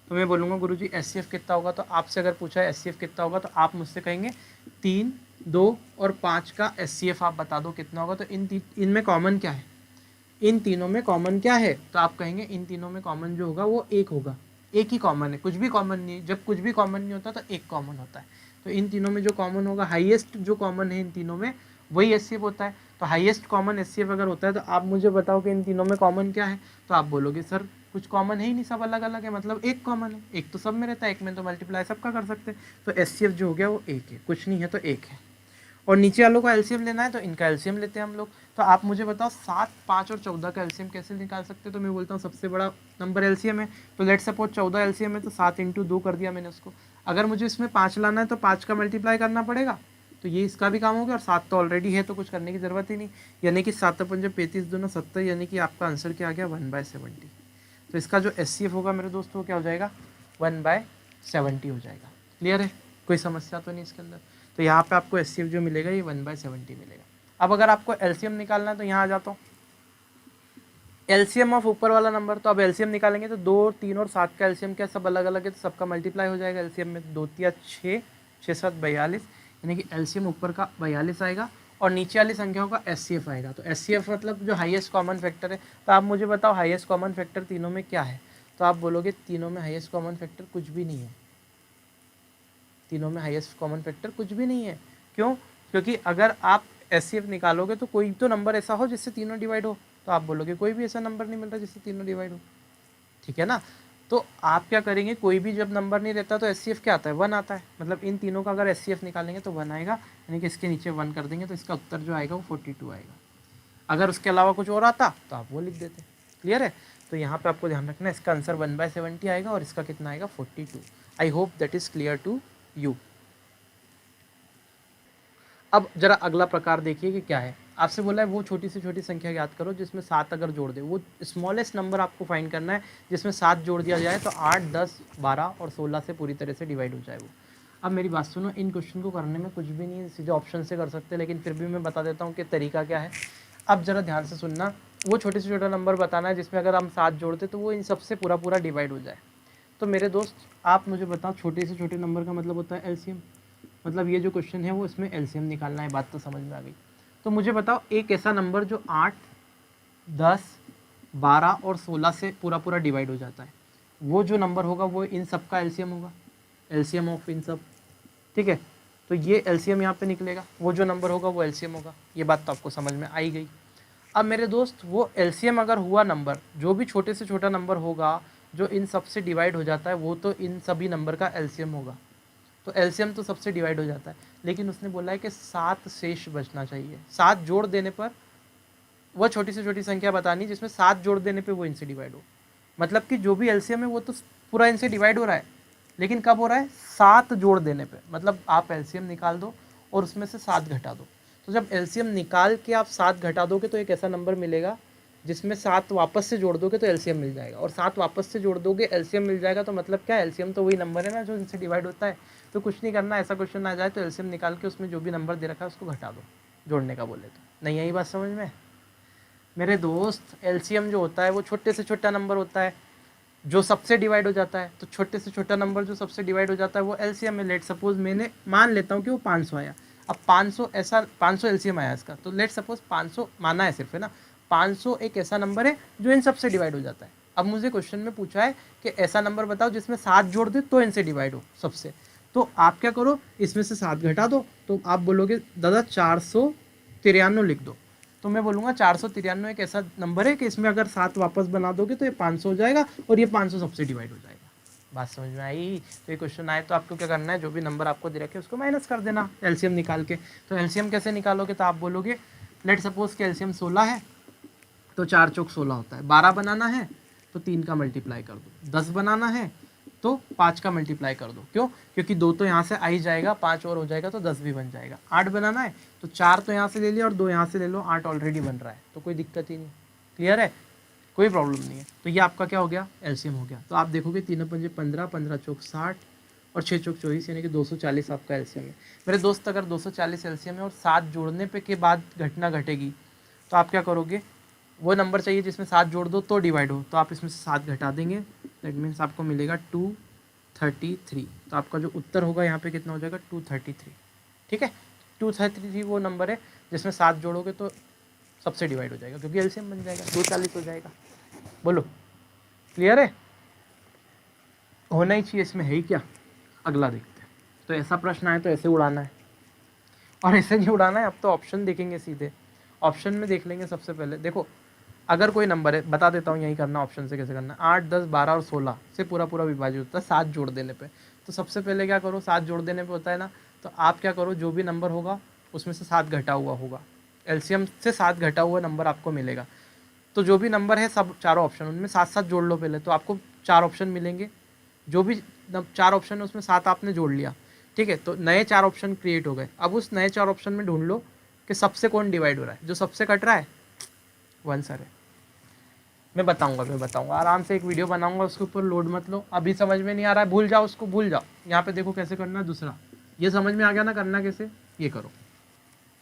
तो मैं बोलूँगा गुरुजी एचसीएफ कितना होगा, तो आपसे अगर पूछा है एचसीएफ कितना होगा तो आप मुझसे कहेंगे 3, 2 और 5 का एचसीएफ आप बता दो कितना होगा। तो इनमें कॉमन क्या है, इन तीनों में कॉमन क्या है, तो आप कहेंगे इन तीनों में कॉमन जो होगा वो 1 होगा। एक ही कॉमन है, कुछ भी कॉमन नहीं है। जब कुछ भी कॉमन नहीं होता तो एक कॉमन होता है। तो इन तीनों में जो कॉमन होगा, हाईएस्ट जो कॉमन है इन तीनों में, वही एचसीएफ होता है। तो हाईएस्ट कॉमन एचसीएफ अगर होता है तो आप मुझे बताओ कि इन तीनों में कॉमन क्या है, तो आप बोलोगे सर कुछ कॉमन है ही नहीं, सब अलग अलग है, मतलब एक कॉमन है। एक तो सब में रहता है, एक में तो मल्टीप्लाई सबका कर सकते हैं। तो एचसीएफ जो हो गया वो 1 है, कुछ नहीं है तो 1 है। और नीचे वालों का एलसीएम लेना है तो इनका एलसीएम लेते हैं हम लोग। तो आप मुझे बताओ 7, 5 और 14 का एलसीएम कैसे निकाल सकते हैं। तो मैं बोलता हूँ सबसे बड़ा नंबर एलसीएम है, तो लेट सपोज 14 एलसीएम है, तो 7 × 2 कर दिया मैंने उसको। अगर मुझे इसमें 5 लाना है तो 5 का मल्टीप्लाई करना पड़ेगा, तो ये इसका भी काम हो गया। और 7 तो ऑलरेडी है तो कुछ करने की ज़रूरत ही नहीं, यानी कि 7 × 5 = 35, दोनों 70, यानी कि आपका आंसर क्या आ गया, 1/70। तो इसका जो एचसीएफ होगा मेरे दोस्तों क्या हो जाएगा, 1/70 हो जाएगा। क्लियर है, कोई समस्या तो नहीं इसके अंदर। तो यहाँ पे आपको एचसीएफ जो मिलेगा ये 1/70 मिलेगा। अब अगर आपको एलसीएम निकालना है तो यहाँ आ जाता हूँ, एलसीएम ऑफ ऊपर वाला नंबर। तो अब एलसीएम निकालेंगे तो 2, 3 और 7 का एलसीएम क्या, सब अलग अलग है, तो सबका मल्टीप्लाई हो जाएगा एलसीएम में। 2 × 3 = 6, 6 × 7 = 42, यानी कि एलसीएम ऊपर का 42 आएगा और नीचे वाली संख्याओं का एचसीएफ आएगा। तो एचसीएफ मतलब जो हाईएस्ट कॉमन फैक्टर है। तो आप मुझे बताओ हाईएस्ट कॉमन फैक्टर तीनों में क्या है, तो आप बोलोगे तीनों में हाईएस्ट कॉमन फैक्टर कुछ भी नहीं है। तीनों में हाईएस्ट कॉमन फैक्टर कुछ भी नहीं है। क्यों? क्योंकि अगर आप एचसीएफ निकालोगे तो कोई तो नंबर ऐसा हो जिससे तीनों डिवाइड हो, तो आप बोलोगे कोई भी ऐसा नंबर नहीं मिल रहा जिससे तीनों डिवाइड हो, ठीक है ना। तो आप क्या करेंगे, कोई भी जब नंबर नहीं रहता तो एचसीएफ क्या आता है, 1 आता है। मतलब इन तीनों का अगर एचसीएफ निकालेंगे तो 1 आएगा, यानी कि इसके नीचे 1 कर देंगे तो इसका उत्तर जो आएगा वो 42 आएगा। अगर उसके अलावा कुछ और आता तो आप वो लिख देते। क्लियर है, तो यहाँ पे आपको ध्यान रखना है, इसका आंसर 1/70 आएगा और इसका कितना आएगा, 42। I hope that is clear to you. अब जरा अगला प्रकार देखिए कि क्या है। आपसे बोला है वो छोटी से छोटी संख्या याद करो जिसमें 7 अगर जोड़ दे, वो स्मॉलेस्ट नंबर आपको फाइंड करना है जिसमें 7 जोड़ दिया जाए तो 8, 10, 12 और 16 से पूरी तरह से डिवाइड हो जाए वो। अब मेरी बात सुनो, इन क्वेश्चन को करने में कुछ भी नहीं है, सीधे ऑप्शन से कर सकते हैं, लेकिन फिर भी मैं बता देता हूँ कि तरीका क्या है। अब जरा ध्यान से सुनना, वो छोटे से छोटा नंबर बताना है जिसमें अगर हम 7 जोड़ते तो वो इन सबसे पूरा पूरा डिवाइड हो जाए। तो मेरे दोस्त आप मुझे बताओ, छोटे से छोटे नंबर का मतलब होता है एलसीएम। मतलब ये जो क्वेश्चन है वो इसमें एलसीएम निकालना है, बात तो समझ में आ गई। तो मुझे बताओ एक ऐसा नंबर जो 8, 10, 12 और 16 से पूरा पूरा डिवाइड हो जाता है, वो जो नंबर होगा वो इन सब का एलसीएम होगा, एलसीएम ऑफ इन सब। ठीक है, तो ये एलसीएम यहाँ पे निकलेगा, वो जो नंबर होगा वो एलसीएम होगा। ये बात तो आपको समझ में आई गई। अब मेरे दोस्त वो एलसीएम अगर हुआ नंबर, जो भी छोटे से छोटा नंबर होगा जो इन सब से डिवाइड हो जाता है वो तो इन सभी नंबर का एलसीएम होगा। तो एलसीएम तो सबसे डिवाइड हो जाता है, लेकिन उसने बोला है कि 7 शेष बचना चाहिए। 7 जोड़ देने पर वह छोटी से छोटी संख्या बतानी जिसमें 7 जोड़ देने पे वो इनसे डिवाइड हो। मतलब कि जो भी एलसीएम है वो तो पूरा इनसे डिवाइड हो रहा है, लेकिन कब हो रहा है, 7 जोड़ देने पे। मतलब आप एलसीएम निकाल दो और उसमें से 7 घटा दो। तो जब एलसीएम निकाल के आप 7 घटा दोगे तो एक ऐसा नंबर मिलेगा जिसमें 7 वापस से जोड़ दोगे तो एलसीएम मिल जाएगा, और 7 वापस से जोड़ दोगे एलसीएम मिल जाएगा। तो मतलब क्या, एलसीएम तो वही नंबर है ना जो इनसे डिवाइड होता है। तो कुछ नहीं करना, ऐसा क्वेश्चन आ जाए तो एलसीएम निकाल के उसमें जो भी नंबर दे रखा है उसको घटा दो, जोड़ने का बोले तो। नहीं आई बात समझ में मेरे दोस्त? एलसीएम जो होता है वो छोटे से छोटा नंबर होता है जो सबसे डिवाइड हो जाता है। तो छोटे से छोटा नंबर जो सबसे डिवाइड हो जाता है वो एलसीएम है। लेट सपोज मैंने मान लेता हूँ कि वो 500 आया। अब 500 एलसीएम आया इसका, तो लेट सपोज 500 माना है सिर्फ, है ना। 500 एक ऐसा नंबर है जो इन सबसे डिवाइड हो जाता है। अब मुझे क्वेश्चन में पूछा है कि ऐसा नंबर बताओ जिसमें 7 जोड़ दे तो इनसे डिवाइड हो सबसे। तो आप क्या करो, इसमें से 7 घटा दो, तो आप बोलोगे दादा 493 लिख दो। तो मैं बोलूँगा 493 एक ऐसा नंबर है कि इसमें अगर 7 वापस बना दोगे तो ये 500 हो जाएगा और ये 500 सबसे डिवाइड हो जाएगा। बात समझ में आई? तो ये क्वेश्चन आए तो आपको क्या करना है, जो भी नंबर आपको दे रखे उसको माइनस कर देना एलसीएम निकाल के। तो एलसीएम कैसे निकालोगे, तो आप बोलोगे लेट सपोज कि एलसीएम 16 है तो 4 चौक 16 होता है। 12 बनाना है तो 3 का मल्टीप्लाई कर दो। 10 बनाना है तो 5 का मल्टीप्लाई कर दो। क्यों? क्योंकि 2 तो यहाँ से आ ही जाएगा, 5 और हो जाएगा तो 10 भी बन जाएगा। 8 बनाना है तो 4 तो यहाँ से ले लिया और 2 यहाँ से ले लो, 8 ऑलरेडी बन रहा है तो कोई दिक्कत ही नहीं। क्लियर है? कोई प्रॉब्लम नहीं है। तो ये आपका क्या हो गया, एलसीएम हो गया। तो आप देखोगे 3 पंजे 15, 15 चौक 60 और 6 चौक 24 यानी कि 240 आपका एलसीएम है। मेरे दोस्त अगर 240 एलसीएम है और 7 जोड़ने पे के बाद घटना घटेगी तो आप क्या करोगे, वो नंबर चाहिए जिसमें 7 जोड़ दो तो डिवाइड हो, तो आप इसमें से 7 घटा देंगे। दैट मीन्स आपको मिलेगा 233। तो आपका जो उत्तर होगा यहाँ पे कितना हो जाएगा, 233। ठीक है, 233 वो नंबर है जिसमें 7 जोड़ोगे तो सबसे डिवाइड हो जाएगा क्योंकि एलसीएम बन जाएगा, 240 हो जाएगा। बोलो क्लियर है? होना ही चाहिए, इसमें है ही क्या। अगला देखते हैं। तो ऐसा प्रश्न आए तो ऐसे उड़ाना है और ऐसे नहीं उड़ाना है। अब तो ऑप्शन देखेंगे सीधे, ऑप्शन में देख लेंगे। सबसे पहले देखो, अगर कोई नंबर है, बता देता हूँ यही करना, ऑप्शन से कैसे करना है। 8, 10, 12 और 16 से पूरा पूरा विभाजित होता है 7 जोड़ देने पे। तो सबसे पहले क्या करो, 7 जोड़ देने पे होता है ना, तो आप क्या करो, जो भी नंबर होगा उसमें से 7 घटा हुआ होगा, एलसीएम से 7 घटा हुआ नंबर आपको मिलेगा। तो जो भी नंबर है सब चारों ऑप्शन उनमें 7-7 जोड़ लो पहले, तो आपको 4 ऑप्शन मिलेंगे। जो भी 4 ऑप्शन है उसमें 7 आपने जोड़ लिया, ठीक है, तो नए 4 ऑप्शन क्रिएट हो गए। अब उस नए 4 ऑप्शन में ढूंढ लो कि सबसे कौन डिवाइड हो रहा है। जो सबसे कट रहा है वो आंसर है। मैं बताऊंगा आराम से, एक वीडियो बनाऊंगा, उसके ऊपर लोड मत लो। अभी समझ में नहीं आ रहा है, भूल जाओ उसको, भूल जाओ। यहाँ पे देखो कैसे करना है। दूसरा ये समझ में आ गया ना, करना कैसे, ये करो।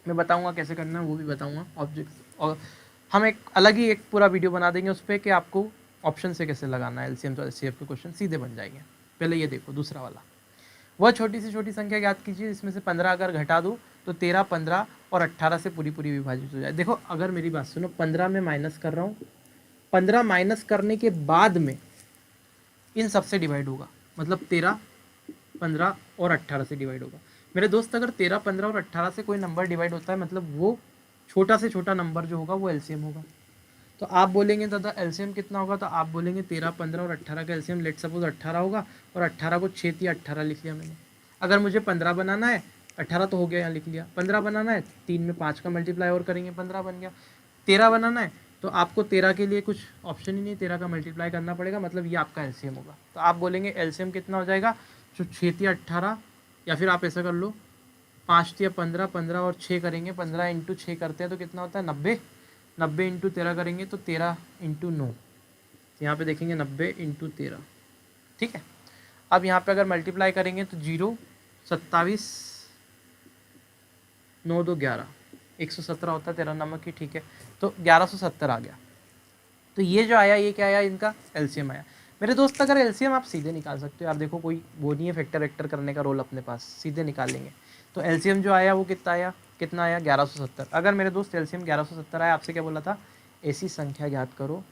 मैं बताऊंगा कैसे करना है, वो भी बताऊंगा ऑब्जेक्ट, और हम एक अलग ही एक पूरा वीडियो बना देंगे उस पर कि आपको ऑप्शन से कैसे लगाना है एलसीएम। तो एचसीएफ के क्वेश्चन सीधे बन जाएंगे। पहले ये देखो दूसरा वाला, वह छोटी से छोटी संख्या याद कीजिए जिसमें से 15 अगर घटा दूँ तो 13, 15 और 18 से पूरी पूरी विभाजित हो जाए। देखो अगर मेरी बात सुनो, 15 में माइनस कर रहा हूँ, 15 माइनस करने के बाद में इन सबसे डिवाइड होगा, मतलब 13, 15 और 18 से डिवाइड होगा। मेरे दोस्त अगर 13, 15 और 18 से कोई नंबर डिवाइड होता है, मतलब वो छोटा से छोटा नंबर जो होगा वो एलसीएम होगा। तो आप बोलेंगे दादा एलसीएम कितना होगा, तो आप बोलेंगे 13, 15 और 18 का एलसीएम लेट सपोज 18 होगा, और 18 को 6 या 18 लिख लिया मैंने। अगर मुझे 15 बनाना है, 18 तो हो गया यहाँ लिख लिया, 15 बनाना है 3 में 5 का मल्टीप्लाई और करेंगे 15 बन गया। 13 बनाना है तो आपको 13 के लिए कुछ ऑप्शन ही नहीं, 13 का मल्टीप्लाई करना पड़ेगा, मतलब ये आपका एलसीएम होगा। तो आप बोलेंगे एलसीएम कितना हो जाएगा, जो 6 या 18, या फिर आप ऐसा कर लो 5 या 15, 15 और 6 करेंगे, 15 इंटू 6 करते हैं तो कितना होता है 90, 90 इंटू 13 करेंगे तो 13 इंटू 9, यहाँ पे देखेंगे 90 इंटू 13, ठीक है। अब यहाँ पे अगर मल्टीप्लाई करेंगे तो 0, 27, 9, 2, 11, 117 होता है 13 नंबर की, ठीक है। तो 1170 आ गया। तो ये जो आया, ये क्या आया, इनका एलसीएम आया। मेरे दोस्त अगर एलसीएम आप सीधे निकाल सकते हो यार, देखो कोई वो नहीं है फैक्टर वेक्टर करने का रोल अपने पास, सीधे निकाल लेंगे। तो एलसीएम जो आया वो कितना आया, 1170। अगर मेरे दोस्त एलसीएम 1170 आया, आपसे क्या बोला था, ऐसी संख्या याद करो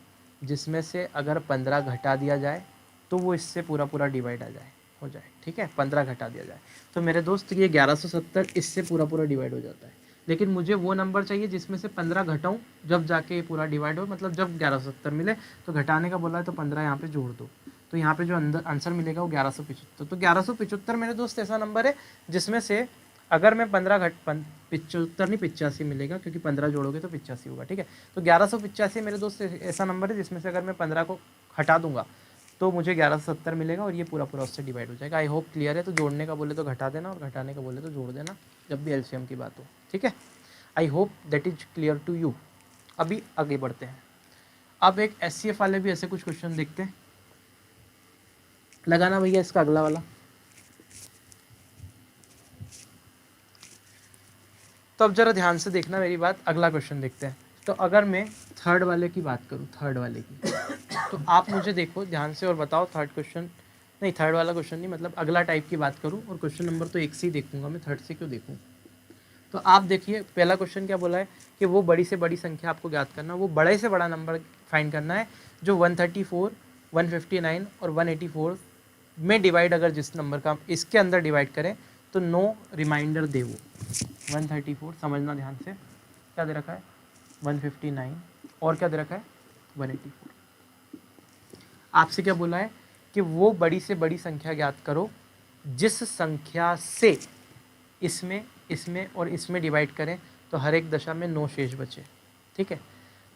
जिसमें से अगर 15 घटा दिया जाए तो वो इससे पूरा पूरा डिवाइड आ जाए, हो जाए, ठीक है, 15 घटा दिया जाए। तो मेरे दोस्त ये 1170 इससे पूरा पूरा डिवाइड हो जाता है, लेकिन मुझे वो नंबर चाहिए जिसमें से 15 घटाऊँ जब जाके ये पूरा डिवाइड हो, मतलब जब 1170 मिले। तो घटाने का बोला है तो 15 यहाँ पे जोड़ दो, तो यहाँ पे जो अंदर आंसर मिलेगा वो 1175। तो 1175 मेरे दोस्त ऐसा नंबर है जिसमें से अगर मैं 15 75 नहीं 85 मिलेगा, क्योंकि 15 जोड़ोगे तो 85 होगा, ठीक है। तो 1185 मेरे दोस्त ऐसा नंबर है जिसमें से अगर मैं 15 को हटा दूंगा तो मुझे 1170 मिलेगा और ये पूरा पूरा उससे डिवाइड हो जाएगा। आई होप क्लियर है। तो जोड़ने का बोले तो घटा देना और घटाने का बोले तो जोड़ देना जब भी एलसीएम की बात हो, ठीक है। I hope that is clear to you. अभी आगे बढ़ते हैं। अब एक एससीएफ वाले भी ऐसे कुछ क्वेश्चन देखते हैं। लगाना भैया इसका अगला वाला। तो अब जरा ध्यान से देखना मेरी बात, अगला क्वेश्चन देखते हैं। तो अगर मैं थर्ड वाले की बात करूँ, थर्ड वाले की, तो आप मुझे देखो ध्यान से और बताओ थर्ड क्वेश्चन, नहीं थर्ड वाला क्वेश्चन नहीं, मतलब अगला टाइप की बात करूँ, और क्वेश्चन नंबर तो एक से ही देखूंगा मैं, थर्ड से क्यों देखूँ। तो आप देखिए पहला क्वेश्चन क्या बोला है कि वो बड़ी से बड़ी संख्या आपको ज्ञात करना, वो बड़े से बड़ा नंबर फाइंड करना है जो 134, 159 और 184 में डिवाइड अगर जिस नंबर का इसके अंदर डिवाइड करें तो नो रिमाइंडर दे वो। 134 समझना ध्यान से, क्या दे रखा है 159 और क्या दे रखा है 184। आपसे क्या बोला है कि वो बड़ी से बड़ी संख्या ज्ञात करो जिस संख्या से इसमें इसमें और इसमें डिवाइड करें तो हर एक दशा में 9 शेष बचे। ठीक है,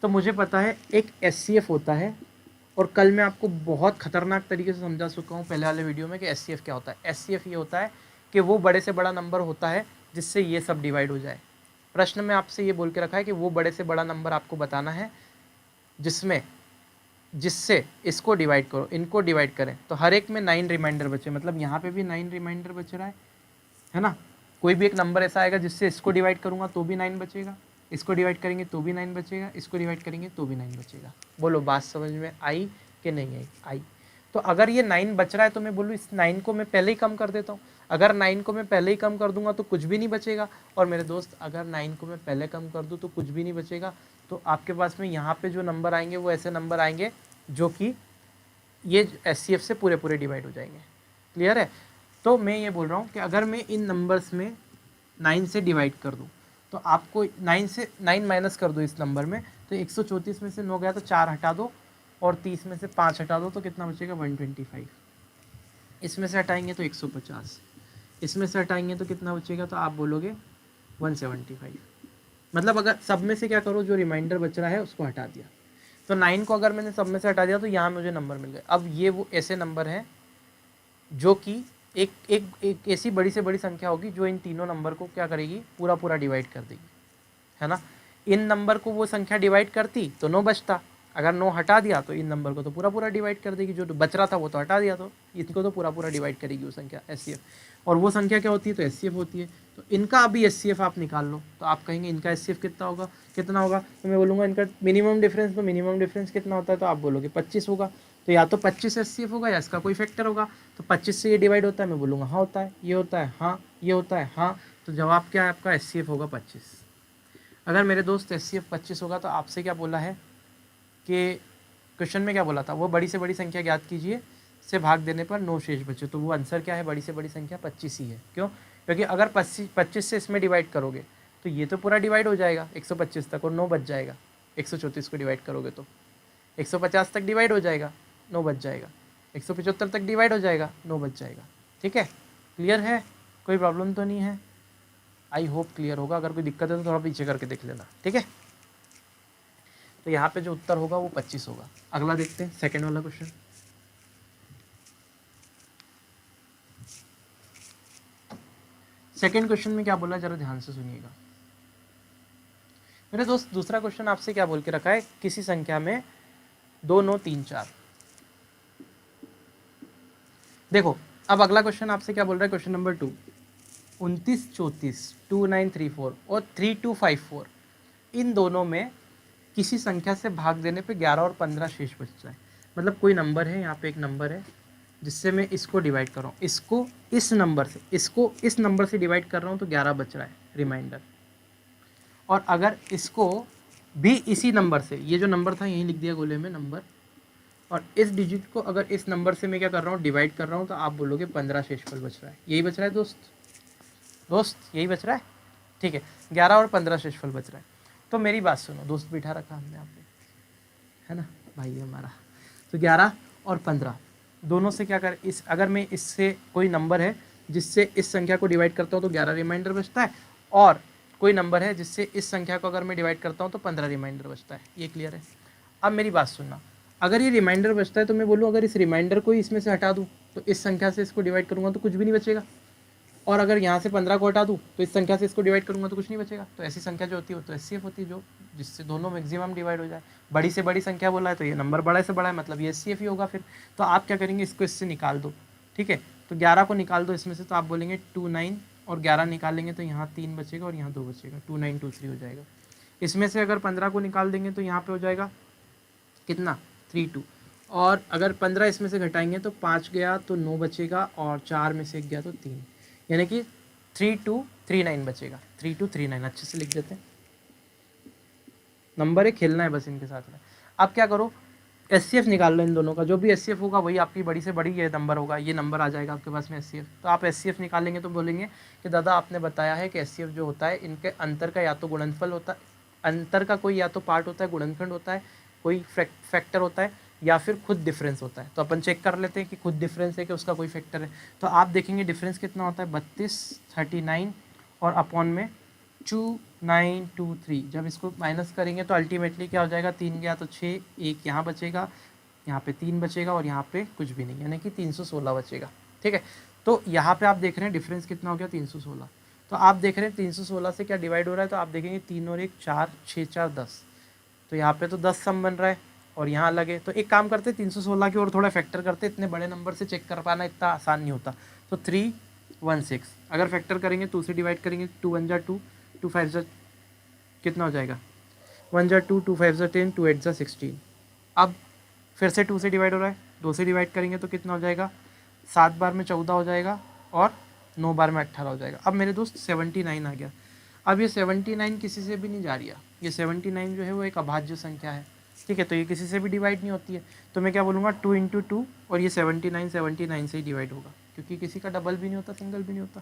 तो मुझे पता है एक SCF होता है, और कल मैं आपको बहुत खतरनाक तरीके से समझा चुका हूँ पहले वाले वीडियो में कि SCF क्या होता है। SCF ये होता है कि वो बड़े से बड़ा नंबर होता है जिससे ये सब डिवाइड हो जाए। प्रश्न में आपसे ये बोल के रखा है कि वो बड़े से बड़ा नंबर आपको बताना है जिससे इसको डिवाइड करो, इनको डिवाइड करें तो हर एक में 9 रिमाइंडर बचे। मतलब यहाँ पे भी 9 रिमाइंडर बच रहा है ना। कोई भी एक नंबर ऐसा आएगा जिससे इसको डिवाइड करूँगा तो भी 9 बचेगा, इसको डिवाइड करेंगे तो भी 9 बचेगा, इसको डिवाइड करेंगे तो भी 9 बचेगा। बोलो बात समझ में आई कि नहीं आई? आई। तो अगर ये 9 बच रहा है तो मैं बोलूँ इस 9 को मैं पहले ही कम कर देता हूँ। अगर 9 को मैं पहले ही कम कर दूंगा तो कुछ भी नहीं बचेगा। और मेरे दोस्त अगर 9 को मैं पहले कम कर दूँ तो कुछ भी नहीं बचेगा। तो आपके पास में यहाँ पे जो नंबर आएंगे वो ऐसे नंबर आएंगे जो कि ये SCF से पूरे पूरे डिवाइड हो जाएंगे। क्लियर है? तो मैं ये बोल रहा हूँ कि अगर मैं इन नंबर्स में 9 से डिवाइड कर दूँ तो आपको 9 माइनस कर दो इस नंबर में, तो 134 में से 9 गया तो 4 हटा दो और 30 में से 5 हटा दो तो कितना बचेगा 125। इसमें से हटाएंगे तो 150, इसमें से हटाएंगे तो कितना बचेगा, तो आप बोलोगे 175। मतलब अगर सब में से क्या करो जो रिमाइंडर बच रहा है उसको हटा दिया, तो 9 को अगर मैंने सब में से हटा दिया तो यहाँ मुझे नंबर मिल गए। अब ये वो ऐसे नंबर हैं जो कि एक ऐसी बड़ी से बड़ी संख्या होगी जो इन तीनों नंबर को क्या करेगी, पूरा पूरा डिवाइड कर देगी, है ना। इन नंबर को वो संख्या डिवाइड करती तो 9 बचता, अगर 9 हटा दिया तो इन नंबर को तो पूरा पूरा डिवाइड कर देगी, जो बच रहा था वो तो हटा दिया तो इनको तो पूरा पूरा डिवाइड करेगी वो संख्या SCF। और वो संख्या क्या होती है, तो SCF होती है। तो इनका अभी SCF आप निकाल लो, तो आप कहेंगे इनका SCF कितना होगा, तो मैं बोलूँगा इनका मिनिमम डिफरेंस, तो मिनिमम डिफरेंस कितना होता है, तो आप बोलोगे 25 होगा। तो या तो 25 SCF होगा या इसका कोई फैक्टर होगा। तो 25 से ये डिवाइड होता है, मैं बोलूँगा हाँ होता है, ये होता है हाँ, ये होता है हाँ। तो जवाब क्या है आपका, SCF होगा 25। अगर मेरे दोस्त SCF 25 होगा तो आपसे क्या बोला है कि क्वेश्चन में क्या बोला था, वो बड़ी से बड़ी संख्या ज्ञात कीजिए से भाग देने पर 9 शेष बचे। तो वो आंसर क्या है, बड़ी से बड़ी संख्या 25 ही है। क्यों? क्योंकि अगर 25 से इसमें डिवाइड करोगे तो ये तो पूरा डिवाइड हो जाएगा 125 तक और 9 बच जाएगा। 134 को डिवाइड करोगे तो 150 तक डिवाइड हो जाएगा, 9 बच जाएगा। 175 तक डिवाइड हो जाएगा, 9 बच जाएगा। ठीक है, क्लियर है? कोई प्रॉब्लम तो नहीं है? आई होप क्लियर होगा। अगर कोई दिक्कत है तो थोड़ा पीछे करके देख लेना। ठीक है, तो यहाँ पे जो उत्तर होगा वो 25 होगा। अगला देखते हैं, सेकंड वाला क्वेश्चन। सेकंड क्वेश्चन में क्या बोला, जरा ध्यान से सुनिएगा मेरे दोस्त। दूसरा क्वेश्चन आपसे क्या बोल के रखा है, किसी संख्या में 2 9 3 4। देखो अब अगला क्वेश्चन आपसे क्या बोल रहा है, क्वेश्चन नंबर 2, 29 34 2934 और 3254 इन दोनों में किसी संख्या से भाग देने पे 11 और 15 शेष बचता है। मतलब कोई नंबर है, यहाँ पे एक नंबर है जिससे मैं इसको डिवाइड कर रहा हूँ, इसको इस नंबर से, इसको इस नंबर से डिवाइड कर रहा हूँ तो 11 बच रहा है रिमाइंडर। और अगर इसको भी इसी नंबर से, ये जो नंबर था यहीं लिख दिया गोले में नंबर, और इस डिजिट को अगर इस नंबर से मैं क्या कर रहा हूँ, डिवाइड कर रहा हूँ, तो आप बोलोगे 15 शेषफल बच रहा है। यही बच रहा है दोस्त यही बच रहा है। ठीक है, 11 और 15 शेषफल बच रहा है। तो मेरी बात सुनो, दोस्त बिठा रखा हमने यहाँ पे, है ना भाई हमारा। तो 11 और 15 दोनों से क्या कर, इस अगर मैं इससे कोई नंबर है जिससे इस संख्या को डिवाइड करता हूँ तो 11 रिमाइंडर बचता है, और कोई नंबर है जिससे इस संख्या को अगर मैं डिवाइड करता हूँ तो 15 रिमाइंडर बचता है। ये क्लियर है? अब मेरी बात सुनना, अगर ये रिमाइंडर बचता है तो मैं बोलूँ अगर इस रिमाइंडर को इसमें से हटा दूँ तो इस संख्या से इसको डिवाइड करूँगा तो कुछ भी नहीं बचेगा, और अगर यहाँ से 15 को हटा दूँ तो इस संख्या से इसको डिवाइड करूँगा तो कुछ नहीं बचेगा। तो ऐसी संख्या जो होती है वो तो SCF होती है, जो जिससे दोनों मैक्सिमम डिवाइड हो जाए। बड़ी से बड़ी संख्या बोला है तो ये नंबर बड़ा से बड़ा है, मतलब ये SCF ही होगा फिर। तो आप क्या करेंगे, इसको इससे निकाल दो। ठीक है, तो 11 को निकाल दो इसमें से, तो आप बोलेंगे 29 और 11 निकालेंगे तो यहाँ 3 बचेगा और यहाँ 2 बचेगा, 2923 हो जाएगा। इसमें से अगर 15 को निकाल देंगे तो यहाँ पे हो जाएगा कितना, 32, और अगर 15 इसमें से घटाएंगे तो 5 गया तो 9 बचेगा, और 4 में से 1 गया तो 3, यानी कि 39 बचेगा, 3239 अच्छे से लिख देते हैं। नंबर है, खेलना है बस इनके साथ में। आप क्या करो, एचसीएफ निकाल लो इन दोनों का, जो भी एचसीएफ होगा वही आपकी बड़ी से बड़ी ये नंबर होगा, ये नंबर आ जाएगा आपके पास में एचसीएफ। तो आप एचसीएफ निकालेंगे तो बोलेंगे कि दादा आपने बताया है कि एचसीएफ जो होता है इनके अंतर का या तो गुणनफल होता है, अंतर का कोई या तो पार्ट होता है, गुणनखंड होता है, कोई फैक्टर होता है, या फिर खुद डिफरेंस होता है। तो अपन चेक कर लेते हैं कि खुद डिफरेंस है कि उसका कोई फैक्टर है। तो आप देखेंगे डिफरेंस कितना होता है, 32, 39 और अपॉन में 2923। जब इसको माइनस करेंगे तो अल्टीमेटली क्या हो जाएगा, 3 गया तो 6, 1 यहाँ बचेगा, यहाँ पे 3 बचेगा और यहाँ पे कुछ भी नहीं, यानी कि 316 बचेगा। ठीक है, तो यहाँ पे आप देख रहे हैं डिफरेंस कितना हो गया, 316। तो आप देख रहे हैं 316 से क्या डिवाइड हो रहा है, तो आप देखेंगे 3 और 1 4, 6 4 10, तो यहाँ पे तो 10 सम बन रहा है और यहाँ अलग है। तो एक काम करते 316 की और थोड़ा फैक्टर करते, इतने बड़े नंबर से चेक कर पाना इतना आसान नहीं होता। तो 316 अगर फैक्टर करेंगे 2 से डिवाइड करेंगे, 2 1 जा 2, 2 5 जा कितना हो जाएगा, 1 जा 2, 2 5 जा 10, 2 8 जा 16। अब फिर से 2 से डिवाइड हो रहा है, 2 से डिवाइड करेंगे तो कितना हो जाएगा, 7 बार में 14 हो जाएगा और 9 बार में 18 हो जाएगा। अब मेरे दोस्त 79 आ गया। अब ये 79 किसी से भी नहीं जा रही है, ये 79 जो है वो एक अभाज्य संख्या है। ठीक है, तो ये किसी से भी डिवाइड नहीं होती है। तो मैं क्या बोलूँगा, 2 × 2 और ये 79 से ही डिवाइड होगा, क्योंकि किसी का डबल भी नहीं होता, सिंगल भी नहीं होता।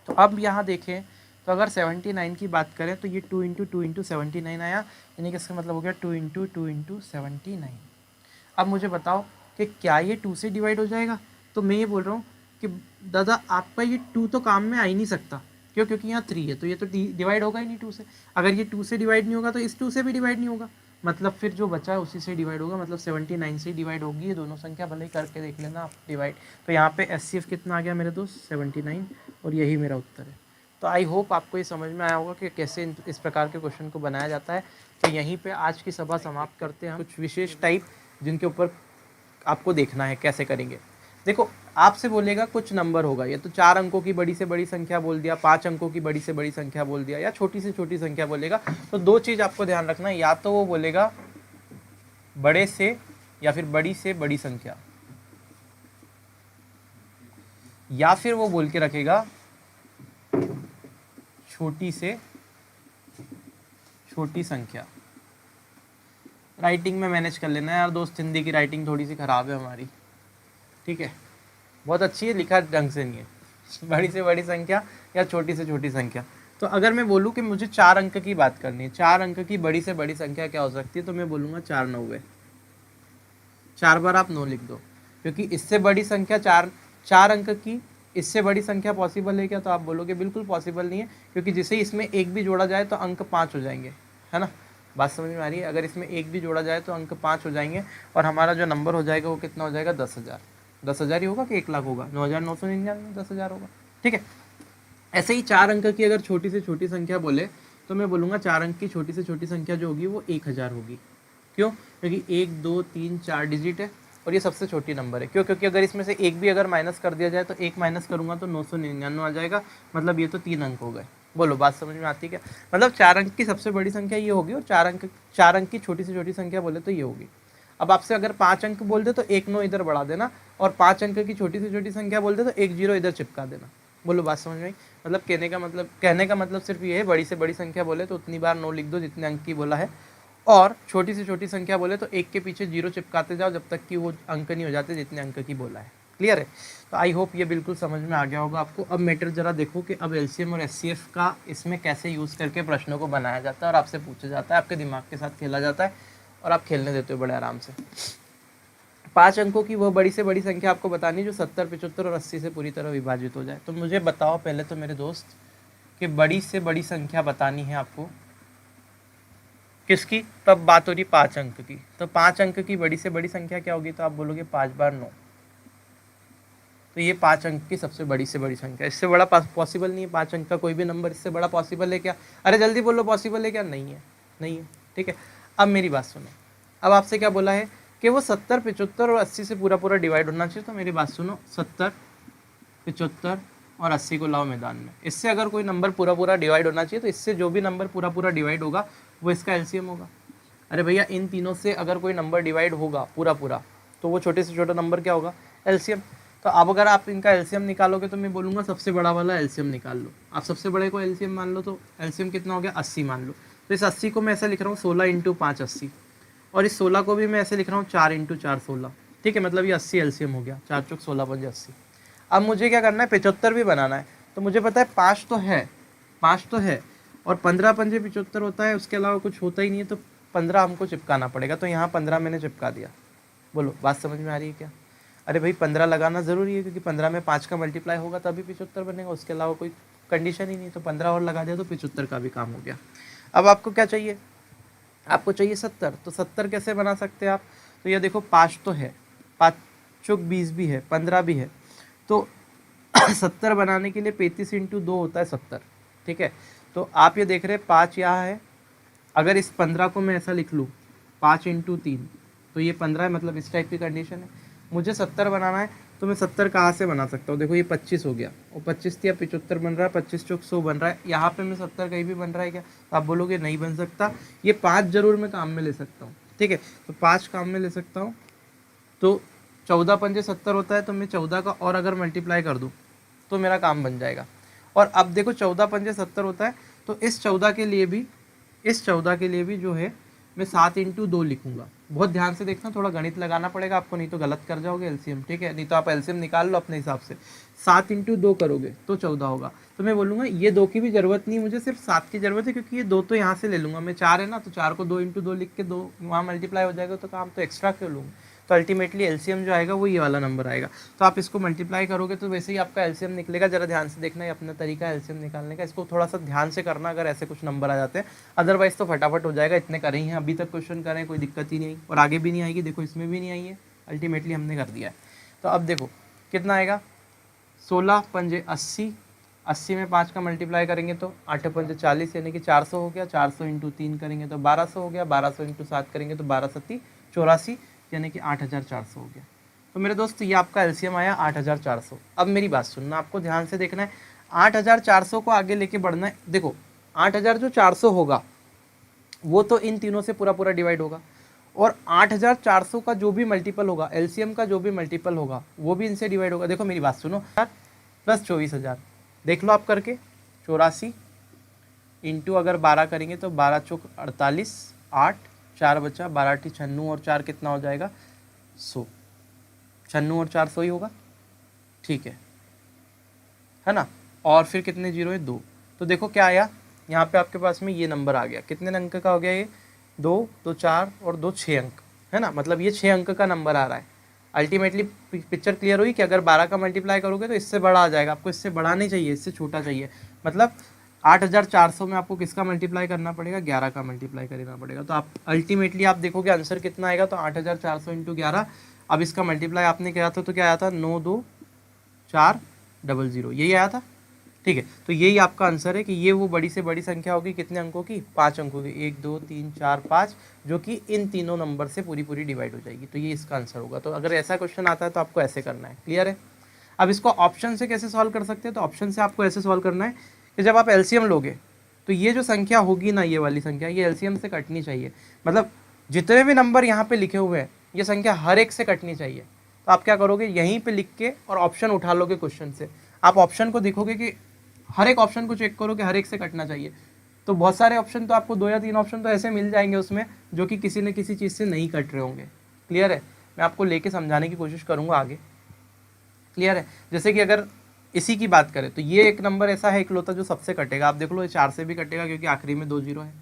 तो अब यहाँ देखें तो अगर 79 की बात करें तो ये 2 × 2 × 79 आया, यानी कि इसका मतलब हो गया 2 × 2 × 79। अब मुझे बताओ कि क्या ये 2 से डिवाइड हो जाएगा। तो मैं ये बोल रहा हूँ कि दादा आपका ये 2 तो काम में आ ही नहीं सकता, क्यों, क्योंकि यहाँ 3 है, तो ये तो डिवाइड होगा ही नहीं 2 से। अगर ये 2 से डिवाइड नहीं होगा तो इस 2 से भी डिवाइड नहीं होगा, मतलब फिर जो बचा है उसी से डिवाइड होगा, मतलब 79 से डिवाइड होगी ये दोनों संख्या, भले ही करके देख लेना आप डिवाइड। तो यहाँ पे एचसीएफ कितना आ गया मेरे दोस्त, 79, और यही मेरा उत्तर है। तो आई होप आपको ये समझ में आया होगा कि कैसे इस प्रकार के क्वेश्चन को बनाया जाता है। तो यहीं पे आज की सभा समाप्त करते हैं हम। कुछ विशेष टाइप जिनके ऊपर आपको देखना है कैसे करेंगे। देखो, आपसे बोलेगा कुछ नंबर होगा, या तो 4 अंकों की बड़ी से बड़ी संख्या बोल दिया, 5 अंकों की बड़ी से बड़ी संख्या बोल दिया, या छोटी से छोटी संख्या बोलेगा। तो 2 चीज़ आपको ध्यान रखना है, या तो वो बोलेगा बड़े से या फिर बड़ी से बड़ी संख्या, या फिर वो बोल के रखेगा छोटी से छोटी संख्या। राइटिंग में मैनेज कर लेना यार दोस्त, हिंदी की राइटिंग थोड़ी सी ख़राब है हमारी। ठीक है, बहुत अच्छी है, लिखा ढंग से नहीं है। बड़ी से बड़ी संख्या या छोटी से छोटी संख्या। तो अगर मैं बोलूँ कि मुझे 4 अंक की बात करनी है, 4 अंक की बड़ी से बड़ी संख्या क्या हो सकती है, तो मैं बोलूँगा 4 9 है। 4 बार आप 9 लिख दो, क्योंकि इससे बड़ी संख्या 4 अंक की इससे बड़ी संख्या पॉसिबल है क्या, तो आप बोलोगे बिल्कुल पॉसिबल नहीं है, क्योंकि जिसे इसमें एक भी जोड़ा जाए तो अंक 5 हो जाएंगे, है ना। बात समझ में आ रही है, अगर इसमें एक भी जोड़ा जाए तो अंक 5 हो जाएंगे, और हमारा जो नंबर हो जाएगा वो कितना हो जाएगा, 10,000। 10,000 ही होगा कि 1,00,000 होगा, 9,999, 10,000 होगा। ठीक है, ऐसे ही 4 अंक की अगर छोटी से छोटी संख्या बोले तो मैं बोलूँगा 4 अंक की छोटी से छोटी संख्या जो होगी वो 1,000 होगी। क्यों, क्योंकि 1 2 3 4 डिजिट है और ये सबसे छोटी नंबर है। क्यों, क्योंकि अगर इसमें से एक भी अगर माइनस कर दिया जाए तो 1 माइनस करूँगा तो 999 आ जाएगा, मतलब ये तो 3 अंक हो गए। बोलो बात समझ में आती है क्या, मतलब 4 अंक की सबसे बड़ी संख्या ये होगी, और 4 अंक की छोटी से छोटी संख्या बोले तो ये होगी। अब आपसे अगर 5 अंक बोल दे तो 1 9 इधर बढ़ा देना, और 5 अंक की छोटी से छोटी संख्या बोल दे तो 1 0 इधर चिपका देना। बोलो बात समझ में आई, मतलब कहने का मतलब सिर्फ ये है, बड़ी से बड़ी संख्या बोले तो उतनी बार 9 लिख दो जितने अंक की बोला है, और छोटी से छोटी संख्या बोले तो 1 के पीछे 0 चिपकाते जाओ जब तक कि वो अंक नहीं हो जाते जितने अंक की बोला है। क्लियर है, तो आई होप ये बिल्कुल समझ में आ गया होगा आपको। अब मैटर जरा देखो कि अब एलसीएम और एचसीएफ का इसमें कैसे यूज़ करके प्रश्नों को बनाया जाता है और आपसे पूछा जाता है, आपके दिमाग के साथ खेला जाता है और आप खेलने देते हो बड़े आराम से। 5 अंकों की वह बड़ी से बड़ी संख्या आपको बतानी जो 70 75 और 80 से पूरी तरह विभाजित हो जाए। तो मुझे बताओ पहले तो मेरे दोस्त कि बड़ी से बड़ी संख्या बतानी है आपको किसकी, तब बात हो रही 5 अंक की। तो 5 अंक की बड़ी से बड़ी संख्या क्या होगी, तो आप बोलोगे 5 बार 9। तो ये 5 अंक की सबसे बड़ी से बड़ी संख्या, इससे बड़ा पॉसिबल नहीं है। 5 अंक का कोई भी नंबर इससे बड़ा पॉसिबल है क्या, अरे जल्दी बोलो पॉसिबल है क्या, नहीं है, नहीं है। ठीक है, अब मेरी बात सुनो, अब आपसे क्या बोला है कि वो 70 75 और 80 से पूरा पूरा डिवाइड होना चाहिए। तो मेरी बात सुनो, 70 75 और 80 को लाओ मैदान में, इससे अगर कोई नंबर पूरा पूरा डिवाइड होना चाहिए तो इससे जो भी नंबर पूरा पूरा डिवाइड होगा वो इसका एलसीएम होगा। अरे भैया इन तीनों से अगर कोई नंबर डिवाइड होगा पूरा पूरा तो वो छोटे से छोटा नंबर क्या होगा, एलसीएम। तो अब अगर आप इनका एलसीएम निकालोगे तो मैं बोलूँगा सबसे बड़ा वाला एलसीएम निकाल लो। आप सबसे बड़े को एलसीएम मान लो, तो एलसीएम कितना हो गया 80 मान लो। तो इस 80 को मैं ऐसे लिख रहा हूँ 16 इंटू 5 80, और इस 16 को भी मैं ऐसे लिख रहा हूँ 4 इंटू 4 16। ठीक है, मतलब ये 80 एलसीएम हो गया, 4 चौक 16 5 80। अब मुझे क्या करना है, 75 भी बनाना है। तो मुझे पता है 5 तो है, 5 तो है, और 15 पंजे 75 होता है, उसके अलावा कुछ होता ही नहीं है, तो 15 हमको चिपकाना पड़ेगा। तो यहाँ 15 मैंने चिपका दिया। बोलो बात समझ में आ रही है क्या? अरे भाई 15 लगाना ज़रूरी है, क्योंकि 15 में 5 का मल्टीप्लाई होगा तभी 75 बनेगा, उसके अलावा कोई कंडीशन ही नहीं। तो 15 और लगा दिया तो 75 का भी काम हो गया। अब आपको क्या चाहिए, आपको चाहिए 70। तो 70 कैसे बना सकते हैं आप? तो ये देखो 5 तो है, 5 चौक 20 भी है, 15 भी है, तो 70 बनाने के लिए 35 इंटू 2 होता है 70। ठीक है, तो आप ये देख रहे हैं 5 यहाँ है, अगर इस 15 को मैं ऐसा लिख लूँ 5 इंटू 3, तो ये 15 है, मतलब इस टाइप की कंडीशन है। मुझे 70 बनाना है, तो मैं 70 कहाँ से बना सकता हूँ? देखो ये 25 हो गया, और 25 या 75 बन रहा है, 25 चौक 100 बन रहा है। यहाँ पे मैं 70 कहीं भी बन रहा है क्या? तो आप बोलोगे नहीं बन सकता। ये 5 जरूर मैं काम में ले सकता हूँ। ठीक है, तो 5 काम में ले सकता हूँ। तो 14 पंजे 70 होता है, तो मैं 14 का और अगर मल्टीप्लाई कर दूँ तो मेरा काम बन जाएगा। और अब देखो 14 पंजे 70 होता है, तो इस 14 के लिए भी, इस 14 के लिए भी जो है मैं 7 इंटू 2 लिखूंगा। बहुत ध्यान से देखना, थोड़ा गणित लगाना पड़ेगा आपको, नहीं तो गलत कर जाओगे एलसीएम। ठीक है, नहीं तो आप एलसीएम निकाल लो अपने हिसाब से। 7 इंटू 2 करोगे तो 14 होगा। तो मैं बोलूँगा ये 2 की भी जरूरत नहीं, मुझे सिर्फ 7 की जरूरत है, क्योंकि ये 2 तो यहाँ से ले लूँगा मैं। 4 है ना, तो 4 को 2 इंटू 2 लिख के 2 वहाँ मल्टीप्लाई हो जाएगा, तो काम तो एक्स्ट्रा क्यों लूँगा? तो अल्टीमेटली एलसीएम जो आएगा वो ये वाला नंबर आएगा। तो आप इसको मल्टीप्लाई करोगे तो वैसे ही आपका एलसीएम निकलेगा। जरा ध्यान से देखना, ये अपना तरीका है एलसीएम निकालने का, इसको थोड़ा सा ध्यान से करना अगर ऐसे कुछ नंबर आ जाते हैं। अदरवाइज तो फटाफट हो जाएगा। इतने करे ही हैं अभी तक क्वेश्चन करें, कोई दिक्कत ही नहीं आई, और आगे भी नहीं आएगी। देखो इसमें भी नहीं आई है, अल्टीमेटली हमने कर दिया है। तो अब देखो कितना आएगा, 16 पंजे 80, 80 में 5 का मल्टीप्लाई करेंगे तो 8 पंजे 40, यानी कि 400 हो गया। 400 इंटू 3 करेंगे तो 1200 हो गया। 1200 इंटू 7 करेंगे तो 12 सत्ती 84, यानी कि 8400 हो गया। तो मेरे दोस्त ये आपका एलसीएम आया 8400। अब मेरी बात सुनना, आपको ध्यान से देखना है। 8400 को आगे लेके बढ़ना है। देखो 8000 जो 400 होगा वो तो इन तीनों से पूरा पूरा डिवाइड होगा, और 8400 का जो भी मल्टीपल होगा, एलसीएम का जो भी मल्टीपल होगा, वो भी इनसे डिवाइड होगा। देखो मेरी बात सुनो, प्लस 24000 देख लो आप करके, 84 इंटू अगर 12 करेंगे तो 12 चौक 48, 8 4 बचा, 12 टी 96, और 4 कितना हो जाएगा 100। 96 और 4 100 ही होगा। ठीक है ना? और फिर कितने जीरो है? 2। तो देखो क्या आया यहाँ पे आपके पास में, ये नंबर आ गया। कितने अंक का हो गया ये? 2 2 4 और 2 6 अंक, है ना? मतलब ये 6 अंक का नंबर आ रहा है। अल्टीमेटली पिक्चर क्लियर हुई कि अगर 12 का मल्टीप्लाई करोगे तो इससे बड़ा आ जाएगा। आपको इससे बड़ा नहीं चाहिए, इससे छोटा चाहिए। मतलब 8400 में आपको किसका मल्टीप्लाई करना पड़ेगा? 11 का मल्टीप्लाई करना पड़ेगा। तो आप अल्टीमेटली आप देखोगे आंसर कितना आएगा, तो 8400 इंटू 11। अब इसका मल्टीप्लाई आपने किया था तो क्या आया था? 92400, यही आया था। ठीक है, तो यही आपका आंसर है कि ये वो बड़ी से बड़ी संख्या होगी। कितने अंकों की? 5 अंकों की, 1 2 3 4 5, जो कि इन तीनों नंबर से पूरी पूरी डिवाइड हो जाएगी। तो ये इसका आंसर होगा। तो अगर ऐसा क्वेश्चन आता है तो आपको ऐसे करना है। क्लियर है? अब इसको ऑप्शन से कैसे सॉल्व कर सकते हैं? तो ऑप्शन से आपको ऐसे सॉल्व करना है कि जब आप एलसीएम लोगे तो ये जो संख्या होगी ना, ये वाली संख्या, ये एलसीएम से कटनी चाहिए। मतलब जितने भी नंबर यहाँ पे लिखे हुए हैं, ये संख्या हर एक से कटनी चाहिए। तो आप क्या करोगे, यहीं पे लिख के और ऑप्शन उठा लोगे क्वेश्चन से। आप ऑप्शन को देखोगे कि हर एक ऑप्शन को चेक करो कि हर एक से कटना चाहिए। तो बहुत सारे ऑप्शन तो आपको 2 या 3 ऑप्शन तो ऐसे मिल जाएंगे उसमें, जो कि किसी न किसी चीज़ से नहीं कट रहे होंगे। क्लियर है? मैं आपको लेके समझाने की कोशिश करूँगा आगे। क्लियर है? जैसे कि अगर इसी की बात करें तो ये एक नंबर ऐसा है इकलौता जो सबसे कटेगा। आप देख लो, ये 4 से भी कटेगा क्योंकि आखिरी में 2 जीरो है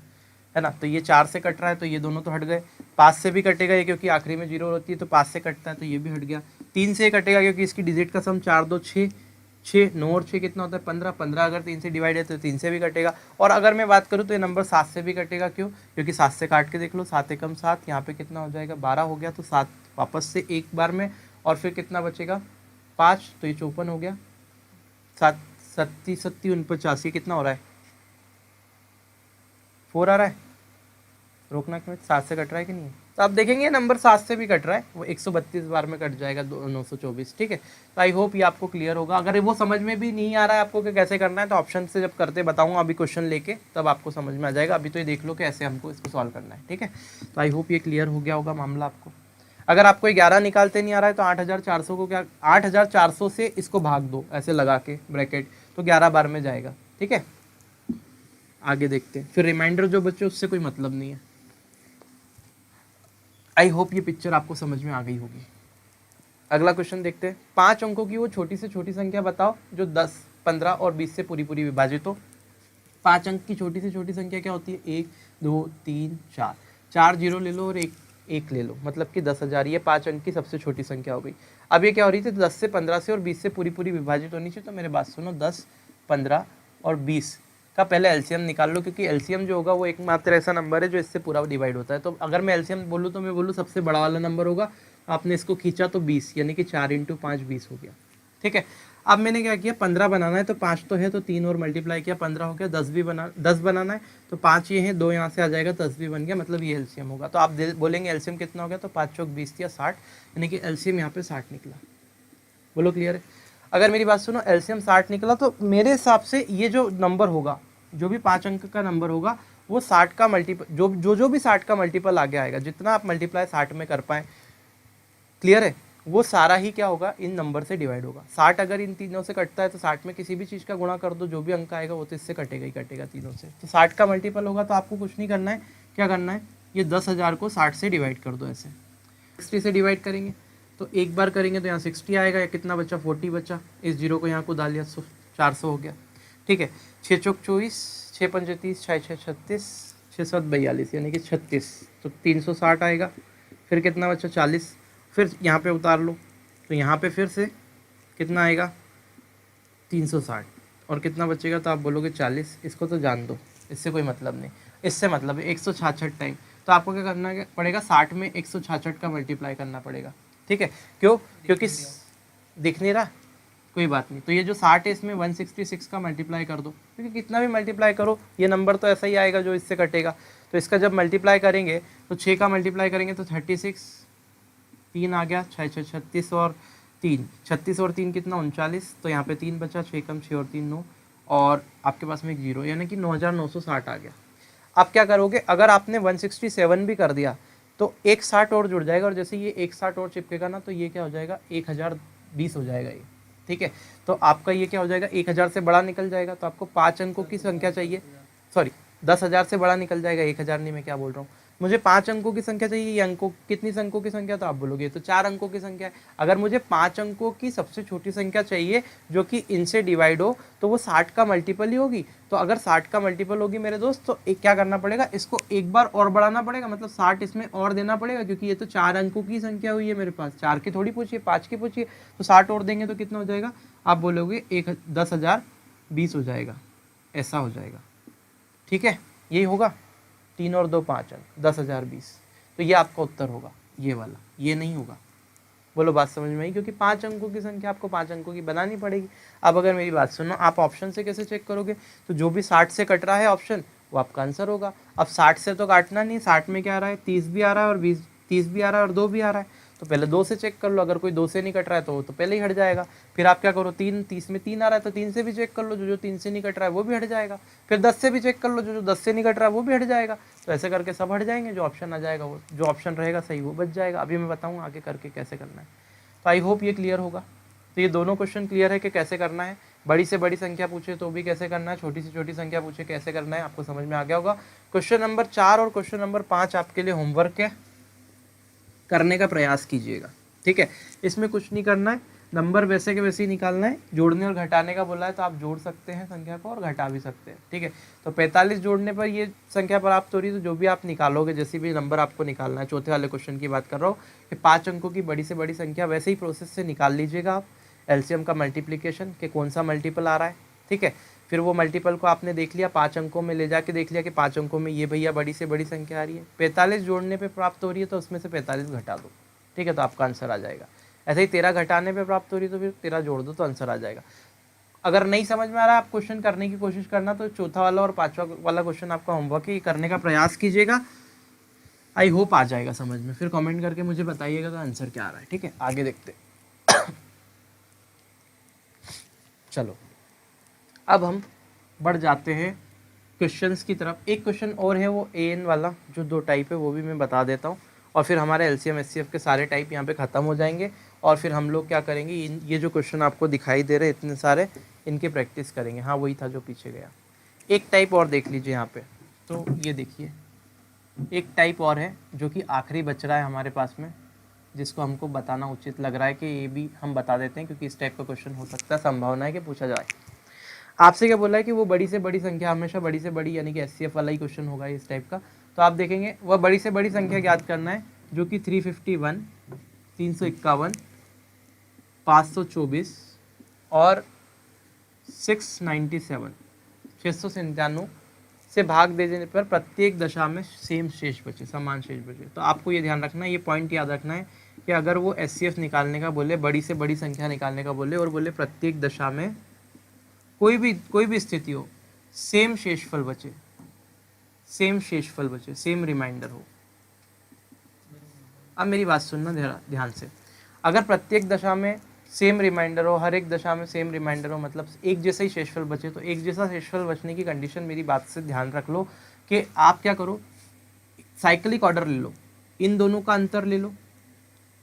ना? तो ये 4 से कट रहा है, तो ये दोनों तो हट गए। 5 से भी कटेगा ये, क्योंकि आखिरी में जीरो होती है, तो 5 से कटता है, तो ये भी हट गया। 3 से कटेगा क्योंकि इसकी डिजिट का सम 4 2 6, 6 9 और 6 कितना होता है? 15। 15 अगर 3 से डिवाइड है तो 3 से भी कटेगा। और अगर मैं बात करूँ तो ये नंबर 7 से भी कटेगा। क्यों? क्योंकि 7 से काट के देख लो, 7 एकम 7, यहाँ पे कितना हो जाएगा? 12 हो गया। तो 7 वापस से एक बार में, और फिर कितना बचेगा? 5, तो ये 54 हो गया। 7 सत्ती 49, कितना हो रहा है? 4 आ रहा है। रोकना क्यों? 7 से कट रहा है कि नहीं? तो आप देखेंगे नंबर 7 से भी कट रहा है, वो 132 बार में कट जाएगा, 924। ठीक है, तो आई होप ये आपको क्लियर होगा। अगर वो समझ में भी नहीं आ रहा है आपको कि कैसे करना है, तो ऑप्शन से जब करते बताऊंगा अभी क्वेश्चन लेके, तब आपको समझ में आ जाएगा। अभी तो ये देख लो कि ऐसे हमको इसको सॉल्व करना है। ठीक है, तो आई होप ये क्लियर हो गया होगा मामला आपको। अगर आपको 11 निकालते नहीं आ रहा है तो 8400 को क्या 8400 से इसको भाग दो ऐसे लगा के ब्रैकेट, तो 11 बार में जाएगा। ठीक है, आगे देखते हैं। फिर रिमाइंडर जो बच्चे उससे कोई मतलब नहीं है। आई होप ये पिक्चर आपको समझ में आ गई होगी। अगला क्वेश्चन देखते हैं। 5 अंकों की वो छोटी से छोटी संख्या बताओ जो 10, 15 और 20 से पूरी पूरी विभाजित हो। 5 अंक की छोटी से छोटी संख्या क्या होती है? 1, 2, 3, 4। 4 जीरो ले लो और एक ले लो, मतलब कि 10,000। ये 5 अंक की सबसे छोटी संख्या हो गई। अब ये क्या हो रही थी? 10 से 15 से और 20 से पूरी पूरी विभाजित होनी चाहिए। तो मेरे बात सुनो, 10, 15 और 20 का पहले एलसीएम निकाल लो, क्योंकि एलसीएम जो होगा वो एकमात्र ऐसा नंबर है जो इससे पूरा डिवाइड होता है। तो अगर मैं एलसीएम बोलूँ तो मैं बोलूँ सबसे बड़ा वाला नंबर होगा। आपने इसको खींचा तो 20, यानी कि 4 × 5 20 हो गया। ठीक है, अब मैंने क्या किया, 15 बनाना है तो 5 तो है, तो 3 और मल्टीप्लाई किया, 15 हो गया। 10 बनाना है तो 5 ये है, 2 यहाँ से आ जाएगा, 10 भी बन गया, मतलब ये एलसीएम होगा। तो आप बोलेंगे एलसीएम कितना हो गया? तो 5 चौक 20 दिया 60, यानी कि एलसीएम यहाँ पे 60 निकला। बोलो क्लियर है? अगर मेरी बात सुनो, एलसीएम 60 निकला तो मेरे हिसाब से ये जो नंबर होगा, जो भी 5 अंक का नंबर होगा, वो 60 का मल्टीपल, जो भी 60 का मल्टीपल आगे आएगा, जितना आप मल्टीप्लाई 60 में कर पाए, क्लियर है, वो सारा ही क्या होगा? इन नंबर से डिवाइड होगा। 60 अगर इन तीनों से कटता है तो 60 में किसी भी चीज़ का गुणा कर दो, जो भी अंक आएगा वो तो इससे कटेगा ही कटेगा तीनों से। तो 60 का मल्टीपल होगा, तो आपको कुछ नहीं करना है। क्या करना है? ये 10,000 को 60 से डिवाइड कर दो। ऐसे 60 से डिवाइड करेंगे तो एक बार करेंगे तो यहाँ 60 आएगा, या कितना बचा? 40 बचा। इस जीरो को यहाँ को डाल लिया, 400 हो गया। ठीक है, 6 चौक 24, 6 पंजे 30, 6 6 36, 6 7 42, यानी कि 36, तो 360 आएगा। फिर कितना बचा? 40। फिर यहाँ पे उतार लो तो यहाँ पे फिर से कितना आएगा? 360। और कितना बचेगा? तो आप बोलोगे 40। इसको तो जान दो, इससे कोई मतलब नहीं। इससे मतलब है 166 टाइम। तो आपको क्या करना पड़ेगा? 60 में 166 का मल्टीप्लाई करना पड़ेगा। ठीक है, क्यों? क्योंकि दिख नहीं रहा, कोई बात नहीं। तो ये जो 60 है इसमें 166 का मल्टीप्लाई कर दो, क्योंकि कितना भी मल्टीप्लाई करो ये नंबर तो ऐसा ही आएगा जो इससे कटेगा। तो इसका जब मल्टीप्लाई करेंगे तो 6 का मल्टीप्लाई करेंगे तो 36, 3 आ गया, 6 6 36 और 3, 36 और 3 कितना? 39। तो यहाँ पे 3 बचा, 6 कम 6 और 3 9, और आपके पास में एक जीरो, यानी कि 9,960 आ गया। आप क्या करोगे? अगर आपने 167 भी कर दिया तो एक 60 और जुड़ जाएगा, और जैसे ये एक 60 और चिपकेगा ना, तो ये क्या हो जाएगा? 1020 हो जाएगा ये। ठीक है, तो आपका ये क्या हो जाएगा? 1000 से बड़ा निकल जाएगा। तो आपको 5 अंकों की संख्या चाहिए, सॉरी 10,000 से बड़ा निकल जाएगा, 1000 नहीं, मैं क्या बोल रहा हूँ। मुझे 5 अंकों की संख्या चाहिए, ये अंकों कितनी अंकों की संख्या? तो आप बोलोगे तो 4 अंकों की संख्या है। अगर मुझे 5 अंकों की सबसे छोटी संख्या चाहिए जो कि इनसे डिवाइड हो, तो वो 60 का मल्टीपल ही होगी। तो अगर 60 का मल्टीपल होगी मेरे दोस्त, तो एक क्या करना पड़ेगा? इसको एक बार और बढ़ाना पड़ेगा, मतलब 60 इसमें और देना पड़ेगा, क्योंकि ये तो 4 अंकों की संख्या हुई है मेरे पास। 4 की थोड़ी पूछिए, 5 की पूछिए। तो 60 और देंगे तो कितना हो जाएगा? आप बोलोगे 10,020 हो जाएगा, ऐसा हो जाएगा। ठीक है, यही होगा। 3 और 2 5 अंक, 10,020। तो ये आपका उत्तर होगा, ये वाला, ये नहीं होगा। बोलो बात समझ में आई? क्योंकि 5 अंकों की संख्या आपको 5 अंकों की बनानी पड़ेगी। अब अगर मेरी बात सुनो, आप ऑप्शन से कैसे चेक करोगे? तो जो भी 60 से कट रहा है ऑप्शन, वो आपका आंसर होगा। अब 60 से तो काटना नहीं, 60 में क्या आ रहा है? 30 भी आ रहा है और 30 भी आ रहा है और 2 भी आ रहा है। तो पहले 2 से चेक कर लो, अगर कोई 2 से नहीं कट रहा है तो पहले ही हट जाएगा। फिर आप क्या करो? 30 में 3 आ रहा है तो 3 से भी चेक कर लो, जो 3 से नहीं कट रहा है वो भी हट जाएगा। फिर 10 से भी चेक कर लो, जो 10 से नहीं कट रहा है वो भी हट जाएगा। तो ऐसे करके सब हट जाएंगे, जो ऑप्शन आ जाएगा, वो जो ऑप्शन रहेगा सही वो बच जाएगा। अभी मैं बताऊँ आगे करके कैसे करना है। तो आई होप ये क्लियर होगा। तो ये दोनों क्वेश्चन क्लियर है कि कैसे करना है। बड़ी से बड़ी संख्या पूछे तो भी कैसे करना है, छोटी से छोटी संख्या पूछे कैसे करना है, आपको समझ में आ गया होगा। क्वेश्चन नंबर 4 और क्वेश्चन नंबर 5 आपके लिए होमवर्क है, करने का प्रयास कीजिएगा। ठीक है, इसमें कुछ नहीं करना है, नंबर वैसे के वैसे ही निकालना है। जोड़ने और घटाने का बोला है तो आप जोड़ सकते हैं संख्या को और घटा भी सकते हैं। ठीक है, तो 45 जोड़ने पर ये संख्या प्राप्त हो रही है, तो जो भी आप निकालोगे, जैसे भी नंबर आपको निकालना है, चौथे वाले क्वेश्चन की बात कर रहा हूँ, कि 5 अंकों की बड़ी से बड़ी संख्या वैसे ही प्रोसेस से निकाल लीजिएगा आप। एलसीएम का मल्टीप्लिकेशन के कौन सा मल्टीपल आ रहा है। ठीक है, फिर वो मल्टीपल को आपने देख लिया, 5 अंकों में ले जाके देख लिया कि 5 अंकों में ये भैया बड़ी से बड़ी संख्या आ रही है। 45 जोड़ने पे प्राप्त हो रही है तो उसमें से 45 घटा दो। ठीक है, तो आपका आंसर आ जाएगा। ऐसे ही 13 घटाने पे प्राप्त हो रही है तो फिर 13 जोड़ दो तो आंसर आ जाएगा। अगर नहीं समझ में आ रहा, आप क्वेश्चन करने की कोशिश करना, तो चौथा वाला और 5वां वाला क्वेश्चन आपका होमवर्क है, करने का प्रयास कीजिएगा। आई होप आ जाएगा समझ में। फिर कमेंट करके मुझे बताइएगा तो आंसर क्या आ रहा है। ठीक है, आगे देखते चलो अब हम बढ़ जाते हैं क्वेश्चंस की तरफ। एक क्वेश्चन और है, वो एन वाला, जो 2 टाइप है, वो भी मैं बता देता हूँ। और फिर हमारे एलसीएम एचसीएफ के सारे टाइप यहाँ पे ख़त्म हो जाएंगे। और फिर हम लोग क्या करेंगे, ये जो क्वेश्चन आपको दिखाई दे रहे हैं इतने सारे, इनकी प्रैक्टिस करेंगे। हाँ वही था जो पीछे गया। एक टाइप और देख लीजिए यहाँ पे, तो ये देखिए एक टाइप और है जो कि आखिरी बच रहा है हमारे पास में, जिसको हमको बताना उचित लग रहा है कि ये भी हम बता देते हैं, क्योंकि इस टाइप का क्वेश्चन हो सकता है, संभावना है कि पूछा जाए। आपसे क्या बोला है कि वो बड़ी से बड़ी संख्या, हमेशा बड़ी से बड़ी यानी कि एचसीएफ वाला ही क्वेश्चन होगा इस टाइप का। तो आप देखेंगे वह बड़ी से बड़ी संख्या ज्ञात करना है जो कि 351, 351, 524 और 697, 697 से भाग दे देने पर प्रत्येक दशा में सेम शेष बचे, समान शेष बचे। तो आपको ये ध्यान रखना है, ये पॉइंट याद रखना है कि अगर वो एचसीएफ निकालने का बोले, बड़ी से बड़ी संख्या निकालने का बोले और बोले प्रत्येक दशा में कोई भी स्थिति हो, सेम शेषफल बचे, सेम शेषफल बचे, सेम रिमाइंडर हो। अब मेरी बात सुनना ध्यान से, अगर प्रत्येक दशा में सेम रिमाइंडर हो, हर एक दशा में सेम रिमाइंडर हो, मतलब एक जैसा ही शेषफल बचे, तो एक जैसा शेषफल बचने की कंडीशन मेरी बात से ध्यान रख लो कि आप क्या करो, साइक्लिक ऑर्डर ले लो, इन दोनों का अंतर ले लो,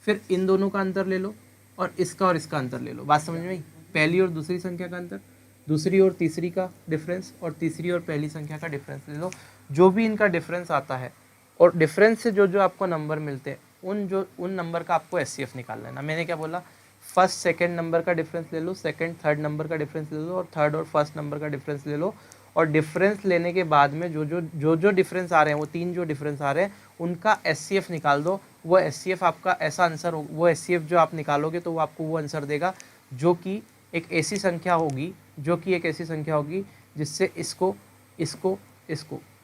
फिर इन दोनों का अंतर ले लो और इसका अंतर ले लो। बात समझ में आई? पहली और दूसरी संख्या का अंतर, दूसरी और तीसरी का डिफरेंस, और तीसरी और पहली संख्या का डिफरेंस ले लो। जो भी इनका डिफरेंस आता है और डिफरेंस से जो जो आपको नंबर मिलते हैं, उन नंबर का आपको एचसीएफ निकाल लेना। मैंने क्या बोला, फर्स्ट सेकंड नंबर का डिफरेंस ले लो, सेकंड थर्ड नंबर का डिफरेंस ले लो, और थर्ड और फर्स्ट नंबर का डिफरेंस ले लो। और डिफरेंस लेने के बाद में जो डिफरेंस आ रहे हैं, वो तीन जो डिफरेंस आ रहे हैं, उनका एचसीएफ निकाल दो। वो एचसीएफ आपका ऐसा आंसर हो, वो एचसीएफ जो आप निकालोगे तो वो आपको वो आंसर देगा जो कि एक ऐसी संख्या होगी, जिससे इसको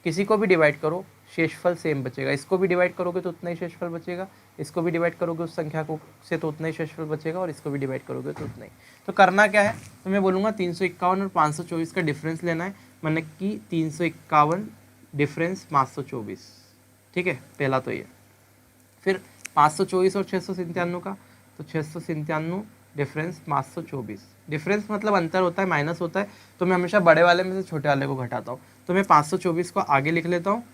किसी को भी डिवाइड करो, शेषफल सेम बचेगा। इसको भी डिवाइड करोगे तो उतना ही शेषफल बचेगा, इसको भी डिवाइड करोगे उस संख्या को से तो उतना ही शेषफल बचेगा, और इसको भी डिवाइड करोगे तो उतना ही। तो करना क्या है, तो मैं बोलूँगा 351 और 524 का डिफरेंस लेना है, मैंने कि 351 डिफरेंस 524, ठीक है, पहला तो ये। फिर 524 और 697 का, तो 697 डिफरेंस 524, डिफरेंस मतलब अंतर होता है, माइनस होता है, तो मैं हमेशा बड़े वाले में से छोटे वाले को घटाता हूँ। तो मैं 524 को आगे लिख लेता हूँ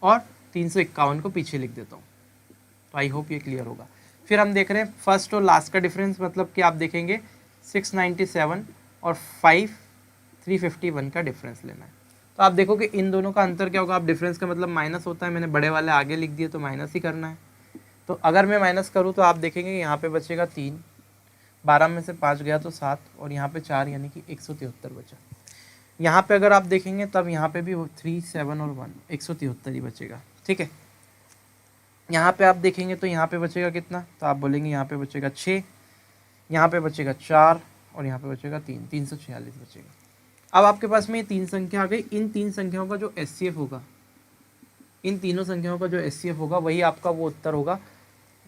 और 351 को पीछे लिख देता हूँ। तो आई होप ये क्लियर होगा। फिर हम देख रहे हैं फर्स्ट और लास्ट का डिफरेंस, मतलब कि आप देखेंगे 697 और 351 का डिफरेंस लेना है। तो आप देखो कि इन दोनों का अंतर क्या होगा, आप डिफरेंस का मतलब माइनस होता है, मैंने बड़े वाले आगे लिख दिए तो माइनस ही करना है। तो अगर मैं माइनस करूँ तो आप देखेंगे यहाँ पे बचेगा 3, 12 में से 5 गया तो 7, और यहाँ पे 4 यानी कि 173 बचा। यहाँ पे अगर आप देखेंगे तब यहाँ पे भी 3, 7 और 1, 173 ही बचेगा, ठीक है। यहाँ पे आप देखेंगे तो यहाँ पे बचेगा कितना, तो आप बोलेंगे यहाँ पे बचेगा 6, यहाँ पे बचेगा 4 और यहाँ पे बचेगा 3, 346 बचेगा। अब आपके पास में ये तीन संख्या आ गई। इन तीन संख्याओं का जो एचसीएफ होगा, इन तीनों संख्याओं का जो एचसीएफ होगा वही आपका वो उत्तर होगा।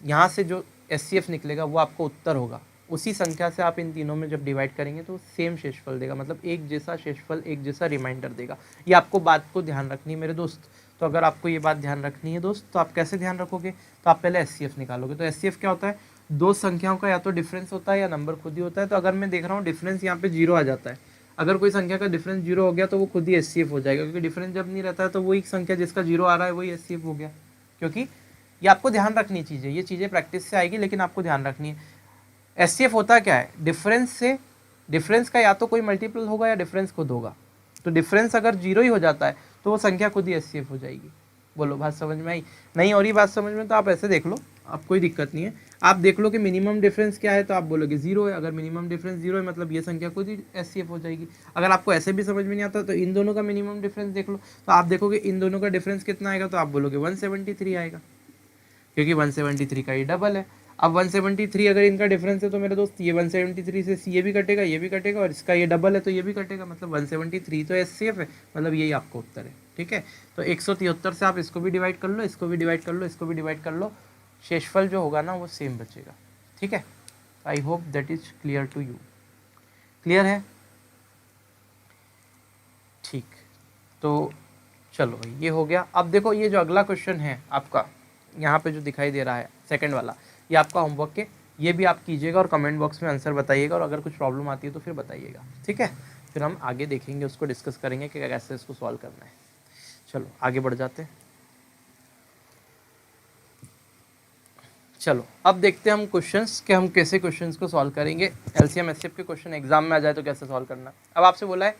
यहाँ से जो एचसीएफ निकलेगा वो आपको उत्तर होगा। उसी संख्या से आप इन तीनों में जब डिवाइड करेंगे तो सेम शेषफल देगा, मतलब एक जैसा शेषफल, एक जैसा रिमाइंडर देगा। ये आपको बात को ध्यान रखनी है मेरे दोस्त। तो अगर आपको ये बात ध्यान रखनी है दोस्त, तो आप कैसे ध्यान रखोगे, तो आप पहले एचसीएफ निकालोगे। तो एचसीएफ क्या होता है, दो संख्याओं का या तो डिफरेंस होता है या नंबर खुद ही होता है। तो अगर मैं देख रहा हूँ डिफरेंस यहाँ पे 0 आ जाता है, अगर कोई संख्या का डिफरेंस 0 हो गया तो वो खुद ही एचसीएफ हो जाएगा, क्योंकि डिफरेंस जब नहीं रहता है तो वही संख्या जिसका 0 आ रहा है वही एचसीएफ हो गया। क्योंकि ये आपको ध्यान रखनी चीज़ें, ये चीज़ें प्रैक्टिस से आएगी, लेकिन आपको ध्यान रखनी है। एचसीएफ होता क्या है, डिफरेंस से, डिफरेंस का या तो कोई मल्टीपल होगा या डिफरेंस खुद होगा। तो डिफरेंस अगर 0 ही हो जाता है तो वो संख्या खुद ही एचसीएफ हो जाएगी। बोलो बात समझ में आई? नहीं और ये बात समझ में, तो आप ऐसे देख लो, आप कोई दिक्कत नहीं है। आप देख लो कि मिनिमम डिफरेंस क्या है, तो आप बोलोगे 0 है। अगर मिनिमम डिफरेंस 0 है मतलब ये संख्या खुद ही एचसीएफ हो जाएगी। अगर आपको ऐसे भी समझ में नहीं आता तो इन दोनों का मिनिमम डिफरेंस देख लो, तो आप देखोगे इन दोनों का डिफरेंस कितना आएगा, तो आप बोलोगे 173 आएगा, क्योंकि 173 का ये डबल है। अब 173 अगर इनका डिफरेंस है तो मेरे दोस्त ये 173 से ये भी कटेगा, ये भी कटेगा, और इसका ये डबल है तो ये भी कटेगा, मतलब 173 तो एचसीएफ है, मतलब यही आपका उत्तर है। ठीक है, तो 173 से आप इसको भी डिवाइड कर लो, इसको भी डिवाइड कर लो, इसको भी डिवाइड कर लो, शेषफल जो होगा ना वो सेम बचेगा। ठीक है, I hope that is clear to you. Clear है? ठीक, तो चलो भाई ये हो गया। अब देखो ये जो अगला क्वेश्चन है आपका यहाँ पे जो दिखाई दे रहा है सेकंड वाला, ये आपका होमवर्क के, ये भी आप कीजिएगा और कमेंट बॉक्स में आंसर बताइएगा, और अगर कुछ प्रॉब्लम आती है तो फिर बताइएगा। ठीक है, फिर हम आगे देखेंगे, उसको डिस्कस करेंगे कि कैसे इसको सॉल्व करना है। चलो आगे बढ़ जाते हैं। चलो अब देखते हैं हम क्वेश्चंस कि हम कैसे क्वेश्चंस को सॉल्व करेंगे। एलसीएम एचसीएफ के क्वेश्चन एग्जाम में आ जाए तो कैसे सॉल्व करना। अब आपसे बोला है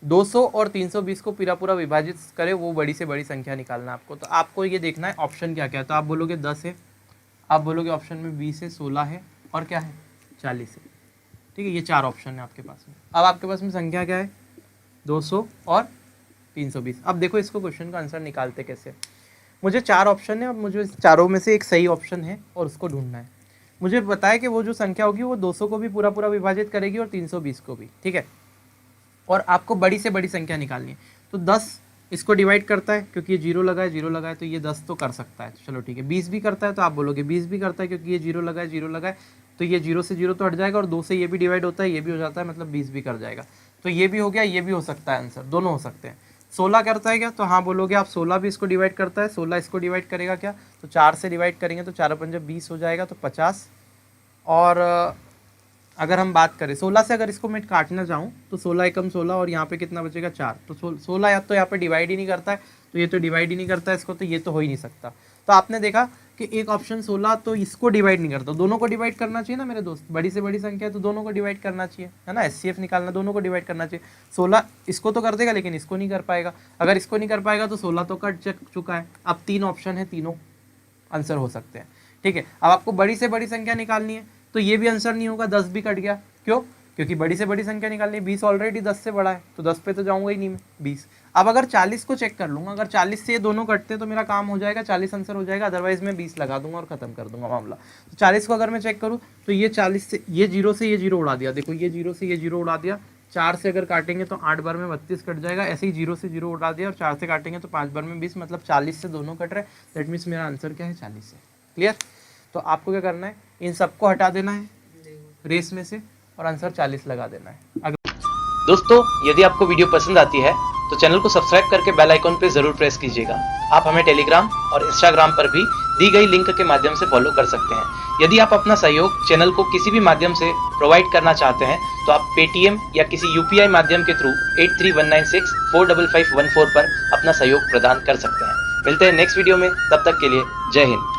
200 और 320 को पूरा विभाजित करे, वो बड़ी से बड़ी संख्या निकालना आपको। तो आपको ये देखना है ऑप्शन क्या क्या है। तो आप बोलोगे 10 है, आप बोलोगे ऑप्शन में 20 है, 16 है और क्या है 40 है। ठीक है, ये 4 ऑप्शन है आपके पास में। अब आपके पास में संख्या क्या है 200 और 320। अब देखो इसको क्वेश्चन का आंसर निकालते कैसे। मुझे 4 ऑप्शन है, अब मुझे चारों में से एक सही ऑप्शन है और उसको ढूंढना है। मुझे बताया कि वो जो संख्या होगी वो 200 को भी पूरा विभाजित करेगी और 320 को भी। ठीक है, और आपको बड़ी से बड़ी संख्या निकालनी है। तो 10 इसको डिवाइड करता है क्योंकि ये जीरो लगा है तो ये 10 तो कर सकता है। चलो ठीक है, 20 भी करता है तो आप बोलोगे 20 भी करता है क्योंकि ये जीरो लगा है तो ये 0 से 0 तो हट जाएगा और 2 से ये भी डिवाइड होता है, ये भी हो जाता है, मतलब 20 भी कर जाएगा। तो ये भी हो गया, ये भी हो सकता है, आंसर दोनों हो सकते हैं। 16 करता है क्या, तो हाँ बोलोगे आप 16 भी इसको डिवाइड करता है। 16 इसको डिवाइड करेगा क्या, तो 4 से डिवाइड करेंगे तो 4 पंजा 20 हो जाएगा तो 50। और अगर हम बात करें 16 से, अगर इसको मैं काटना चाहूँ तो 16 एकम 16 और यहाँ पे कितना बचेगा 4। तो 16 या तो यहाँ पे डिवाइड ही नहीं करता है, तो ये तो डिवाइड ही नहीं करता है इसको, तो ये तो हो ही नहीं सकता। तो आपने देखा कि एक ऑप्शन 16 तो इसको डिवाइड नहीं करता, दोनों को डिवाइड करना चाहिए ना मेरे दोस्त। बड़ी से बड़ी संख्या है तो दोनों को डिवाइड करना चाहिए, है ना। एचसीएफ निकालना, दोनों को डिवाइड करना चाहिए। 16 इसको तो कर देगा लेकिन इसको नहीं कर पाएगा। अगर इसको नहीं कर पाएगा तो 16 तो कट चुका है। अब 3 ऑप्शन है, तीनों आंसर हो सकते हैं। ठीक है, अब आपको बड़ी से बड़ी संख्या निकालनी है तो ये भी आंसर नहीं होगा, 10 भी कट गया। क्यों, क्योंकि बड़ी से बड़ी संख्या निकालनी है। 20 ऑलरेडी 10 से बड़ा है तो 10 पे तो जाऊंगा ही नहीं मैं, 20। अब अगर 40 को चेक कर लूँगा, अगर 40 से ये दोनों कटते तो मेरा काम हो जाएगा, 40 आंसर हो जाएगा। अदरवाइज मैं 20 लगा दूंगा और खत्म कर दूंगा मामला। तो 40 को अगर मैं चेक करूँ तो ये 40 से ये 0 से ये 0 उड़ा दिया, देखो ये 0 से ये 0 उड़ा दिया। 4 से अगर काटेंगे तो 8 बार में 32 कट जाएगा। ऐसे ही 0 से 0 उड़ा दिया और 4 से काटेंगे तो 5 बार में 20, मतलब 40 से दोनों कट रहे। दैट मीन्स मेरा आंसर क्या है 40 है। क्लियर। तो आपको क्या करना है, इन सबको हटा देना है रेस में से और आंसर 40 लगा देना है। दोस्तों, यदि आपको वीडियो पसंद आती है तो चैनल को सब्सक्राइब करके बेल आइकॉन पे जरूर प्रेस कीजिएगा। आप हमें टेलीग्राम और इंस्टाग्राम पर भी दी गई लिंक के माध्यम से फॉलो कर सकते हैं। यदि आप अपना सहयोग चैनल को किसी भी माध्यम से प्रोवाइड करना चाहते हैं तो आप पेटीएम या किसी यूपीआई माध्यम के थ्रू 8319645514 पर अपना सहयोग प्रदान कर सकते हैं। मिलते हैं नेक्स्ट वीडियो में, तब तक के लिए जय हिंद।